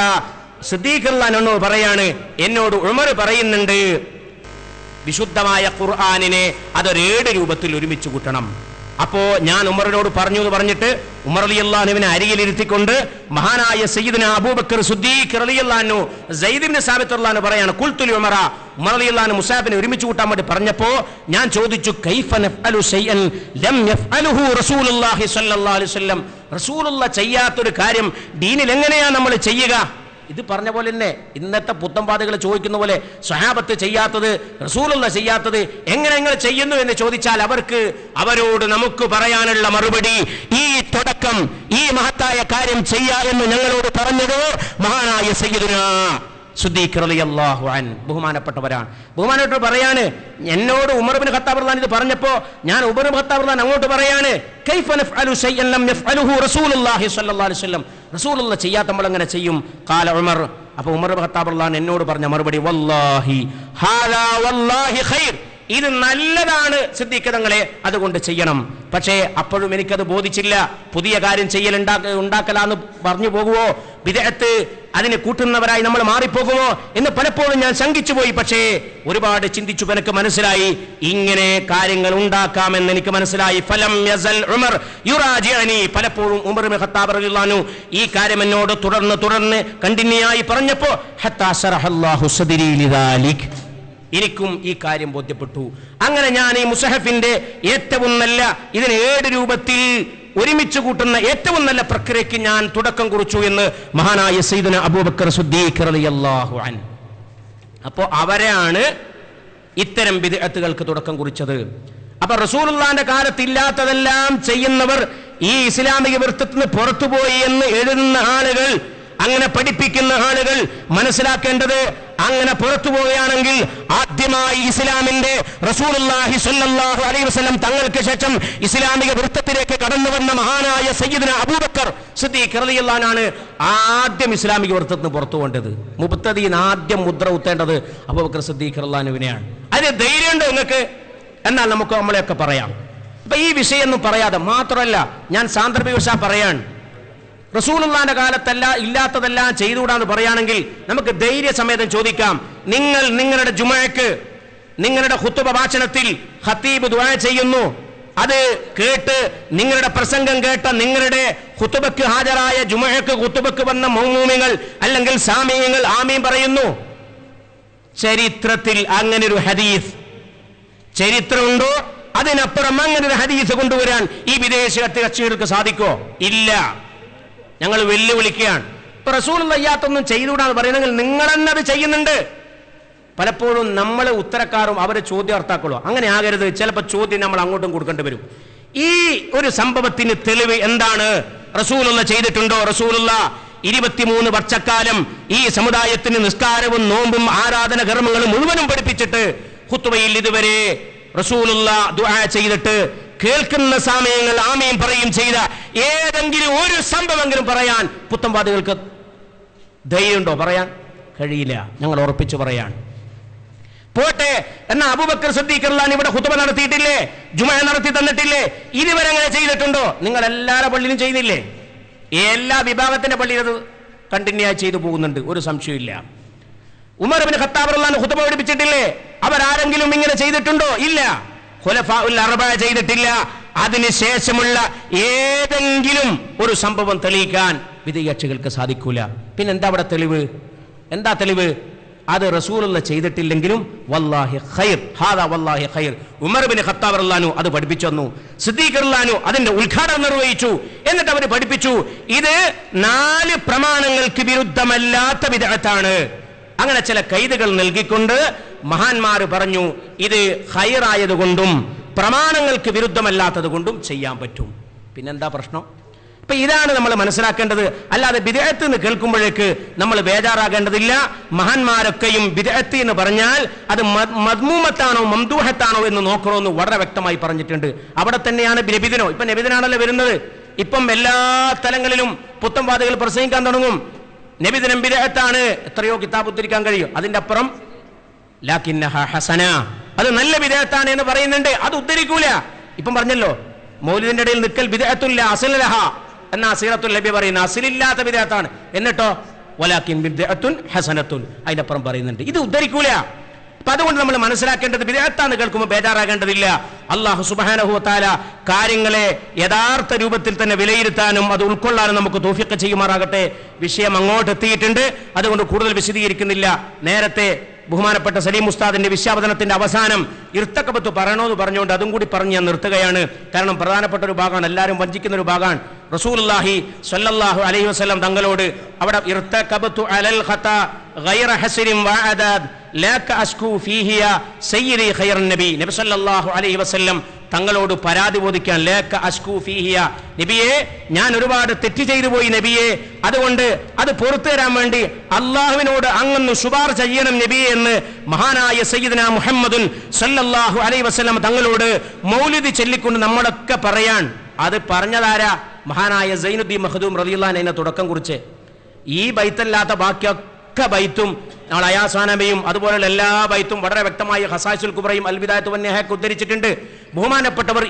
സിദ്ദീഖ് റളിയല്ലാഹു അൻഹു പറയാണ്, എന്നോട് ഉമർ പറയുന്നുണ്ട്, വിശുദ്ധമായ ഖുർആനിനെ അതൊരു 7 രൂപത്തിൽ ഒരുമിച്ച് കൂട്ടണം. അപ്പോ ഞാൻ ഉമറിനോട് പറഞ്ഞു എന്ന് പറഞ്ഞിട്ട് ഉമർ റളിയല്ലാഹു അൻഹുവിനെ അരികിലിരുത്തിക്കൊണ്ട് മഹാനായ സയ്യിദുന അബൂബക്കർ സിദ്ദീഖ് റളിയല്ലാഹു അൻഹു സയ്യിദ് ഇബ്നു സാബിത്ത് റളിയല്ലാഹു അൻഹു പറയാണ്, ഖുൽതു ലി ഉമറ, ഉമർ റളിയല്ലാഹു അൻഹു മുസാഫിനെ ഒരുമിച്ച് കൂട്ടാൻ വേണ്ടി പറഞ്ഞപ്പോൾ ഞാൻ ചോദിച്ചു, കൈഫ നഫ്അലു ശൈഅൻ ലം യഫ്അലുഹു റസൂലുള്ളാഹി സ്വല്ലല്ലാഹു അലൈഹി വസല്ലം, റസൂലുള്ളാഹി ചെയ്യാത്തൊരു കാര്യം ദീനിൽ എങ്ങനെയാണ് നമ്മൾ ചെയ്യുക? ഇത് പറഞ്ഞ പോലെ തന്നെ ഇന്നത്തെ പുത്തംപാതികൾ ചോദിക്കുന്ന പോലെ സ്വഹാബത്ത് ചെയ്യാത്തത്, റസൂലുള്ളാഹി ചെയ്യാത്തത് എങ്ങനെ നിങ്ങൾ ചെയ്യുന്നു എന്ന് ചോദിച്ചാൽ അവരോട് നമുക്ക് പറയാനുള്ള മറുപടി, ഈ തുടക്കം, ഈ മഹത്തായ കാര്യം ചെയ്യാ എന്ന് ഞങ്ങളോട് പറഞ്ഞത് മഹാനായ സയ്യിദുനാ സിദ്ദീഖ് റളിയല്ലാഹു അൻഹു ബഹുമാനപ്പെട്ടവരാണ്. ബഹുമാനപ്പെട്ടവർ പറയാണ്, എന്നോട് ഉമർ ഇബ്നു ഖത്താബ് റളിയല്ലാഹു അൻഹു ഇത് പറഞ്ഞപ്പോൾ ഞാൻ ഉമർ ഇബ്നു ഖത്താബ് റളിയല്ലാഹു അൻഹു അങ്ങോട്ട് പറയാണ്, കൈഫ നഫ്അലു ശൈഅൻ ലം യഫ്അലുഹു റസൂലുള്ളാഹി സ്വല്ലല്ലാഹു അലൈഹി വസല്ലം, റസൂലുള്ളാഹി ചെയ്യാത്ത നമ്മൾ എങ്ങനെ ചെയ്യും? ഖാല ഉമർ, അപ്പോൾ ഉമർ ഇബ്നു ഖത്താബ് റളിയല്ലാഹു അൻഹു എന്നോട് പറഞ്ഞ മറുപടി, വല്ലാഹി ഹാദാ വല്ലാഹി ഖൈർ, ഇത് നല്ലതാണ് സിദ്ദീഖ് തങ്ങളെ, അതുകൊണ്ട് ചെയ്യണം. പക്ഷേ അപ്പോഴും എനിക്കത് ബോധിച്ചില്ല. പുതിയ കാര്യം ഉണ്ടാക്കലാന്ന് പറഞ്ഞു പോകുമോ, ബിദ്അത്ത് അതിന് കൂട്ടുന്നവരായി നമ്മൾ മാറിപ്പോകുമോ എന്ന് പലപ്പോഴും ഞാൻ ശങ്കിച്ചു പോയി. പക്ഷേ ഒരുപാട് ചിന്തിച്ചു എനിക്ക് മനസ്സിലായി, ഇങ്ങനെ കാര്യങ്ങൾ ഉണ്ടാക്കാമെന്ന് എനിക്ക് മനസ്സിലായി. ഫലം യസൽ ഉമർ യുറാജിഅനി, പലപ്പോഴും ഉമർ ഇബ്നു ഖത്താബ് റളിയല്ലാഹു അൻഹു ഈ കാര്യം എന്നോട് തുടർന്ന് കണ്ടിന്യൂ ആയി പറഞ്ഞപ്പോൾ ഹത്താ ശറഹല്ലാഹു സദ്രി ലിദാലിക്, എനിക്കും ഈ കാര്യം ബോധ്യപ്പെട്ടു. അങ്ങനെ ഞാൻ ഈ മുസഹഫിന്റെ ഏറ്റവും നല്ല, ഇതിന് 7 രൂപത്തിൽ ഒരുമിച്ച് കൂട്ടുന്ന ഏറ്റവും നല്ല പ്രക്രിയയ്ക്ക് ഞാൻ തുടക്കം കുറിച്ചു എന്ന് മഹാനായ സയ്യിദുന അബൂബക്കർ സിദ്ദീഖ് റളിയല്ലാഹു അൻഹു. അപ്പോൾ അവരാണ് ഇത്തരം ബിദ്അത്തുകൾക്ക് തുടക്കം കുറിച്ചത്. അപ്പൊ റസൂലുള്ളാഹിന്റെ കാലത്ത് ഇല്ലാത്തതെല്ലാം ചെയ്യുന്നവർ, ഈ ഇസ്ലാമിക വൃത്തത്തിൽ നിന്ന് പുറത്തുപോയി എന്ന് എഴുതുന്ന ആളുകൾ, അങ്ങനെ പഠിപ്പിക്കുന്ന ആളുകൾ മനസ്സിലാക്കേണ്ടത്, അങ്ങനെ പുറത്തു പോവുകയാണെങ്കിൽ ആദ്യമായി ഇസ്ലാമിന്റെ റസൂലുള്ളാഹി സ്വല്ലല്ലാഹു അലൈഹി വസല്ലം തങ്ങൾക്ക് ശേഷം ഇസ്ലാമിക വൃത്തത്തിലേക്ക് കടന്നു വന്ന മഹാനായ സയ്യിദുന അബൂബക്കർ സിദ്ദീഖ് റളിയല്ലാഹു അൻഹു ആദ്യം ഇസ്ലാമിക വൃത്തത്തിൽ നിന്ന് പുറത്തു പോകേണ്ടത്, മുബ്തദീൻ ആദ്യം മുദ്ര കുത്തേണ്ടത് അബൂബക്കർ സിദ്ദീഖ് റളിയല്ലാഹു അൻഹുവിനെയാണ്. അതിന് ധൈര്യമുണ്ടോ നിങ്ങൾക്ക്? എന്നാൽ നമുക്ക് നമ്മളെയൊക്കെ പറയാം. അപ്പൊ ഈ വിഷയമൊന്നും പറയാതെ, മാത്രമല്ല ഞാൻ സാന്ദർഭികവശാൽ പറയാൻ, റസൂലുള്ളാഹിന്റെ കാലത്തല്ല ഇല്ലാത്തതെല്ലാം ചെയ്തുകൂടാന്ന് പറയുകയാണെങ്കിൽ നമുക്ക് ധൈര്യസമേതം ചോദിക്കാം, നിങ്ങൾ നിങ്ങളുടെ ജുമുഅക്ക്, നിങ്ങളുടെ ഖുതുബ ഭാഷണത്തിൽ ഖതീബ് ദുആ ചെയ്യുന്നു, അത് കേട്ട് നിങ്ങളുടെ പ്രസംഗം കേട്ട നിങ്ങളുടെ ഖുതുബക്ക് ഹാജരായ ജുമുഅക്ക് ഖുതുബക്ക് വന്ന മൗമൂമികൾ അല്ലെങ്കിൽ സാമിയങ്ങൾ ആമീൻ പറയുന്നു. ചരിത്രത്തിൽ അങ്ങനെ ഒരു ഹദീസ് ചരിത്രമുണ്ടോ? അതിനപ്പുറം അങ്ങനെ ഒരു ഹദീസ് കൊണ്ടുവരാൻ ഈ വിദേശ കക്ഷികൾക്ക് സാധിക്കോ? ഇല്ല. ഞങ്ങൾ വെല്ലുവിളിക്കുകയാണ്. ഇപ്പൊ റസൂലുള്ളാഹി ഇയ്യാത്തൊന്നും ചെയ്തുകൂടാന്ന് പറയണമെങ്കിൽ നിങ്ങൾ തന്നെ അത് ചെയ്യുന്നുണ്ട്. പലപ്പോഴും നമ്മൾ ഉത്തരക്കാരും അവരെ ചോദ്യാർത്ഥാക്കളോ അങ്ങനെ ആകരുത്. ചിലപ്പോൾ ചോദ്യം നമ്മൾ അങ്ങോട്ടും കൊടുക്കേണ്ടി വരും. ഈ ഒരു സംഭവത്തിന് തെളിവ് എന്താണ്? റസൂലുള്ളാഹി ചെയ്തിട്ടുണ്ടോ? റസൂലുള്ളാഹി 23 വർഷക്കാലം ഈ സമുദായത്തിന് നിസ്കാരവും നോമ്പും ആരാധന കർമ്മങ്ങളും മുഴുവനും പഠിപ്പിച്ചിട്ട് ഖുതുബയിൽ ഇതുവരെ റസൂലുള്ളാഹി ദുആ ചെയ്തിട്ട് കേൾക്കുന്ന സമയങ്ങൾ ആമീൻ പറയും ചെയ്ത ഏതെങ്കിലും ഒരു സംഭവമെങ്കിലും പറയാൻ പുത്തംവാദികൾക്ക് ധൈര്യമുണ്ടോ? പറയാൻ കഴിയില്ല. ഞങ്ങൾ ഉറപ്പിച്ചു പറയാൻ. പോട്ടെ, എന്നാ അബൂബക്കർ സിദ്ദീഖ് റളിയല്ലാഹു അൻഹു ഇവിടെ ഖുതുബ നടത്തിയിട്ടില്ലേ? ജുമുഅ നടത്തി തന്നിട്ടില്ലേ? ഇതുവരെ അങ്ങനെ ചെയ്തിട്ടുണ്ടോ? നിങ്ങൾ എല്ലാവരുടെ പള്ളിയിലും ചെയ്യുന്നില്ലേ? എല്ലാ വിഭാഗത്തിന്റെ പള്ളിയിൽ അത് കണ്ടിന്യൂ ആയി ചെയ്തു പോകുന്നുണ്ട്, ഒരു സംശയമില്ല. ഉമർ ഇബ്നു ഖത്താബ് റളിയല്ലാഹു അൻഹു ഖുതുബ പഠിപ്പിച്ചിട്ടില്ലേ? അവരാരെങ്കിലും ഇങ്ങനെ ചെയ്തിട്ടുണ്ടോ? ഇല്ല. ഖുലഫാഉൽ അർബഅ ചെയ്തിട്ടില്ല. അതിനുശേഷമുള്ള ഏതെങ്കിലും ഒരു സംഭവം തെളിയിക്കാൻ വിദഗ്ധകൾക്ക് സാധിക്കൂല. പിന്നെ എന്താ അവിടെ തെളിവ്? എന്താ തെളിവ്? അത് റസൂലുള്ളാഹി ചെയ്തിട്ടില്ലെങ്കിലും വല്ലാഹി ഖൈർ, ഹാദാ വല്ലാഹി ഖൈർ. ഉമർ ഇബ്നു ഖത്താബ് റളിയല്ലാഹു അൻഹു അത് പഠിപ്പിച്ചു തന്നു. സിദ്ദീഖ് റളിയല്ലാഹു അൻഹു അതിന്റെ ഉദ്ഘാടനം നിർവഹിച്ചു. എന്നിട്ട് അവർ പഠിപ്പിച്ചു, ഇത് 4 പ്രമാണങ്ങൾക്ക് വിരുദ്ധമല്ലാത്ത ബിദ്അത്താണ്. അങ്ങനെ ചില കൈതുകൾ നൽകിക്കൊണ്ട് മഹാന്മാർ പറഞ്ഞു, ഇത് ഖൈറായതുകൊണ്ടും പ്രമാണങ്ങൾക്ക് വിരുദ്ധമല്ലാത്തത് കൊണ്ടും ചെയ്യാൻ പറ്റും. പിന്നെന്താ പ്രശ്നം? അപ്പൊ ഇതാണ് നമ്മൾ മനസ്സിലാക്കേണ്ടത്. അല്ലാതെ ബിദ്അത്ത് എന്ന് കേൾക്കുമ്പോഴേക്ക് നമ്മൾ ബേജാറാകേണ്ടതില്ല. മഹാന്മാരൊക്കെയും ബിദ്അത്ത് എന്ന് പറഞ്ഞാൽ അത് മദ്മൂമത്താണോ മംദൂഹത്താണോ എന്ന് നോക്കണമെന്ന് വളരെ വ്യക്തമായി പറഞ്ഞിട്ടുണ്ട്. അവിടെ തന്നെയാണ് നബിദിനോ. ഇപ്പൊ നബിദിനാണല്ലോ വരുന്നത്. ഇപ്പം എല്ലാ തലങ്ങളിലും പുത്തൻവാദികൾ പ്രസംഗിക്കാൻ തുടങ്ങും. നബിദിനം ബിദ്അത്താണ്, എത്രയോ കിതാബ് ഉദ്ധരിക്കാൻ കഴിയും. അതിന്റെ അപ്പുറം ലാകിന്നഹ ഹസന, അത് നല്ല ബിദ്അത്താണ് എന്ന് പറയുന്നുണ്ട്. അത് ഉദ്ധരിക്കൂല. ഇപ്പം പറഞ്ഞല്ലോ മൗലിദിന്റെ ഇടയിൽ നിൽക്കൽ ബിദ്അത്തുല്ല അസ്ലലഹ എന്ന സീറത്തുൽ നബി പറയുന്ന അസ്ലില്ലാത്ത ബിദ്അത്താണ്. എന്നിട്ടോ വലാകിൻ ബിദ്അത്തുൻ ഹസനത്തുൻ അതിന്റെ അപ്പുറം പറയുന്നുണ്ട്. ഇത് ഉദ്ധരിക്കൂല. അപ്പൊ അതുകൊണ്ട് നമ്മൾ മനസ്സിലാക്കേണ്ടത് ബിദ്അത്താണ് കേൾക്കുമ്പോൾ ബേജാറാകേണ്ടതില്ല. അല്ലാഹു സുബ്ഹാനഹു വ തആല കാര്യങ്ങളെ യഥാർത്ഥ രൂപത്തിൽ തന്നെ വിലയിരുത്താനും അത് ഉൾക്കൊള്ളാനും നമുക്ക് തൗഫീഖ് ചെയ്യുമാറാകട്ടെ. വിഷയം അങ്ങോട്ട് എത്തിയിട്ടുണ്ട്, അതുകൊണ്ട് കൂടുതൽ വിശദീകരിക്കുന്നില്ല. നേരത്തെ ബഹുമാനപ്പെട്ട സലീം ഉസ്താദിന്റെ വിശ്വാവതനത്തിന്റെ അവസാനം ഇർത്തഖബത്ത് പറയണോന്ന് പറഞ്ഞുകൊണ്ട് അതും കൂടി പറഞ്ഞ് ഞാൻ നിർത്തുകയാണ്. കാരണം പ്രധാനപ്പെട്ട ഒരു ഭാഗമാണ്, എല്ലാവരും വഞ്ചിക്കുന്ന ഒരു ഭാഗമാണ്. റസൂലുള്ളാഹി സ്വല്ലല്ലാഹു അലൈഹി വസല്ലം തങ്ങളോട് അവിടെ ഇർത്തഖബത്തു അലൽ ഖത ഗൈറ ഹസ്രിൻ വഅദാദ് ലാക അസ്കു ഫീഹിയ സയ്യിദി ഖൈറുൻ നബി, നബി സല്ലല്ലാഹു അലൈഹി വസല്ലം തങ്ങളോട് പരാതി ബോധിക്കാൻ, ലാക അസ്കു ഫീഹിയ, നബിയെ ഞാൻ ഒരുപാട് തെറ്റ് ചെയ്തു പോയി നബിയെ, അതുകൊണ്ട് അത് പുറത്തു തരാൻ വേണ്ടി അള്ളാഹുവിനോട് അങ്ങൊന്ന് ശുപാർശ ചെയ്യണം നബിയെ എന്ന് മഹാനായ സയ്യിദുനാ മുഹമ്മദുൻ സല്ലല്ലാഹു അലൈഹി വസല്ലം തങ്ങളോട് മൗലിദ് ചൊല്ലിക്കൊണ്ട് നമ്മളൊക്കെ പറയാൻ. അത് പറഞ്ഞതാരാ? മഹാനായ സൈനുദ്ദീൻ മഖ്ദൂം റളിയല്ലാഹു അൻഹു തുടക്കം കുറിച്ച്. ഈ ബൈത്തല്ലാത്ത ബാക്കിയൊക്കെ ബൈത്തും നമ്മൾ അയാസാനബയും അതുപോലുള്ള എല്ലാ ബൈത്തും വളരെ വ്യക്തമായി ഖസായിസുൽ കുബ്രയും അൽ ബിദായത്തു വന്നഹയൊക്കെ ഉദ്ധരിച്ചിട്ടുണ്ട്. ബഹുമാനപ്പെട്ടവർ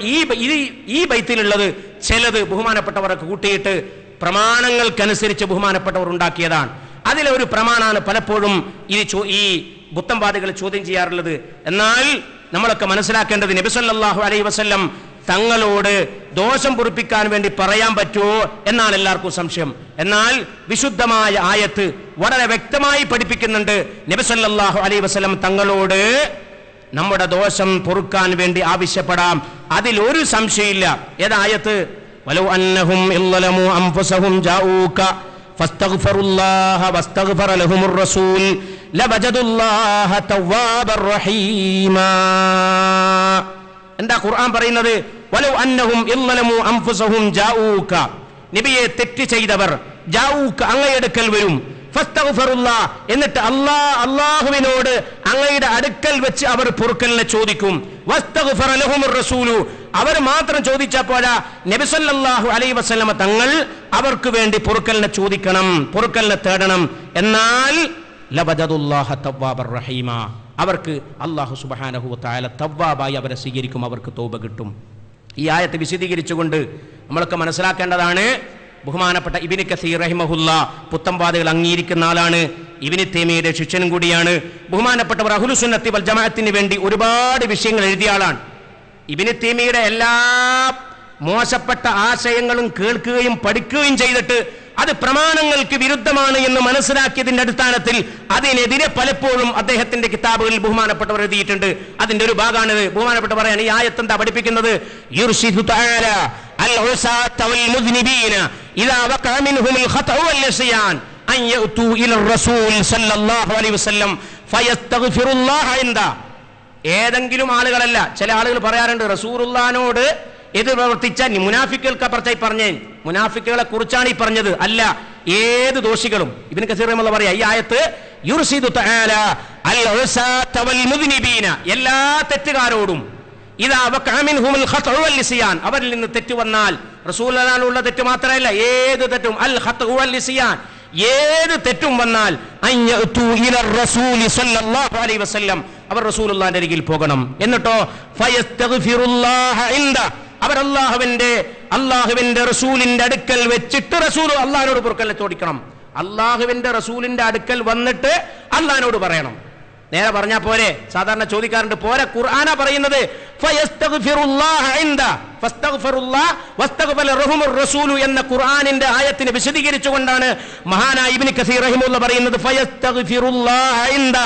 ഈ ബൈത്തിലുള്ളത് ചിലത് ബഹുമാനപ്പെട്ടവരൊക്കെ കൂട്ടിയിട്ട് പ്രമാണങ്ങൾക്കനുസരിച്ച് ബഹുമാനപ്പെട്ടവർ ഉണ്ടാക്കിയതാണ്. അതിലെ ഒരു പ്രമാണമാണ് പലപ്പോഴും ഈ ബുദ്ധംവാദികൾ ചോദ്യം ചെയ്യാറുള്ളത്. എന്നാൽ നമ്മളൊക്കെ മനസ്സിലാക്കേണ്ടത് നബി സല്ലല്ലാഹു അലൈഹി വസല്ലം തങ്ങളോട് ദോഷം പൊറുപ്പിക്കാൻ വേണ്ടി പറയാൻ പറ്റുമോ എന്നാണ് എല്ലാവർക്കും സംശയം. എന്നാൽ വിശുദ്ധമായ ആയത്ത് വളരെ വ്യക്തമായി പഠിപ്പിക്കുന്നുണ്ട്. നബി സല്ലല്ലാഹു അലൈഹി വസല്ലം തങ്ങളോട് നമ്മുടെ ദോഷം പൊറുക്കാൻ വേണ്ടി ആവശ്യപ്പെടാം, അതിലൊരു സംശയമില്ല. ഏതായത്ത്? വലൗ അന്നഹും ഇല്ലലമു അൻഫുസഹും ജാഊക ഫസ്തഗ്ഫിറുല്ലാഹ വസ്തഗ്ഫറ ലഹുമുർ റസൂൽ ലവജദുല്ലാഹ തവ്വാബർ റഹീമാ. എന്താ ഖുർആൻ പറയുന്നത്? വലൗ അന്നഹും ഇല്ലലമു അൻഫുസഹും ജാഊക, നബിയെ തെറ്റ് ചെയ്തവർ ജാഊക അങ്ങയുടെ അടുക്കൽ വരും, ഫസ്തഗ്ഫിറുല്ലാഹ് എന്നിട്ട് അല്ലാഹുവിനോട് അങ്ങയുടെ അടുക്കൽ വെച്ച് അവർ പൊറുക്കലിനെ ചോദിക്കും, വസ്തഗ്ഫറ ലഹുമുർ റസൂലു അവർ മാത്രം ചോദിച്ചാൽ പോരാ, നബി സല്ലല്ലാഹു അലൈഹി വസല്ലമ തങ്ങൾ അവർക്ക് വേണ്ടി പൊറുക്കലിനെ ചോദിക്കണം, പൊറുക്കലിനെ തേടണം. എന്നാൽ ലവജദുല്ലാഹ തവ്വാബർ റഹീമ, അവർക്ക് അല്ലാഹു സുബ്ഹാനഹു വ തആല തവ്വാബായി അവരെ സ്വീകരിക്കും, അവർക്ക് തൗബ കിട്ടും. ഈ ആയത്ത് വിശദീകരിച്ചുകൊണ്ട് നമ്മളൊക്കെ മനസ്സിലാക്കേണ്ടതാണ്. ബഹുമാനപ്പെട്ട ഇബ്നു കസീർ റഹിമഹുല്ലാ പുത്തംവാദികൾ അംഗീകരിക്കുന്ന ആളാണ്. ഇബ്നു തൈമിയ്യയുടെ ശിഷ്യനും കൂടിയാണ്. ബഹുമാനപ്പെട്ടവർ അഹ്ലുസ് സുന്നത്തി വൽ ജമാഅത്തിന് വേണ്ടി ഒരുപാട് വിഷയങ്ങൾ എഴുതിയ ആളാണ്. ഇബ്നു തൈമിയ്യയുടെ എല്ലാ മോശപ്പെട്ട ആശയങ്ങളും കേൾക്കുകയും പഠിക്കുകയും ചെയ്തിട്ട് അത് പ്രമാണങ്ങൾക്ക് വിരുദ്ധമാണ് എന്ന് മനസ്സിലാക്കിയതിന്റെ അടിസ്ഥാനത്തിൽ അതിനെതിരെ പലപ്പോഴും അദ്ദേഹത്തിന്റെ കിതാബുകളിൽ ബഹുമാനപ്പെട്ടവർ എഴുതിയിട്ടുണ്ട്. അതിന്റെ ഒരു ഭാഗമാണിത്. ബഹുമാനപ്പെട്ടവർ പറയാണ് ഈ ആയത്ത് എന്താ പഠിപ്പിക്കുന്നത്? യുർശിദു തആല അൽ ഉസാത വൽ മുദ്നിബീന ഇദാ വഖഅ മിൻഹുൽ ഖതഉ വൽ നിസ്യാൻ അൻ യഅതു ഇല റസൂൽ സല്ലല്ലാഹു അലൈഹി വസല്ലം ഫയസ്തഗ്ഫിറുല്ലാഹ ഇൻദ. ഏതെങ്കിലും ആളുകളല്ല, ചില ആളുകൾ പറയാറുണ്ട് റസൂലുള്ളാഹിനോട് ഇത് പ്രവർത്തിച്ച മുനാഫിക്കുകൾക്ക് അപ്പുറത്തായി പറഞ്ഞേ, മുനാഫിക്കുകളെ കുറിച്ചാണ് ഈ പറഞ്ഞത്, അല്ല ഏത് ദോഷികളും. ഇബ്നു കസീർ റഹിമഹുല്ലാഹ് പറയാ ഈ ആയത്ത് യുർശിദു തആല അൽ ഉസാത വൽ മുദ്നിബീന എല്ലാ തെറ്റുകാരോടും ഇദാ വഖഅ മിൻഹുൽ ഖതഉ വൽ നിസ്യാൻ അവരിൽ നിന്ന് തെറ്റ് വന്നാൽ, റസൂലുള്ളാഹിനുള്ള തെറ്റ് മാത്രമല്ല ഏത് തെറ്റും, അൽ ഖതഉ വൽ നിസ്യാൻ ഏത് തെറ്റും വന്നാൽ അൻ യഅതു ഇല റസൂൽ സല്ലല്ലാഹു അലൈഹി വസല്ലം അവർ റസൂലുള്ളാഹിന്റെ അരികിൽ പോകണം. എന്നിട്ടോ ഫയസ്തഗ്ഫിറുല്ലാഹ ഇൻദ അവർ അള്ളാഹുവിന്റെ റസൂലിന്റെ അടുക്കൽ വെച്ചിട്ട് റസൂൽ അള്ളാഹിനോട് പൊറുക്കലിനെ ചോദിക്കണം. അള്ളാഹുവിന്റെ റസൂലിന്റെ അടുക്കൽ വന്നിട്ട് അള്ളാഹിനോട് പറയണം. നേരെ പറഞ്ഞാ പോരെ? സാധാരണ ചോദിക്കാറുണ്ട്, പോരെ. ഖുർആനാ പറയുന്നത് ഫയസ്തഗ്ഫിറുല്ലാഹ ഇൻദ ഫസ്തഗ്ഫിറുല്ലാഹ വസ്തഗ്ഫറ ലഹുമുർ റസൂൽ എന്ന ഖുർആനിന്റെ ആയത്തിനെ വിശദീകരിച്ചുകൊണ്ടാണ് മഹാനായ ഇബ്നു കസീർ റഹിമഹുല്ലാഹ് പറയുന്നത് ഫയസ്തഗ്ഫിറുല്ലാഹ ഇൻദ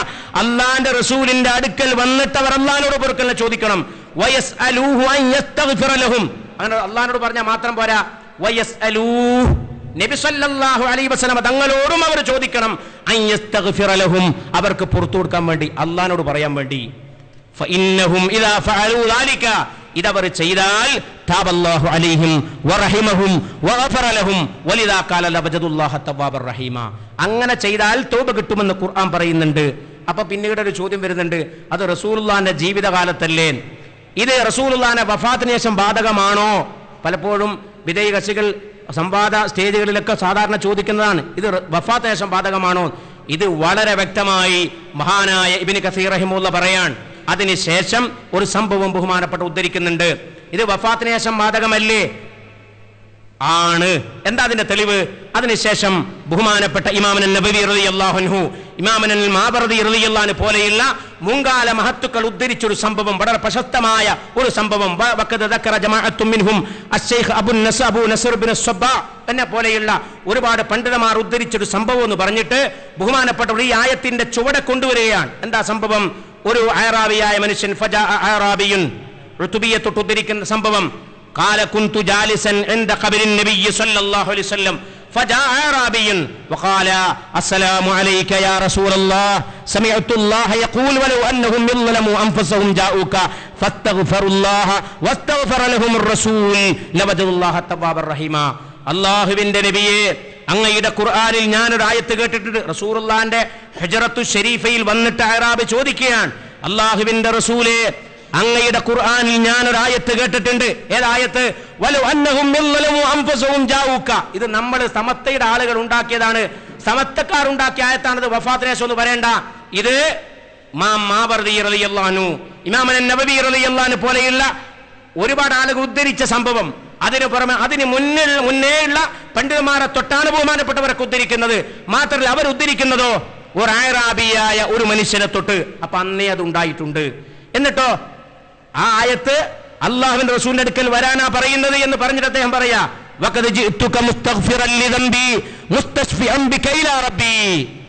അള്ളാഹിന്റെ റസൂലിന്റെ അടുക്കൽ വന്നിട്ട് അവർ അള്ളാഹിനോട് പൊറുക്കലിനെ ചോദിക്കണം. വയസ്അലൂഹു അൻ യസ്തഗ്ഫിറ ലഹും അങ്ങനെ അള്ളാഹിനോട് പറഞ്ഞാൽ മാത്രം പോരാ, വയസ്അലൂഹു നബി സല്ലല്ലാഹു അലൈഹി വസല്ലം തങ്ങളോടും അവർ ചോദിക്കണം അൻ യസ്തഗ്ഫിറ ലഹും അവർക്ക് പുറത്തു കൊടുക്കാൻ വേണ്ടി, അള്ളാഹിനോട് പറയാൻ വേണ്ടി. ഫഇന്നഹും ഇദാ ഫഅലൂ ദാലിക ഇതവർ ചെയ്താൽ താബല്ലാഹു അലൈഹിം വറഹിമഹും വഗഫറ ലഹും വലിദാ ഖാല ലവജദുല്ലാഹ തവ്വാബർ റഹീമ. അങ്ങനെ ചെയ്താൽ തൗബ കിട്ടുമെന്ന് ഖുർആൻ പറയുന്നുണ്ട്. അപ്പൊ പിന്നീട് ഒരു ചോദ്യം വരുന്നുണ്ട്, അത് റസൂലുള്ളാഹിന്റെ ജീവിതകാലത്തല്ലേ? ഇത് റസൂലുള്ളാഹിന്റെ വഫാത്തിന് ശേഷം ബാധകമാണോ? പലപ്പോഴും വിദയി കക്ഷികൾ സംവാദ സ്റ്റേജുകളിലൊക്കെ സാധാരണ ചോദിക്കുന്നതാണ്, ഇത് വഫാത്തിന് ശേഷം ബാധകമാണോ? ഇത് വളരെ വ്യക്തമായി മഹാനായ ഇബ്നു കസീർ റഹിമഹുല്ലാഹ് പറയാൻ അതിനുശേഷം ഒരു സംഭവം ബഹുമാനപ്പെട്ട ഉദ്ധരിക്കുന്നുണ്ട്. ഇത് വഫാത്തിന് ശേഷം ബാധകമല്ലേ? ആണ്. എന്താ അതിന്റെ തെളിവ്? അതിനുശേഷം ബഹുമാനപ്പെട്ട ഇമാമുൻ നബവി റളിയല്ലാഹു അൻഹു, ഇമാമുൻ മാബർദി റളിയല്ലാഹു അൻഹു പോലെയുള്ള മുൻകാല മഹത്തുക്കൾ ഉദ്ധരിച്ചൊരു സംഭവം, വളരെ പ്രശസ്തമായ ഒരു സംഭവം. വഖദ ദക്കറ ജമാഅത്തും മിൻഹും അശ്ശൈഖ് അബു നസർ ബിൻ സ്വബ്ബ എന്നെ പോലെയുള്ള ഒരുപാട് പണ്ഡിതന്മാർ ഉദ്ധരിച്ചൊരു സംഭവം എന്ന് പറഞ്ഞിട്ട് ബഹുമാനപ്പെട്ടവർ ഈ ആയത്തിന്റെ ചുവടെ കൊണ്ടുവരികയാണ്. എന്താ സംഭവം? ഒരു അഅറാബിയായ മനുഷ്യൻ, ഫജാ അഅറാബിയുൻ, റുതുബിയെ തൊട്ട് ഉദ്ധരിക്കുന്ന സംഭവം. قال كنت جالسا عند قبر النبي صلى الله عليه وسلم فجاء أعرابي وقال السلام عليك يا رسول الله سمعت الله يقول ولو أنهم ظلموا أنفسهم جاءوك فاستغفروا الله واستغفر لهم الرسول لوجدوا الله توابا رحيما. അല്ലാഹുവിന്റെ നബിയെ, അങ്ങയുടെ ഖുർആനിൽ ഞാനൊരു ആയത്ത് കേട്ടിട്ടുണ്ട്. റസൂലുള്ളാഹിന്റെ ഹുജറത്തു ശരീഫയിൽ വന്നിട്ട് അഅറാബി ചോദിക്കുകയാണ്, അല്ലാഹുവിന്റെ റസൂലേ, അങ്ങയുടെ ഖുർആനിൽ ഞാനൊരു ആയത്ത് കേട്ടിട്ടുണ്ട്. ഏതായത്ത്? വലൗ അന്നഹും യളമു അൻഫുസഹും ജാഊക. ഇത് നമ്മൾ സമത്തയുടെ ആളുകൾ ഉണ്ടാക്കിയതാണ്, സമത്തക്കാർ ഉണ്ടാക്കിയ ആയത്താണിത്. വഫാത്തിന് ശേഷം ഒന്ന് പറയണ്ട. ഇത് മാബർദി റളിയല്ലാഹു അൻഹു, ഇമാമുൻ നബവി റളിയല്ലാഹു അൻഹു പോലെയുള്ള ഒരുപാട് ആളുകൾ ഉദ്ധരിച്ച സംഭവം. അതിനു പുറമെ അതിന് മുന്നേയുള്ള പണ്ഡിതന്മാരെ തൊട്ടാണ് ബഹുമാനപ്പെട്ടവരൊക്കെ ഉദ്ധരിക്കുന്നത്. മാത്രമല്ല അവർ ഉദ്ധരിക്കുന്നതോ ഒരു അഅറാബിയായ ഒരു മനുഷ്യനെ തൊട്ട്. അപ്പൊ അന്നേ അത് ഉണ്ടായിട്ടുണ്ട്. എന്നിട്ടോ ആ ആയത്ത് അല്ലാഹുവിന്റെ റസൂലിന്റെ അടുക്കൽ വരാനാ പറയുന്നത് എന്ന് പറഞ്ഞിട്ട് അദ്ദേഹം പറയാ, വഖദ് ജിഅ്തുക മുസ്തഗ്ഫിറൻ ലിദംബി മുസ്തശ്ഫിഅൻ ബിക ഇലാ റബ്ബി.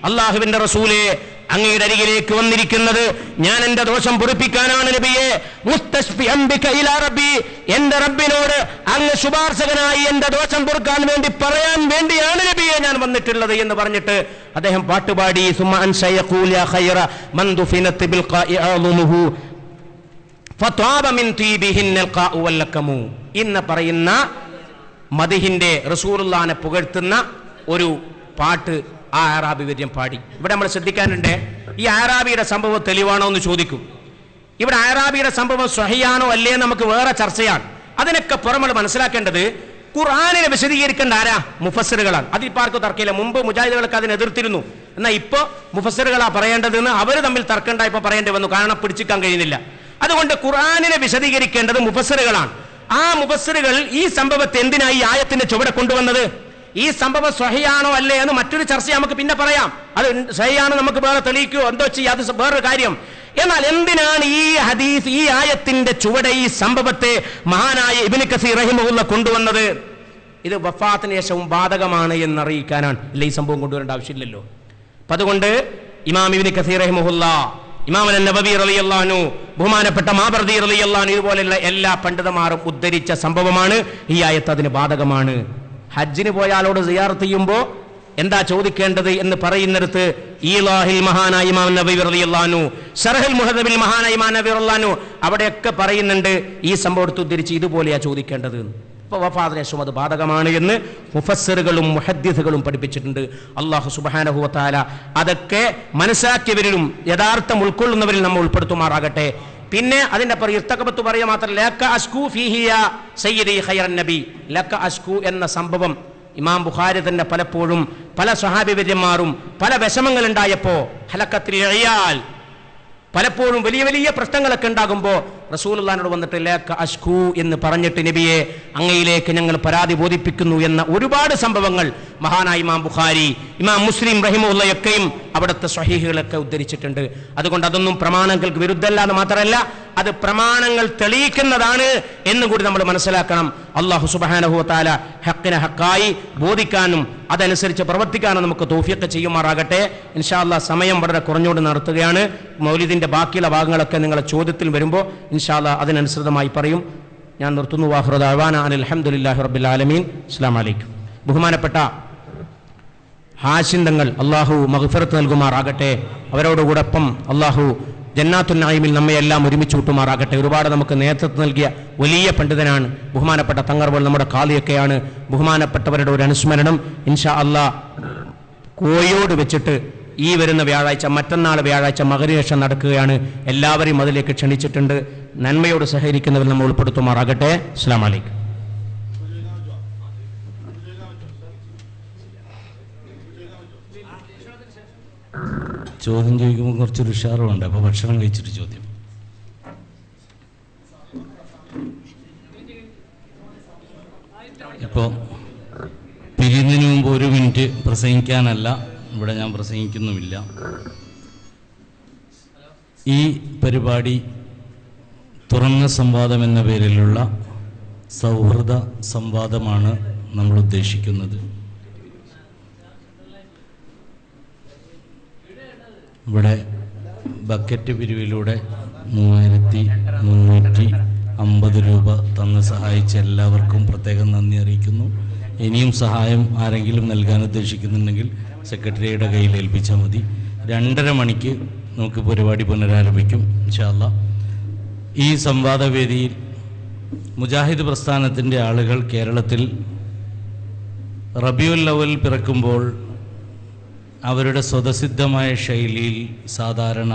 അല്ലാഹുവിന്റെ റസൂലേ, അങ്ങയുടെ അരികിലേക്ക് വന്നിരിക്കുന്നത് ഞാൻ എന്റെ ദോഷം പൊറുപ്പിക്കാനാണ് നബിയെ. മുസ്തശ്ഫിഅൻ ബിക ഇലാ റബ്ബി, എന്റെ റബ്ബിനോട് അങ്ങ് ശുപാർശകനായി എന്റെ ദോഷം പൊറുക്കാൻ വേണ്ടി പറയാൻ വേണ്ടിയാണ് നബിയെ ഞാൻ വന്നിട്ടുള്ളത് എന്ന് പറഞ്ഞിട്ട് അദ്ദേഹം പാട്ടുപാടി, സുമ്മ അൻ ശയഖൂൽ യാ ഖൈറ മൻ ദുഫിനത് ബിൽ ഖാഇ അളുമുഹു ഫത്വാബ മിൻ തീബിഹിന്നൽ ഖാഉ വല്ലകമു എന്ന് പറയുന്ന മദിഹിന്റെ റസൂലുള്ളാഹിനെ പുകഴ്ത്തുന്ന ഒരു പാട്ട് ആ അഅറാബി വര്യം പാടി. ഇവിടെ നമ്മൾ ശ്രദ്ധിക്കാനുണ്ട്, ഈ അഅറാബിയുടെ സംഭവം തെളിവാണോ എന്ന് ചോദിക്കും. ഇവിടെ അഅറാബിയുടെ സംഭവം സ്വഹിയാണോ അല്ലേ നമുക്ക് വേറെ ചർച്ചയാണ്. അതിനൊക്കെ പുറമെ മനസ്സിലാക്കേണ്ടത് ഖുർആനിനെ വിശദീകരിക്കേണ്ട ആരാ? മുഫസ്സിറുകളാണ്. അതിൽ ആർക്കും തർക്കമില്ല. മുമ്പ് മുജാഹിദുകളൊക്കെ അതിനെ എതിർത്തിരുന്നു. എന്നാൽ ഇപ്പൊ മുഫസ്സിറുകളാ പറയേണ്ടതെന്ന് അവർ തമ്മിൽ തർക്കണ്ട ഇപ്പൊ പറയേണ്ടി വന്നു, കാരണം പിടിച്ചിക്കാൻ കഴിയുന്നില്ല. അതുകൊണ്ട് ഖുർആനിനെ വിശദീകരിക്കേണ്ടത് മുഫസ്സിറുകളാണ്. ആ മുഫസ്സിറുകൾ ഈ സംഭവത്തെ എന്തിനായി ആയത്തിന്റെ ചുവടെ കൊണ്ടുവന്നത്? ഈ സംഭവം സ്വഹിയാണോ അല്ലേ എന്ന് മറ്റൊരു ചർച്ച നമുക്ക് പിന്നെ പറയാം. അത് സ്വഹിയാണോ നമുക്ക് വേറെ തെളിയിക്കുകയോ എന്തോ ചെയ്യുക, അത് വേറൊരു കാര്യം. എന്നാൽ എന്തിനാണ് ഈ ഹദീസ്, ഈ ആയത്തിന്റെ ചുവടെ ഈ സംഭവത്തെ മഹാനായ ഇബ്നു കസീർ റഹിമഹുല്ലാഹ് കൊണ്ടുവന്നത്? ഇത് വഫാത്തിന് ശേഷവും ബാധകമാണ് എന്നറിയിക്കാനാണ്. ഇല്ല, ഈ സംഭവം കൊണ്ടുവരേണ്ട ആവശ്യമില്ലല്ലോ. അപ്പൊ അതുകൊണ്ട് ഇമാം ഇബ്നു കസീർ റഹിമഹുല്ലാഹ്, ഇമാമുൻ നബവി റളിയല്ലാഹു അൻഹു, ബഹുമാനപ്പെട്ട മാബർദി റളിയല്ലാഹു അൻഹു, ഇതുപോലെയുള്ള എല്ലാ പണ്ഡിതന്മാരും ഉദ്ധരിച്ച സംഭവമാണ്. ഈ ആയത്ത് അതിന് ബാധകമാണ്. ഹജ്ജിന് പോയ ആളോട് സിയാറത്ത് ചെയ്യുമ്പോൾ എന്താ ചോദിക്കേണ്ടത് എന്ന് പറയുന്നിടത്ത് ഈലാഹിൽ മഹാനായ ഇമാം നബവി റളിയല്ലാഹു അൻഹു, ശർഹുൽ മുഹദ്ദബിൽ മഹാനായ ഇമാം നബവി റളിയല്ലാഹു അൻഹു അവിടെയൊക്കെ പറയുന്നുണ്ട് ഈ സംഭവത്തെ ഉദ്ധരിച്ച് ഇതുപോലെയാ ചോദിക്കേണ്ടത്. അപ്പോൾ വഫാത്തിന് ശേഷം അത് ബാധകമാണ് എന്ന് മുഫസ്സിറുകളും മുഹദ്ദിസുകളും പഠിപ്പിച്ചിട്ടുണ്ട്. അല്ലാഹു സുബ്ഹാനഹു വ തആല അതൊക്കെ മനസ്സിലാക്കിയവരിലും യഥാർത്ഥം ഉൾക്കൊള്ളുന്നവരിൽ നമ്മൾ ഉൾപ്പെടുത്തുമാറാകട്ടെ. പിന്നെ അതിന്റെ ഇർതഖബത്ത് പറയുക മാത്രമല്ല, ലക അസ്കു ഫീഹി യാ സയ്യിദി ഖൈറൻ നബി. ലക അസ്കു എന്ന സംഭവം ഇമാം ബുഖാരി തന്നെ പലപ്പോഴും പല സ്വഹാബിവര്യന്മാരും പല വിഷമങ്ങൾ ഉണ്ടായപ്പോ, ഹലക്കത്തിൽ ഇയാൽ പലപ്പോഴും വലിയ വലിയ പ്രശ്നങ്ങളൊക്കെ ഉണ്ടാകുമ്പോൾ റസൂലുള്ളാഹിനോട് വന്നിട്ട് ലക അസ്കു എന്ന് പറഞ്ഞിട്ട് നബിയെ അങ്ങയിലേക്ക് ഞങ്ങൾ പരാതി ബോധിപ്പിക്കുന്നു എന്ന ഒരുപാട് സംഭവങ്ങൾ മഹാനായ ഇമാം ബുഖാരി, ഇമാം മുസ്ലിം റഹിമഹുള്ളയൊക്കെയും അവിടുത്തെ സ്വഹീഹുകളൊക്കെ ഉദ്ധരിച്ചിട്ടുണ്ട്. അതുകൊണ്ട് അതൊന്നും പ്രമാണങ്ങൾക്ക് വിരുദ്ധമല്ല എന്ന് മാത്രമല്ല, അത് പ്രമാണങ്ങൾ തെളിയിക്കുന്നതാണ് എന്നുകൂടി നമ്മൾ മനസ്സിലാക്കണം. അല്ലാഹു സുബ്ഹാനഹു വ തആല ഹഖിനെ ഹഖായി ബോധിക്കാനും അതനുസരിച്ച് പ്രവർത്തിക്കാനും നമുക്ക് തൗഫീഖ് ചെയ്യുമാറാകട്ടെ. ഇൻഷാ അല്ലാഹ് സമയം വളരെ കുറഞ്ഞുകൊണ്ട് നിർത്തുകയാണ്. മൗലിദിന്റെ ബാക്കിയുള്ള ഭാഗങ്ങളൊക്കെ നിങ്ങളുടെ ചോദ്യത്തിൽ വരുമ്പോൾ ഇൻഷാ അല്ലാഹ് അതിനനുസൃതമായി പറയും. ഞാൻ നിർത്തുന്നു. വാഖിറു ദഅവാന അനിൽ ഹംദുലില്ലാഹി റബ്ബിൽ ആലമീൻ. അസ്സലാമു അലൈക്കും. ബഹുമാനപ്പെട്ട ഹാഷിം തങ്ങൾ അല്ലാഹു മഗ്ഫിറത്ത് നൽകുമാറാകട്ടെ. അവരോടുകൂടൊപ്പം അല്ലാഹു ജന്നാത്തുൻ നഈമിൽ നമ്മെ എല്ലാം ഒരുമിച്ച് കൂട്ടുമാറാകട്ടെ. ഒരുപാട് നമുക്ക് നേതൃത്വം നൽകിയ വലിയ പണ്ഡിതനാണ് ബഹുമാനപ്പെട്ട തങ്ങർവൾ, നമ്മുടെ കാളിയൊക്കെയാണ്. ബഹുമാനപ്പെട്ടവരുടെ ഒരു അനുസ്മരണം ഇൻഷാ അല്ലാഹ് കോയോട് വെച്ചിട്ട് ഈ വരുന്ന വ്യാഴാഴ്ച, മറ്റന്നാൾ വ്യാഴാഴ്ച മഗ്‌രിബിന് നടക്കുകയാണ്. എല്ലാവരെയും അതിലേക്ക് ക്ഷണിച്ചിട്ടുണ്ട്. നന്മയോട് സഹകരിക്കുന്നവർ നമ്മൾ ഉൾപ്പെടുത്തുമാറാകട്ടെ. അസ്സലാമു അലൈക്കും. ചോദ്യം ചോദിക്കുമ്പോൾ കുറച്ചൊരു ഉഷാറുണ്ട്. അപ്പോൾ ഭക്ഷണം കഴിച്ചിട്ട് ചോദ്യം. ഇപ്പോൾ പിരിയുന്നതിന് മുമ്പ് 1 മിനിറ്റ് പ്രസംഗിക്കാനല്ല, ഇവിടെ ഞാൻ പ്രസംഗിക്കുന്നുമില്ല. ഈ പരിപാടി തുറന്ന സംവാദം എന്ന പേരിലുള്ള സൗഹൃദ സംവാദമാണ് നമ്മൾ ഉദ്ദേശിക്കുന്നത്. ഇവിടെ ബക്കറ്റ് പിരിവിലൂടെ 3350 രൂപ തന്ന് സഹായിച്ച എല്ലാവർക്കും പ്രത്യേകം നന്ദി അറിയിക്കുന്നു. ഇനിയും സഹായം ആരെങ്കിലും നൽകാൻ ഉദ്ദേശിക്കുന്നുണ്ടെങ്കിൽ സെക്രട്ടറിയുടെ കയ്യിൽ ഏൽപ്പിച്ചാൽ മതി. 2:30 മണിക്ക് നമുക്ക് പരിപാടി പുനരാരംഭിക്കും ഇൻഷാ അല്ലാഹ്. ഈ സംവാദവേദിയിൽ മുജാഹിദ് പ്രസ്ഥാനത്തിൻ്റെ ആളുകൾ കേരളത്തിൽ റബീഉൽ അവ്വൽ പിറക്കുമ്പോൾ അവരുടെ സ്വതസിദ്ധമായ ശൈലിയിൽ സാധാരണ